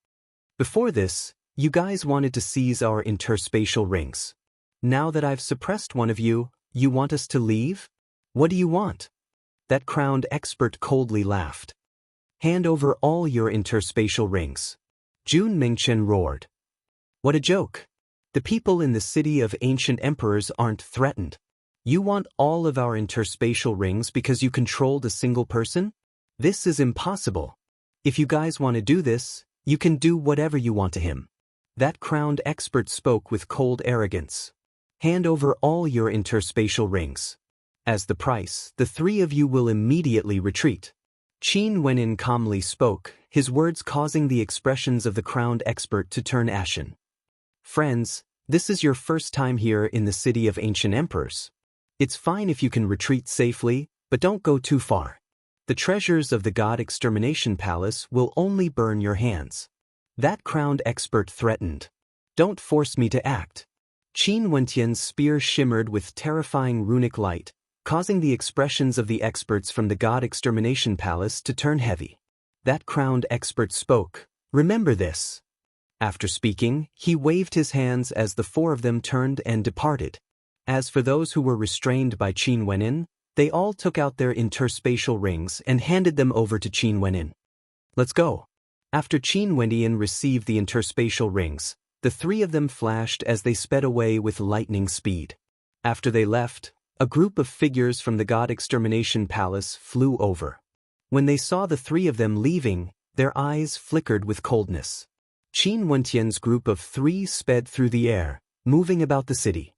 Before this, you guys wanted to seize our interspatial rings. Now that I've suppressed one of you, you want us to leave? What do you want? That crowned expert coldly laughed. Hand over all your interspatial rings. Jun Mingchen roared. What a joke. The people in the city of ancient emperors aren't threatened. You want all of our interspatial rings because you controlled a single person? This is impossible. If you guys want to do this, you can do whatever you want to him. That crowned expert spoke with cold arrogance. Hand over all your interspatial rings. As the price, the three of you will immediately retreat. Qin Wenin calmly spoke, his words causing the expressions of the crowned expert to turn ashen. Friends, this is your first time here in the city of ancient emperors. It's fine if you can retreat safely, but don't go too far. The treasures of the God Extermination Palace will only burn your hands. That crowned expert threatened. Don't force me to act. Qin Wentian's spear shimmered with terrifying runic light, causing the expressions of the experts from the God Extermination Palace to turn heavy. That crowned expert spoke. Remember this. After speaking, he waved his hands as the four of them turned and departed. As for those who were restrained by Qin Wenin, they all took out their interspatial rings and handed them over to Qin Wenin. Let's go. After Qin Wenin received the interspatial rings, the three of them flashed as they sped away with lightning speed. After they left, a group of figures from the God Extermination Palace flew over. When they saw the three of them leaving, their eyes flickered with coldness. Qin Wentian's group of three sped through the air, moving about the city.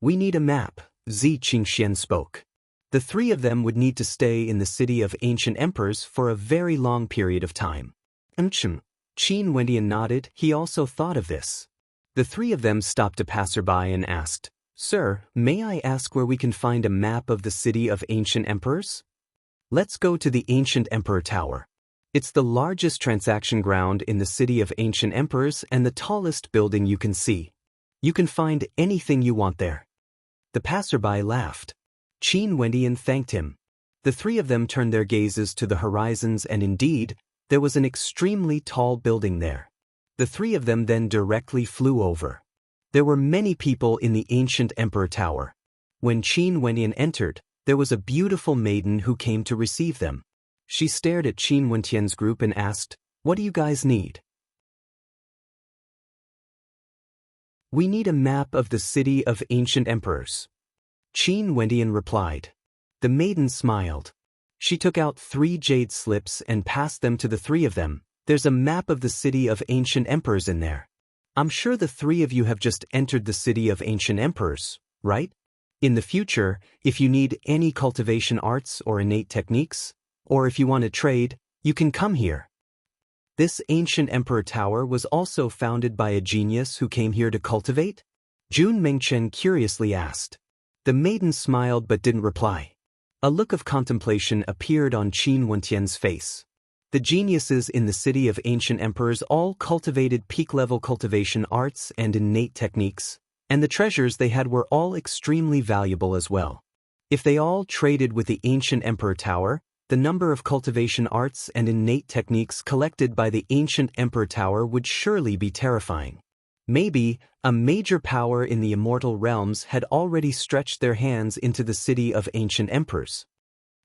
We need a map, Zi Qingxian spoke. The three of them would need to stay in the city of ancient emperors for a very long period of time. Qin Wentian nodded, he also thought of this. The three of them stopped a passerby and asked, Sir, may I ask where we can find a map of the city of ancient emperors? Let's go to the Ancient Emperor Tower. It's the largest transaction ground in the city of ancient emperors and the tallest building you can see. You can find anything you want there. The passerby laughed. Qin Wentian thanked him. The three of them turned their gazes to the horizons and indeed, there was an extremely tall building there. The three of them then directly flew over. There were many people in the Ancient Emperor Tower. When Qin Wentian entered, there was a beautiful maiden who came to receive them. She stared at Qin Wentian's group and asked, What do you guys need? We need a map of the city of ancient emperors. Qin Wentian replied. The maiden smiled. She took out 3 jade slips and passed them to the three of them. There's a map of the city of ancient emperors in there. I'm sure the three of you have just entered the city of ancient emperors, right? In the future, if you need any cultivation arts or innate techniques, or if you want to trade, you can come here. This ancient emperor tower was also founded by a genius who came here to cultivate? Jun Mingchen curiously asked. The maiden smiled but didn't reply. A look of contemplation appeared on Qin Wentian's face. The geniuses in the city of ancient emperors all cultivated peak-level cultivation arts and innate techniques, and the treasures they had were all extremely valuable as well. If they all traded with the ancient emperor tower, the number of cultivation arts and innate techniques collected by the ancient emperor tower would surely be terrifying. Maybe, a major power in the immortal realms had already stretched their hands into the city of ancient emperors.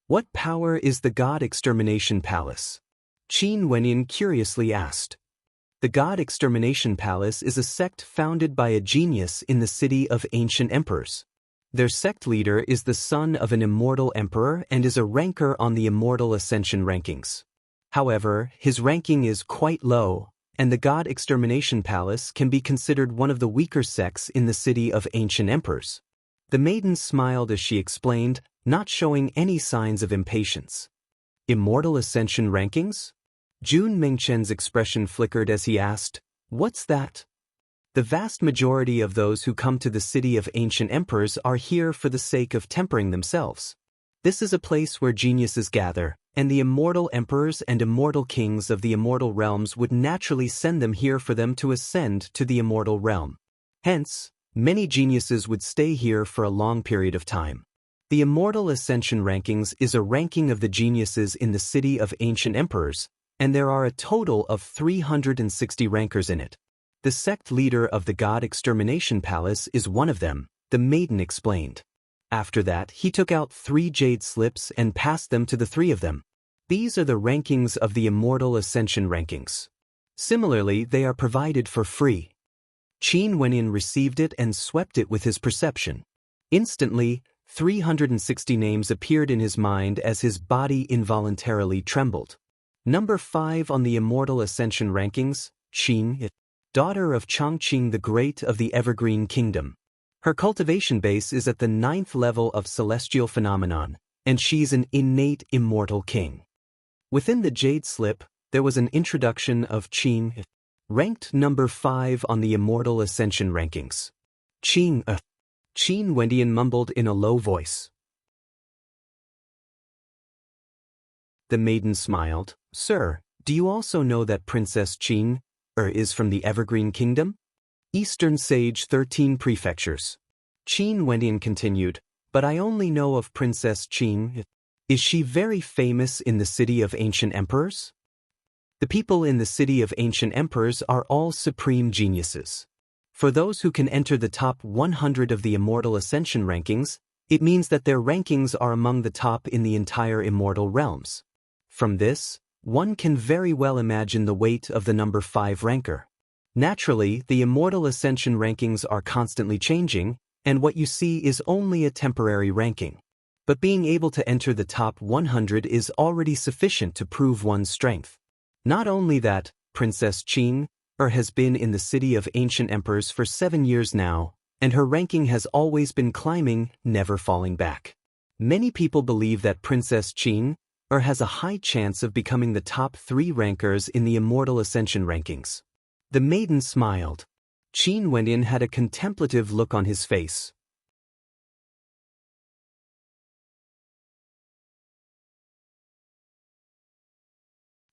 What power is the God Extermination Palace? Qin Wenin curiously asked. The God Extermination Palace is a sect founded by a genius in the city of ancient emperors. Their sect leader is the son of an immortal emperor and is a ranker on the Immortal Ascension rankings. However, his ranking is quite low, and the God Extermination Palace can be considered one of the weaker sects in the city of ancient emperors. The maiden smiled as she explained, not showing any signs of impatience. Immortal Ascension rankings? Jun Mingchen's expression flickered as he asked, What's that? The vast majority of those who come to the city of ancient emperors are here for the sake of tempering themselves. This is a place where geniuses gather, and the immortal emperors and immortal kings of the immortal realms would naturally send them here for them to ascend to the immortal realm. Hence, many geniuses would stay here for a long period of time. The Immortal Ascension rankings is a ranking of the geniuses in the city of ancient emperors, and there are a total of 360 rankers in it. The sect leader of the God Extermination Palace is one of them, the maiden explained. After that, he took out 3 jade slips and passed them to the 3 of them. These are the rankings of the Immortal Ascension rankings. Similarly, they are provided for free. Qin Wenyan received it and swept it with his perception. Instantly, 360 names appeared in his mind as his body involuntarily trembled. Number 5 on the Immortal Ascension rankings, Qin, daughter of Chongqing the Great of the Evergreen Kingdom. Her cultivation base is at the 9th level of Celestial Phenomenon, and she's an innate immortal king. Within the Jade Slip, there was an introduction of Qin, ranked number 5 on the Immortal Ascension rankings. Qin Wendian mumbled in a low voice. The maiden smiled. Sir, do you also know that Princess Qin is from the Evergreen Kingdom? Eastern Sage 13 Prefectures. Qin Wendian continued, but I only know of Princess Qin. Is she very famous in the city of ancient emperors? The people in the city of ancient emperors are all supreme geniuses. For those who can enter the top 100 of the Immortal Ascension rankings, it means that their rankings are among the top in the entire immortal realms. From this, one can very well imagine the weight of the number 5 ranker. Naturally, the Immortal Ascension rankings are constantly changing, and what you see is only a temporary ranking. But being able to enter the top 100 is already sufficient to prove one's strength. Not only that, Princess Qin has been in the city of ancient emperors for 7 years now, and her ranking has always been climbing, never falling back. Many people believe that Princess Qin has a high chance of becoming the top 3 rankers in the Immortal Ascension rankings. The maiden smiled. Qin Wendian had a contemplative look on his face.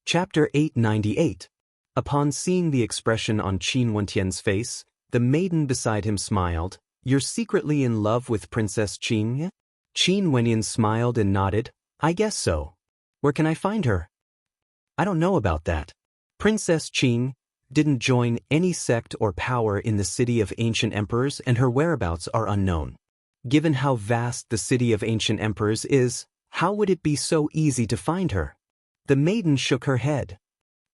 Chapter 898. Upon seeing the expression on Qin Wendian's face, the maiden beside him smiled. You're secretly in love with Princess Qin? Qin Wendian smiled and nodded. I guess so. Where can I find her? I don't know about that. Princess Qin didn't join any sect or power in the city of ancient emperors, and her whereabouts are unknown. Given how vast the city of ancient emperors is, how would it be so easy to find her? The maiden shook her head.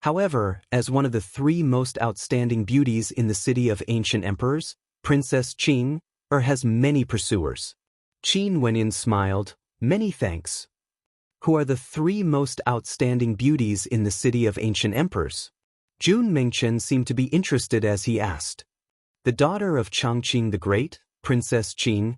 However, as one of the 3 most outstanding beauties in the city of ancient emperors, Princess Qin has many pursuers. Qin Wendian smiled. Many thanks. Who are the 3 most outstanding beauties in the city of ancient emperors? Jun Mingchen seemed to be interested as he asked. The daughter of Chongqing the Great, Princess Qin,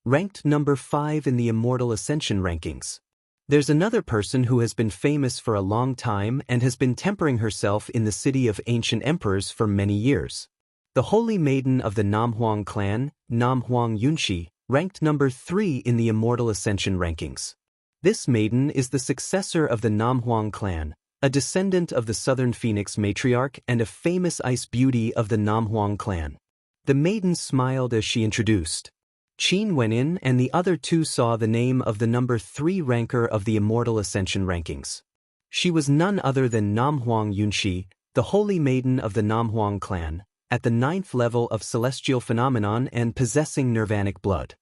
ranked number 5 in the Immortal Ascension rankings. There's another person who has been famous for a long time and has been tempering herself in the city of ancient emperors for many years. The holy maiden of the Namhuang clan, Namhuang Yunshi, ranked number 3 in the Immortal Ascension rankings. This maiden is the successor of the Namhuang clan, a descendant of the Southern Phoenix matriarch and a famous ice beauty of the Namhuang clan. The maiden smiled as she introduced. Qin Wendian and the other 2 saw the name of the number 3 ranker of the Immortal Ascension rankings. She was none other than Namhuang Yunshi, the holy maiden of the Namhuang clan, at the 9th level of Celestial Phenomenon and possessing Nirvanic blood.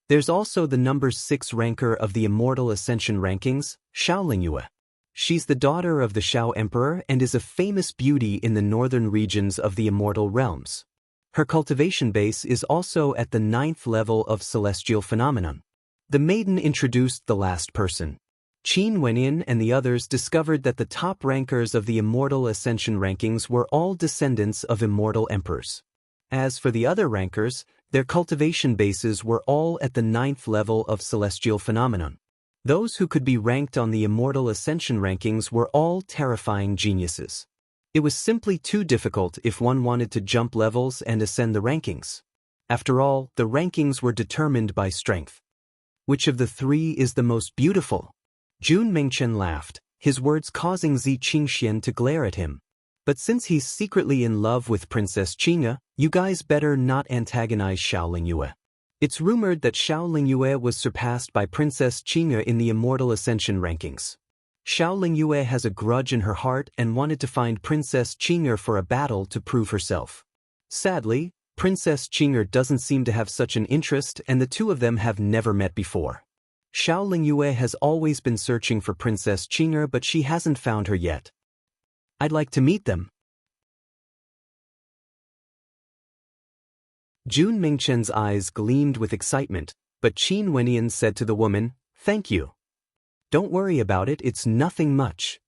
There's also the number 6 ranker of the Immortal Ascension rankings, Xiaolingyue. She's the daughter of the Xiao Emperor and is a famous beauty in the northern regions of the Immortal Realms. Her cultivation base is also at the 9th level of Celestial Phenomenon. The maiden introduced the last person. Qin Wendian and the others discovered that the top rankers of the Immortal Ascension rankings were all descendants of immortal emperors. As for the other rankers, their cultivation bases were all at the 9th level of Celestial Phenomenon. Those who could be ranked on the Immortal Ascension rankings were all terrifying geniuses. It was simply too difficult if one wanted to jump levels and ascend the rankings. After all, the rankings were determined by strength. Which of the 3 is the most beautiful? Jun Mingchen laughed, his words causing Zi Qingxian to glare at him. But since he's secretly in love with Princess Qin, you guys better not antagonize Xiaolingyue. It's rumored that Xiaolingyue was surpassed by Princess Qin in the Immortal Ascension rankings. Xiaolingyue has a grudge in her heart and wanted to find Princess Qin for a battle to prove herself. Sadly, Princess Qinger doesn't seem to have such an interest, and the two of them have never met before. Xiao Lingyue has always been searching for Princess Qinger, but she hasn't found her yet. I'd like to meet them. Jun Mingchen's eyes gleamed with excitement, but Qin Wenyan said to the woman, "Thank you. Don't worry about it, it's nothing much."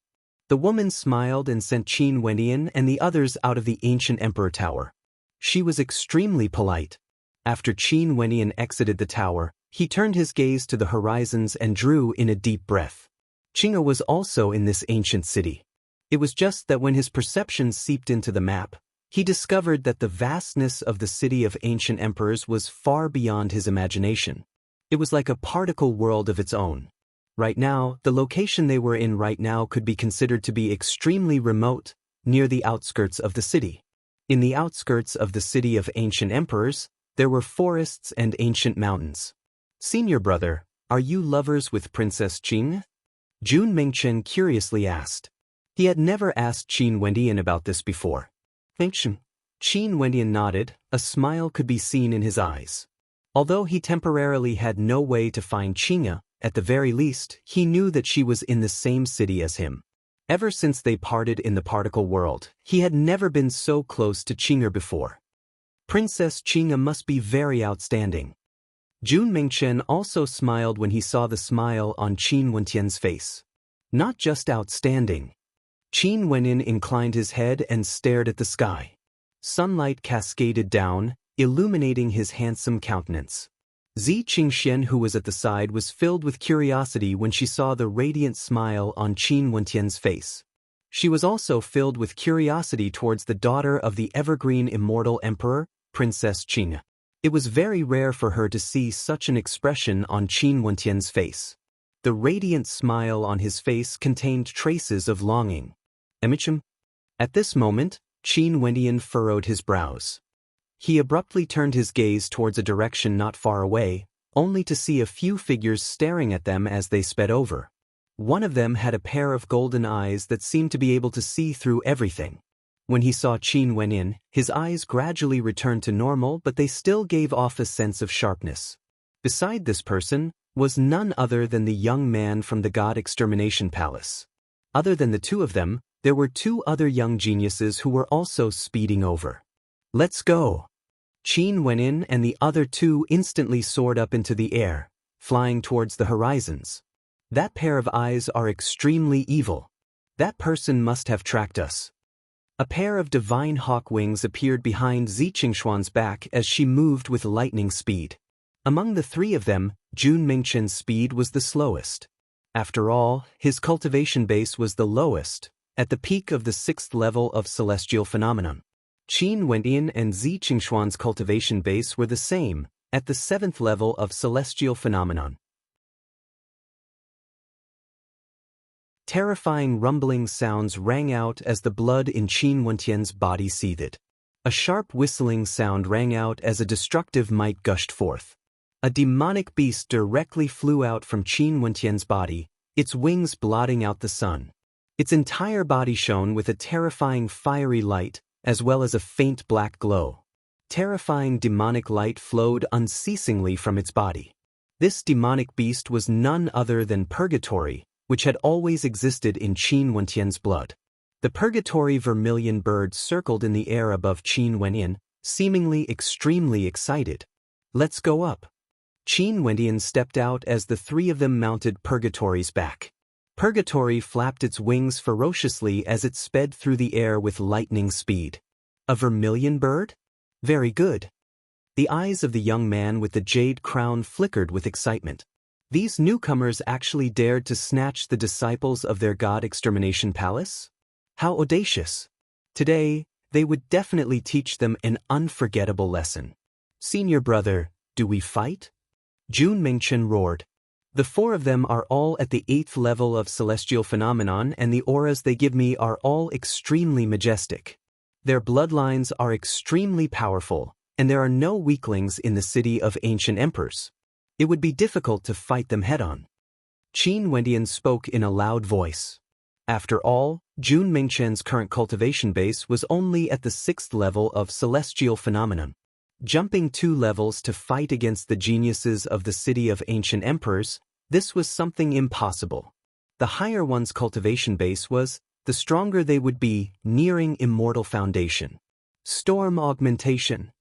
The woman smiled and sent Qin Wenyan and the others out of the ancient emperor tower. She was extremely polite. After Qin Wenyan exited the tower, he turned his gaze to the horizons and drew in a deep breath. Qing'e was also in this ancient city. It was just that when his perception seeped into the map, he discovered that the vastness of the city of ancient emperors was far beyond his imagination. It was like a particle world of its own. Right now, the location they were in right now could be considered to be extremely remote, near the outskirts of the city. In the outskirts of the city of ancient emperors, there were forests and ancient mountains. "Senior brother, are you lovers with Princess Qing?" Jun Mingchen curiously asked. He had never asked Qin Wendian about this before. Qin Wendian nodded, a smile could be seen in his eyes. Although he temporarily had no way to find Qing'e, at the very least, he knew that she was in the same city as him. Ever since they parted in the particle world, he had never been so close to Qing'e before. Princess Qing'e must be very outstanding. Jun Mingchen also smiled when he saw the smile on Qin Wentian's face. Not just outstanding. Qin Wenyan inclined his head and stared at the sky. Sunlight cascaded down, illuminating his handsome countenance. Zi Qingxian, who was at the side, was filled with curiosity when she saw the radiant smile on Qin Wentian's face. She was also filled with curiosity towards the daughter of the evergreen immortal emperor, Princess Qing'e. It was very rare for her to see such an expression on Qin Wentian's face. The radiant smile on his face contained traces of longing. At this moment, Qin Wendian furrowed his brows. He abruptly turned his gaze towards a direction not far away, only to see a few figures staring at them as they sped over. One of them had a pair of golden eyes that seemed to be able to see through everything. When he saw Qin Wenyan, his eyes gradually returned to normal, but they still gave off a sense of sharpness. Beside this person was none other than the young man from the God Extermination Palace. Other than the two of them, there were two other young geniuses who were also speeding over. "Let's go!" Qin Wenyan and the other two instantly soared up into the air, flying towards the horizons. "That pair of eyes are extremely evil. That person must have tracked us." A pair of divine hawk wings appeared behind Zi Qingshuan's back as she moved with lightning speed. Among the three of them, Jun Mingchen's speed was the slowest. After all, his cultivation base was the lowest, at the peak of the 6th level of celestial phenomenon. Qin Wendian and Zi Qingshuan's cultivation base were the same, at the 7th level of celestial phenomenon. Terrifying rumbling sounds rang out as the blood in Qin Wentian's body seethed. A sharp whistling sound rang out as a destructive might gushed forth. A demonic beast directly flew out from Qin Wentian's body, its wings blotting out the sun. Its entire body shone with a terrifying fiery light, as well as a faint black glow. Terrifying demonic light flowed unceasingly from its body. This demonic beast was none other than Purgatory, which had always existed in Qin Wentian's blood. The Purgatory vermilion bird circled in the air above Qin Wenyan, seemingly extremely excited. "Let's go up." Qin Wendian stepped out as the three of them mounted Purgatory's back. Purgatory flapped its wings ferociously as it sped through the air with lightning speed. "A vermilion bird? Very good." The eyes of the young man with the jade crown flickered with excitement. These newcomers actually dared to snatch the disciples of their God Extermination Palace? How audacious! Today, they would definitely teach them an unforgettable lesson. "Senior brother, do we fight?" Jun Mingchen roared. "The four of them are all at the 8th level of celestial phenomenon, and the auras they give me are all extremely majestic. Their bloodlines are extremely powerful, and there are no weaklings in the city of ancient emperors. It would be difficult to fight them head-on." Qin Wendian spoke in a loud voice. After all, Jun Mingchen's current cultivation base was only at the 6th level of celestial phenomenon. Jumping 2 levels to fight against the geniuses of the city of ancient emperors, this was something impossible. The higher one's cultivation base was, the stronger they would be, nearing immortal foundation. Storm augmentation.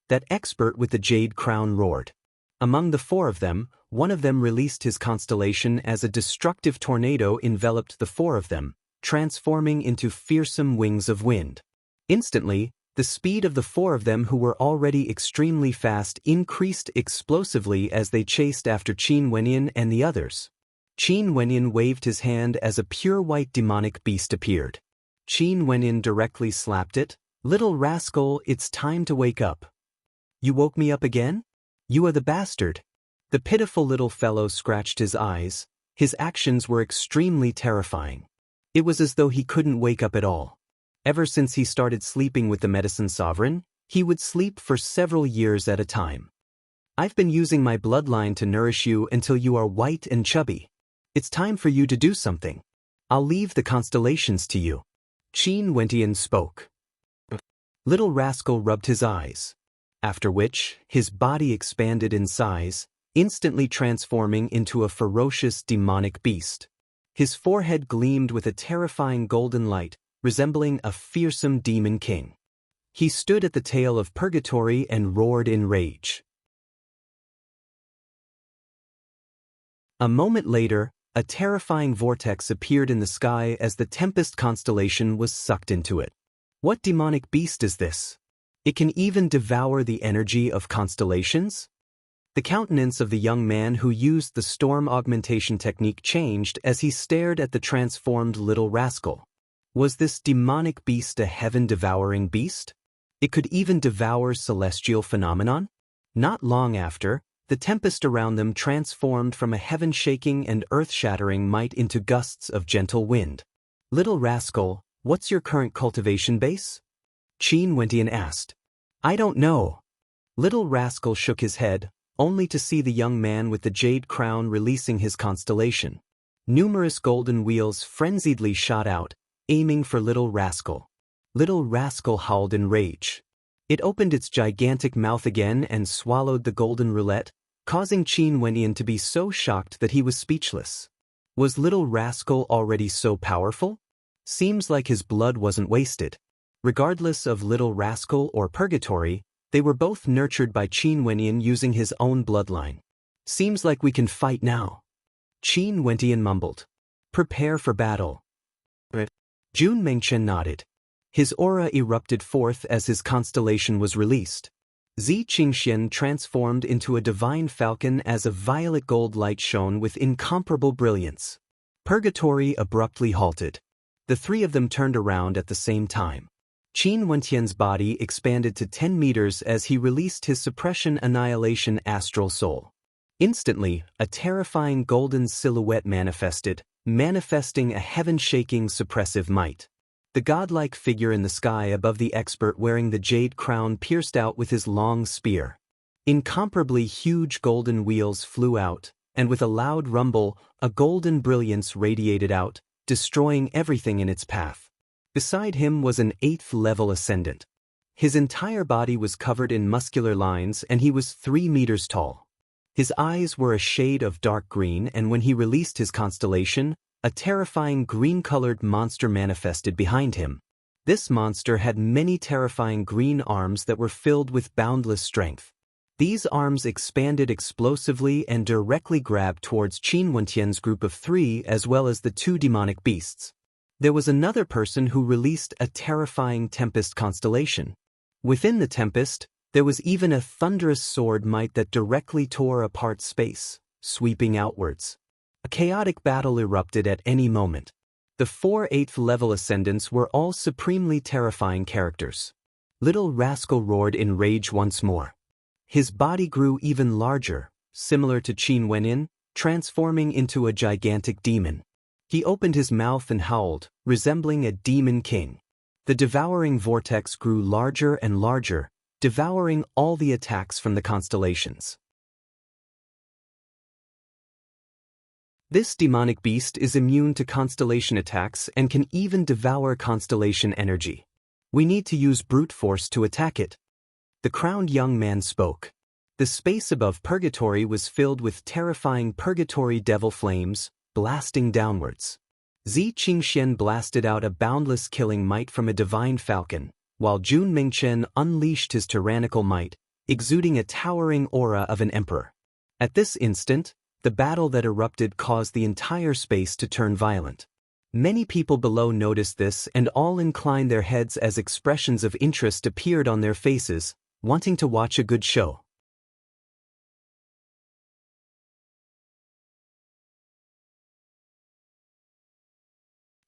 That expert with the jade crown roared. Among the 4 of them, one of them released his constellation as a destructive tornado enveloped the 4 of them, transforming into fearsome wings of wind. Instantly, the speed of the 4 of them who were already extremely fast increased explosively as they chased after Qin Wenyan and the others. Qin Wenyan waved his hand as a pure white demonic beast appeared. Qin Wenyan directly slapped it. "Little rascal, it's time to wake up." "You woke me up again? You are the bastard." The pitiful little fellow scratched his eyes. His actions were extremely terrifying. It was as though he couldn't wake up at all. Ever since he started sleeping with the medicine sovereign, he would sleep for several years at a time. "I've been using my bloodline to nourish you until you are white and chubby. It's time for you to do something. I'll leave the constellations to you." Qin Wenyan spoke. Little rascal rubbed his eyes. After which, his body expanded in size, instantly transforming into a ferocious demonic beast. His forehead gleamed with a terrifying golden light, resembling a fearsome demon king. He stood at the tail of purgatory and roared in rage. A moment later, a terrifying vortex appeared in the sky as the Tempest constellation was sucked into it. What demonic beast is this? It can even devour the energy of constellations? The countenance of the young man who used the storm augmentation technique changed as he stared at the transformed little rascal. Was this demonic beast a heaven-devouring beast? It could even devour celestial phenomenon? Not long after, the tempest around them transformed from a heaven-shaking and earth-shattering might into gusts of gentle wind. "Little rascal, what's your current cultivation base?" Qin Wenyan asked. "I don't know." Little rascal shook his head, only to see the young man with the jade crown releasing his constellation. Numerous golden wheels frenziedly shot out, aiming for Little Rascal. Little Rascal howled in rage. It opened its gigantic mouth again and swallowed the golden roulette, causing Qin Wenyan to be so shocked that he was speechless. Was Little Rascal already so powerful? Seems like his blood wasn't wasted. Regardless of Little Rascal or Purgatory, they were both nurtured by Qin Wenyan using his own bloodline. "Seems like we can fight now." Qin Wenyan mumbled. "Prepare for battle." Jun Mengchen nodded. His aura erupted forth as his constellation was released. Zi Qingxian transformed into a divine falcon as a violet gold light shone with incomparable brilliance. Purgatory abruptly halted. The 3 of them turned around at the same time. Qin Wenyan's body expanded to 10 meters as he released his suppression annihilation astral soul. Instantly, a terrifying golden silhouette manifested, manifesting a heaven-shaking suppressive might. The godlike figure in the sky above the expert wearing the jade crown pierced out with his long spear. Incomparably huge golden wheels flew out, and with a loud rumble, a golden brilliance radiated out, destroying everything in its path. Beside him was an 8th-level ascendant. His entire body was covered in muscular lines and he was 3 meters tall. His eyes were a shade of dark green, and when he released his constellation, a terrifying green-colored monster manifested behind him. This monster had many terrifying green arms that were filled with boundless strength. These arms expanded explosively and directly grabbed towards Qin Wenyan's group of 3 as well as the 2 demonic beasts. There was another person who released a terrifying Tempest constellation. Within the Tempest, there was even a thunderous sword might that directly tore apart space, sweeping outwards. A chaotic battle erupted at any moment. The 4 8th-level ascendants were all supremely terrifying characters. Little Rascal roared in rage once more. His body grew even larger, similar to Qin Wenyan, transforming into a gigantic demon. He opened his mouth and howled, resembling a demon king. The devouring vortex grew larger and larger, devouring all the attacks from the constellations. This demonic beast is immune to constellation attacks and can even devour constellation energy. We need to use brute force to attack it. The crowned young man spoke. The space above purgatory was filled with terrifying purgatory devil flames, blasting downwards. Zi Qingxian blasted out a boundless killing might from a divine falcon, while Jun Mingchen unleashed his tyrannical might, exuding a towering aura of an emperor. At this instant, the battle that erupted caused the entire space to turn violent. Many people below noticed this and all inclined their heads as expressions of interest appeared on their faces, wanting to watch a good show.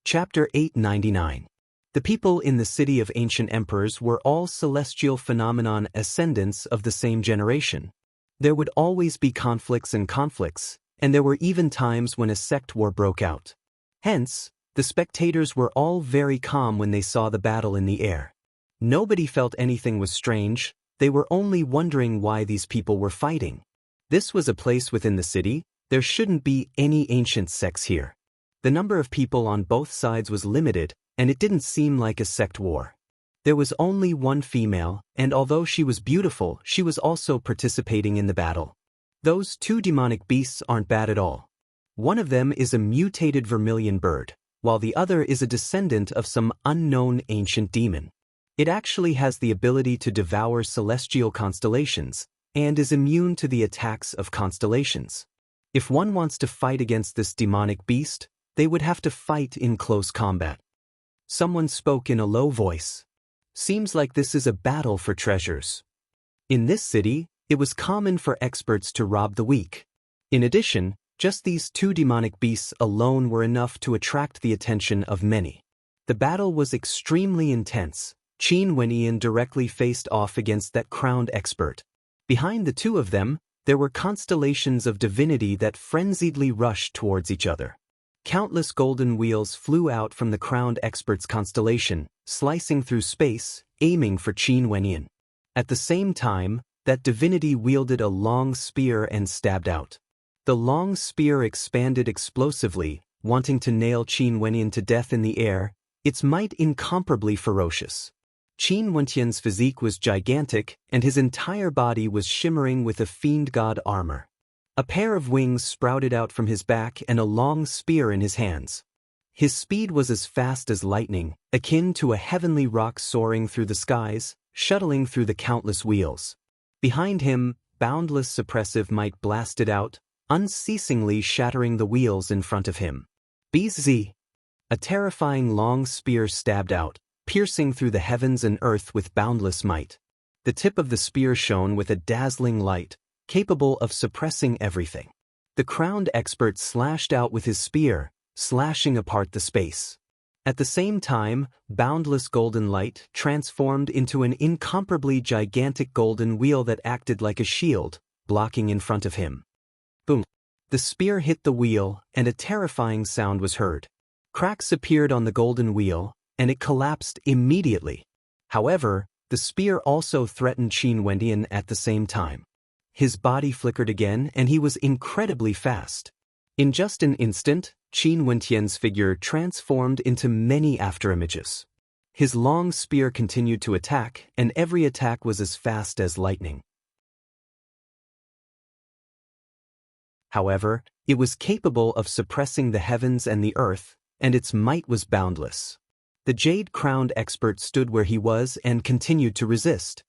Chapter 899. The people in the city of ancient emperors were all celestial phenomenon ascendants of the same generation. There would always be conflicts, and there were even times when a sect war broke out. Hence, the spectators were all very calm when they saw the battle in the air. Nobody felt anything was strange, they were only wondering why these people were fighting. This was a place within the city, there shouldn't be any ancient sects here. The number of people on both sides was limited, and it didn't seem like a sect war. There was only one female, and although she was beautiful, she was also participating in the battle. Those two demonic beasts aren't bad at all. One of them is a mutated vermilion bird, while the other is a descendant of some unknown ancient demon. It actually has the ability to devour celestial constellations, and is immune to the attacks of constellations. If one wants to fight against this demonic beast, they would have to fight in close combat. Someone spoke in a low voice. Seems like this is a battle for treasures. In this city, it was common for experts to rob the weak. In addition, just these two demonic beasts alone were enough to attract the attention of many. The battle was extremely intense. Qin Wenyan directly faced off against that crowned expert. Behind the two of them, there were constellations of divinity that frenziedly rushed towards each other. Countless golden wheels flew out from the crowned expert's constellation, slicing through space, aiming for Qin Wenyan. At the same time, that divinity wielded a long spear and stabbed out. The long spear expanded explosively, wanting to nail Qin Wenyan to death in the air, its might incomparably ferocious. Qin Wenyan's physique was gigantic, and his entire body was shimmering with a fiend god armor. A pair of wings sprouted out from his back and a long spear in his hands. His speed was as fast as lightning, akin to a heavenly rock soaring through the skies, shuttling through the countless wheels. Behind him, boundless suppressive might blasted out, unceasingly shattering the wheels in front of him. Bzz. A terrifying long spear stabbed out, piercing through the heavens and earth with boundless might. The tip of the spear shone with a dazzling light, capable of suppressing everything. The crowned expert slashed out with his spear, slashing apart the space. At the same time, boundless golden light transformed into an incomparably gigantic golden wheel that acted like a shield, blocking in front of him. Boom! The spear hit the wheel, and a terrifying sound was heard. Cracks appeared on the golden wheel, and it collapsed immediately. However, the spear also threatened Qin Wenyan at the same time. His body flickered again, and he was incredibly fast. In just an instant, Qin Wenyan's figure transformed into many afterimages. His long spear continued to attack, and every attack was as fast as lightning. However, it was capable of suppressing the heavens and the earth, and its might was boundless. The jade-crowned expert stood where he was and continued to resist.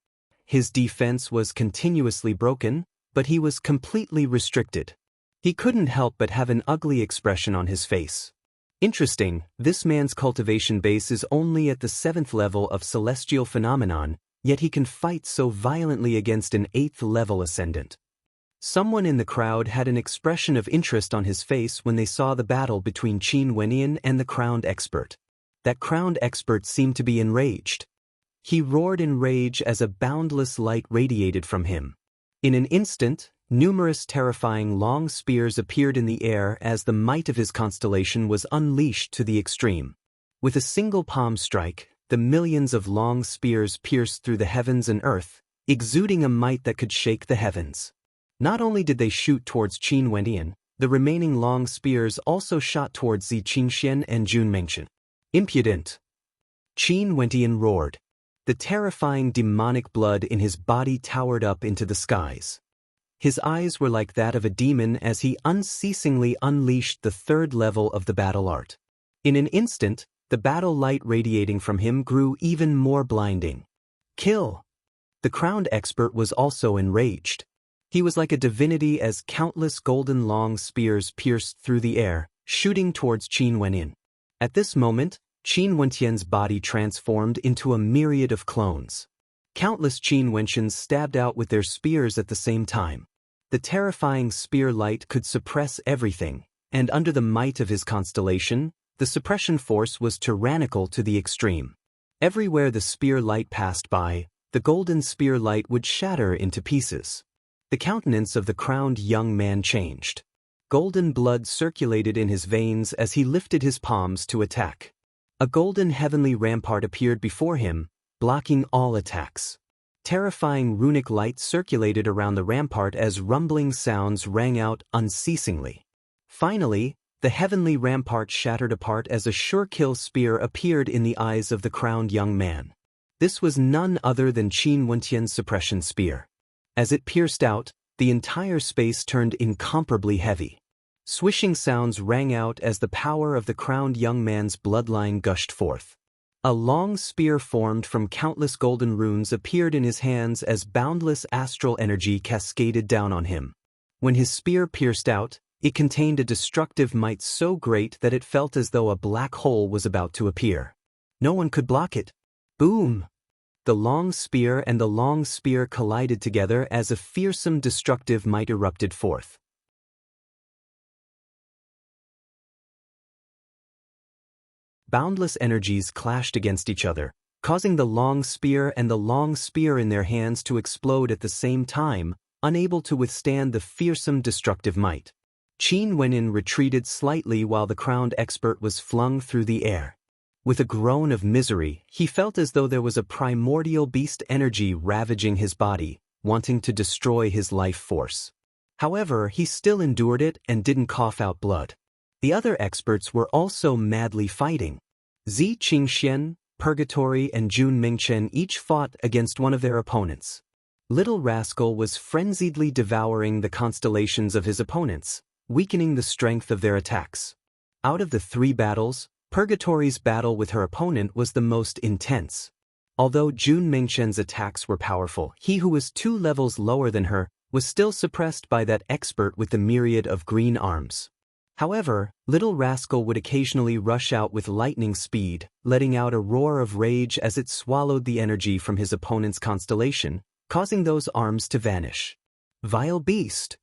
His defense was continuously broken, but he was completely restricted. He couldn't help but have an ugly expression on his face. Interesting, this man's cultivation base is only at the 7th level of celestial phenomenon, yet he can fight so violently against an 8th level ascendant. Someone in the crowd had an expression of interest on his face when they saw the battle between Qin Wenyan and the crowned expert. That crowned expert seemed to be enraged. He roared in rage as a boundless light radiated from him. In an instant, numerous terrifying long spears appeared in the air as the might of his constellation was unleashed to the extreme. With a single palm strike, the millions of long spears pierced through the heavens and earth, exuding a might that could shake the heavens. Not only did they shoot towards Qin Wenyan, the remaining long spears also shot towards Zi Qingxian and Jun Mingchen. Impudent! Qin Wenyan roared. The terrifying demonic blood in his body towered up into the skies. His eyes were like that of a demon as he unceasingly unleashed the third level of the battle art. In an instant, the battle light radiating from him grew even more blinding. Kill! The crowned expert was also enraged. He was like a divinity as countless golden long spears pierced through the air, shooting towards Qin Wenyin. At this moment, Qin Wentian's body transformed into a myriad of clones. Countless Qin Wenshins stabbed out with their spears at the same time. The terrifying spear light could suppress everything, and under the might of his constellation, the suppression force was tyrannical to the extreme. Everywhere the spear light passed by, the golden spear light would shatter into pieces. The countenance of the crowned young man changed. Golden blood circulated in his veins as he lifted his palms to attack. A golden heavenly rampart appeared before him, blocking all attacks. Terrifying runic light circulated around the rampart as rumbling sounds rang out unceasingly. Finally, the heavenly rampart shattered apart as a sure-kill spear appeared in the eyes of the crowned young man. This was none other than Qin Wentian's suppression spear. As it pierced out, the entire space turned incomparably heavy. Swishing sounds rang out as the power of the crowned young man's bloodline gushed forth. A long spear formed from countless golden runes appeared in his hands as boundless astral energy cascaded down on him. When his spear pierced out, it contained a destructive might so great that it felt as though a black hole was about to appear. No one could block it. Boom! The long spear and the long spear collided together as a fearsome destructive might erupted forth. Boundless energies clashed against each other, causing the long spear and the long spear in their hands to explode at the same time, unable to withstand the fearsome destructive might. Qin Wenyin retreated slightly while the crowned expert was flung through the air. With a groan of misery, he felt as though there was a primordial beast energy ravaging his body, wanting to destroy his life force. However, he still endured it and didn't cough out blood. The other experts were also madly fighting. Zi Qingxian, Purgatory and Jun Mingchen each fought against one of their opponents. Little Rascal was frenziedly devouring the constellations of his opponents, weakening the strength of their attacks. Out of the three battles, Purgatory's battle with her opponent was the most intense. Although Jun Mingchen's attacks were powerful, he who was 2 levels lower than her was still suppressed by that expert with the myriad of green arms. However, Little Rascal would occasionally rush out with lightning speed, letting out a roar of rage as it swallowed the energy from his opponent's constellation, causing those arms to vanish. Vile beast!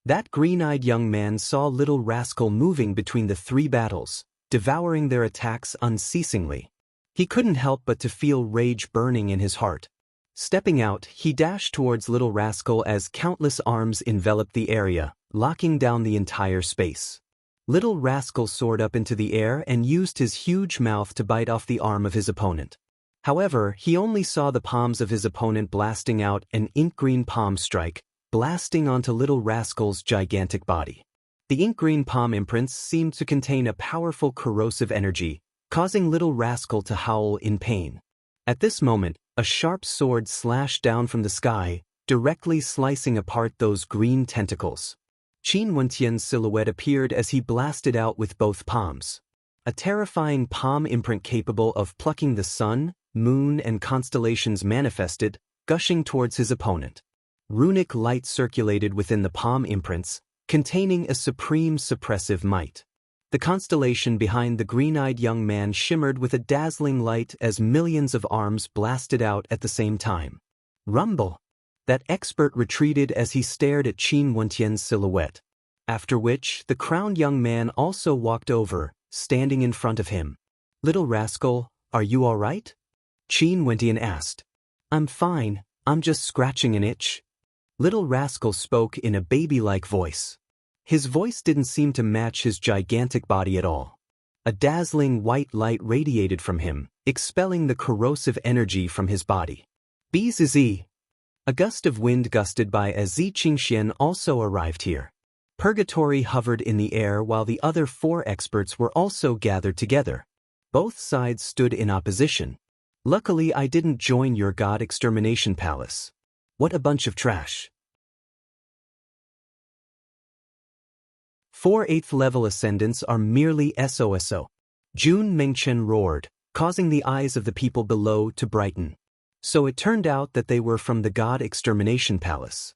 That green-eyed young man saw Little Rascal moving between the 3 battles, devouring their attacks unceasingly. He couldn't help but to feel rage burning in his heart. Stepping out, he dashed towards Little Rascal as countless arms enveloped the area, locking down the entire space. Little Rascal soared up into the air and used his huge mouth to bite off the arm of his opponent. However, he only saw the palms of his opponent blasting out an ink-green palm strike, blasting onto Little Rascal's gigantic body. The ink-green palm imprints seemed to contain a powerful corrosive energy, causing Little Rascal to howl in pain. At this moment, a sharp sword slashed down from the sky, directly slicing apart those green tentacles. Qin Wentian's silhouette appeared as he blasted out with both palms. A terrifying palm imprint capable of plucking the sun, moon, and constellations manifested, gushing towards his opponent. Runic light circulated within the palm imprints, containing a supreme suppressive might. The constellation behind the green-eyed young man shimmered with a dazzling light as millions of arms blasted out at the same time. Rumble! That expert retreated as he stared at Qin Wentian's silhouette. After which, the crowned young man also walked over, standing in front of him. Little Rascal, are you all right? Qin Wentian asked. I'm fine, I'm just scratching an itch. Little Rascal spoke in a baby-like voice. His voice didn't seem to match his gigantic body at all. A dazzling white light radiated from him, expelling the corrosive energy from his body. Bzzz. A gust of wind gusted by as Zi Qingxian also arrived here. Purgatory hovered in the air while the other 4 experts were also gathered together. Both sides stood in opposition. Luckily I didn't join your god extermination palace. What a bunch of trash. 4 8th level ascendants are merely SOSO. Jun Mengchen roared, causing the eyes of the people below to brighten. So it turned out that they were from the god extermination palace.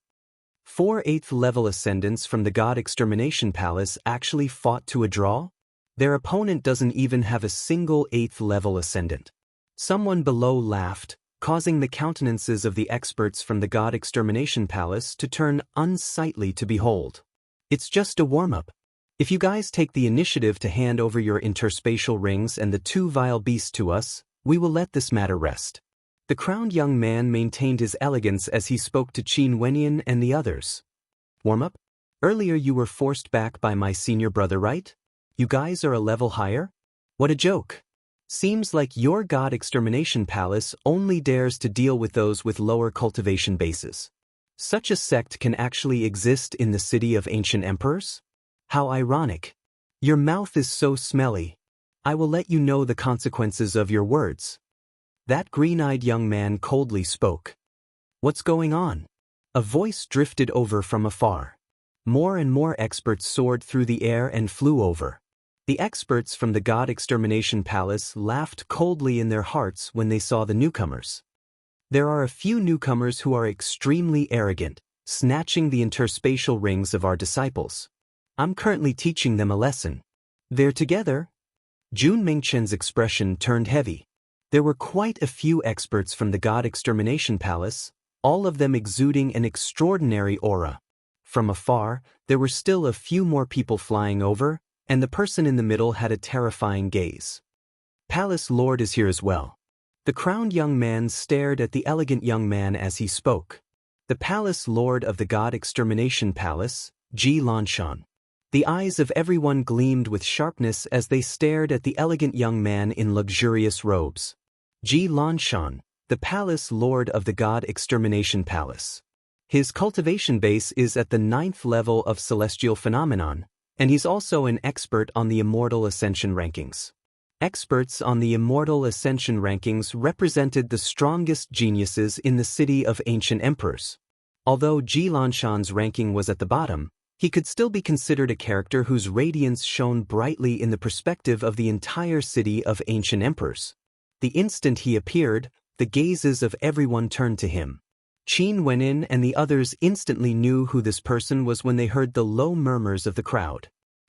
4 8th level ascendants from the god extermination palace actually fought to a draw? Their opponent doesn't even have a single 8th level ascendant. Someone below laughed, causing the countenances of the experts from the god extermination palace to turn unsightly to behold. It's just a warm-up. If you guys take the initiative to hand over your interspatial rings and the 2 vile beasts to us, we will let this matter rest. The crowned young man maintained his elegance as he spoke to Qin Wenyan and the others. Warm-up? Earlier you were forced back by my senior brother, right? You guys are a level higher? What a joke. Seems like your god extermination palace only dares to deal with those with lower cultivation bases. Such a sect can actually exist in the city of ancient emperors? How ironic. Your mouth is so smelly. I will let you know the consequences of your words. That green-eyed young man coldly spoke. What's going on? A voice drifted over from afar. More and more experts soared through the air and flew over. The experts from the god extermination palace laughed coldly in their hearts when they saw the newcomers. There are a few newcomers who are extremely arrogant, snatching the interspatial rings of our disciples. I'm currently teaching them a lesson. They're together. Jun Mingchen's expression turned heavy. There were quite a few experts from the god extermination palace, all of them exuding an extraordinary aura. From afar, there were still a few more people flying over, and the person in the middle had a terrifying gaze. Palace Lord is here as well. The crowned young man stared at the elegant young man as he spoke. The Palace Lord of the god extermination palace, Ji Lanshan. The eyes of everyone gleamed with sharpness as they stared at the elegant young man in luxurious robes. Ji Lanshan, the Palace Lord of the god extermination palace. His cultivation base is at the 9th level of celestial phenomenon, and he's also an expert on the Immortal Ascension rankings. Experts on the Immortal Ascension rankings represented the strongest geniuses in the city of ancient emperors. Although Ji Lanshan's ranking was at the bottom, he could still be considered a character whose radiance shone brightly in the perspective of the entire city of ancient emperors. The instant he appeared, the gazes of everyone turned to him. Qin Wenyan and the others instantly knew who this person was when they heard the low murmurs of the crowd.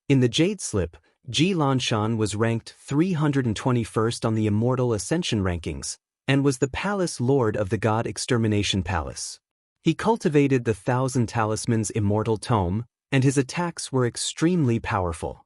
In the Jade Slip, Ji Lanshan was ranked 321st on the Immortal Ascension rankings, and was the Palace Lord of the God Extermination Palace. He cultivated the 1,000 Talismans Immortal Tome, and his attacks were extremely powerful.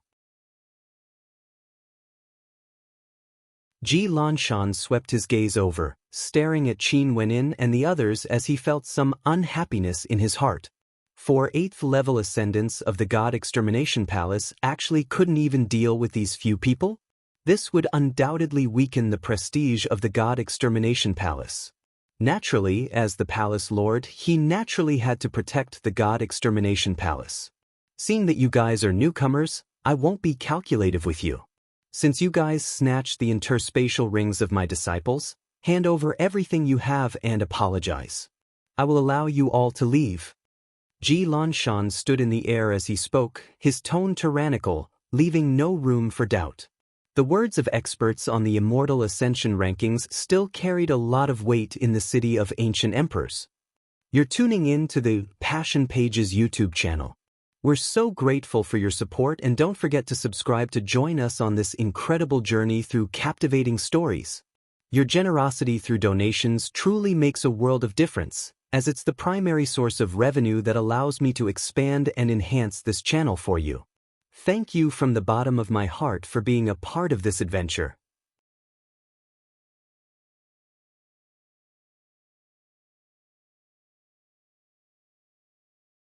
Ji Lanshan swept his gaze over, staring at Qin Wenyan and the others as he felt some unhappiness in his heart. 4 8th level ascendants of the God Extermination Palace actually couldn't even deal with these few people? This would undoubtedly weaken the prestige of the God Extermination Palace. Naturally, as the Palace Lord, he naturally had to protect the God Extermination Palace. Seeing that you guys are newcomers, I won't be calculative with you. Since you guys snatched the interspatial rings of my disciples, hand over everything you have and apologize. I will allow you all to leave. Ji Lanshan stood in the air as he spoke, his tone tyrannical, leaving no room for doubt. The words of experts on the Immortal Ascension rankings still carried a lot of weight in the city of ancient emperors. You're tuning in to the Passion Pages YouTube channel. We're so grateful for your support, and don't forget to subscribe to join us on this incredible journey through captivating stories. Your generosity through donations truly makes a world of difference, as it's the primary source of revenue that allows me to expand and enhance this channel for you. Thank you from the bottom of my heart for being a part of this adventure.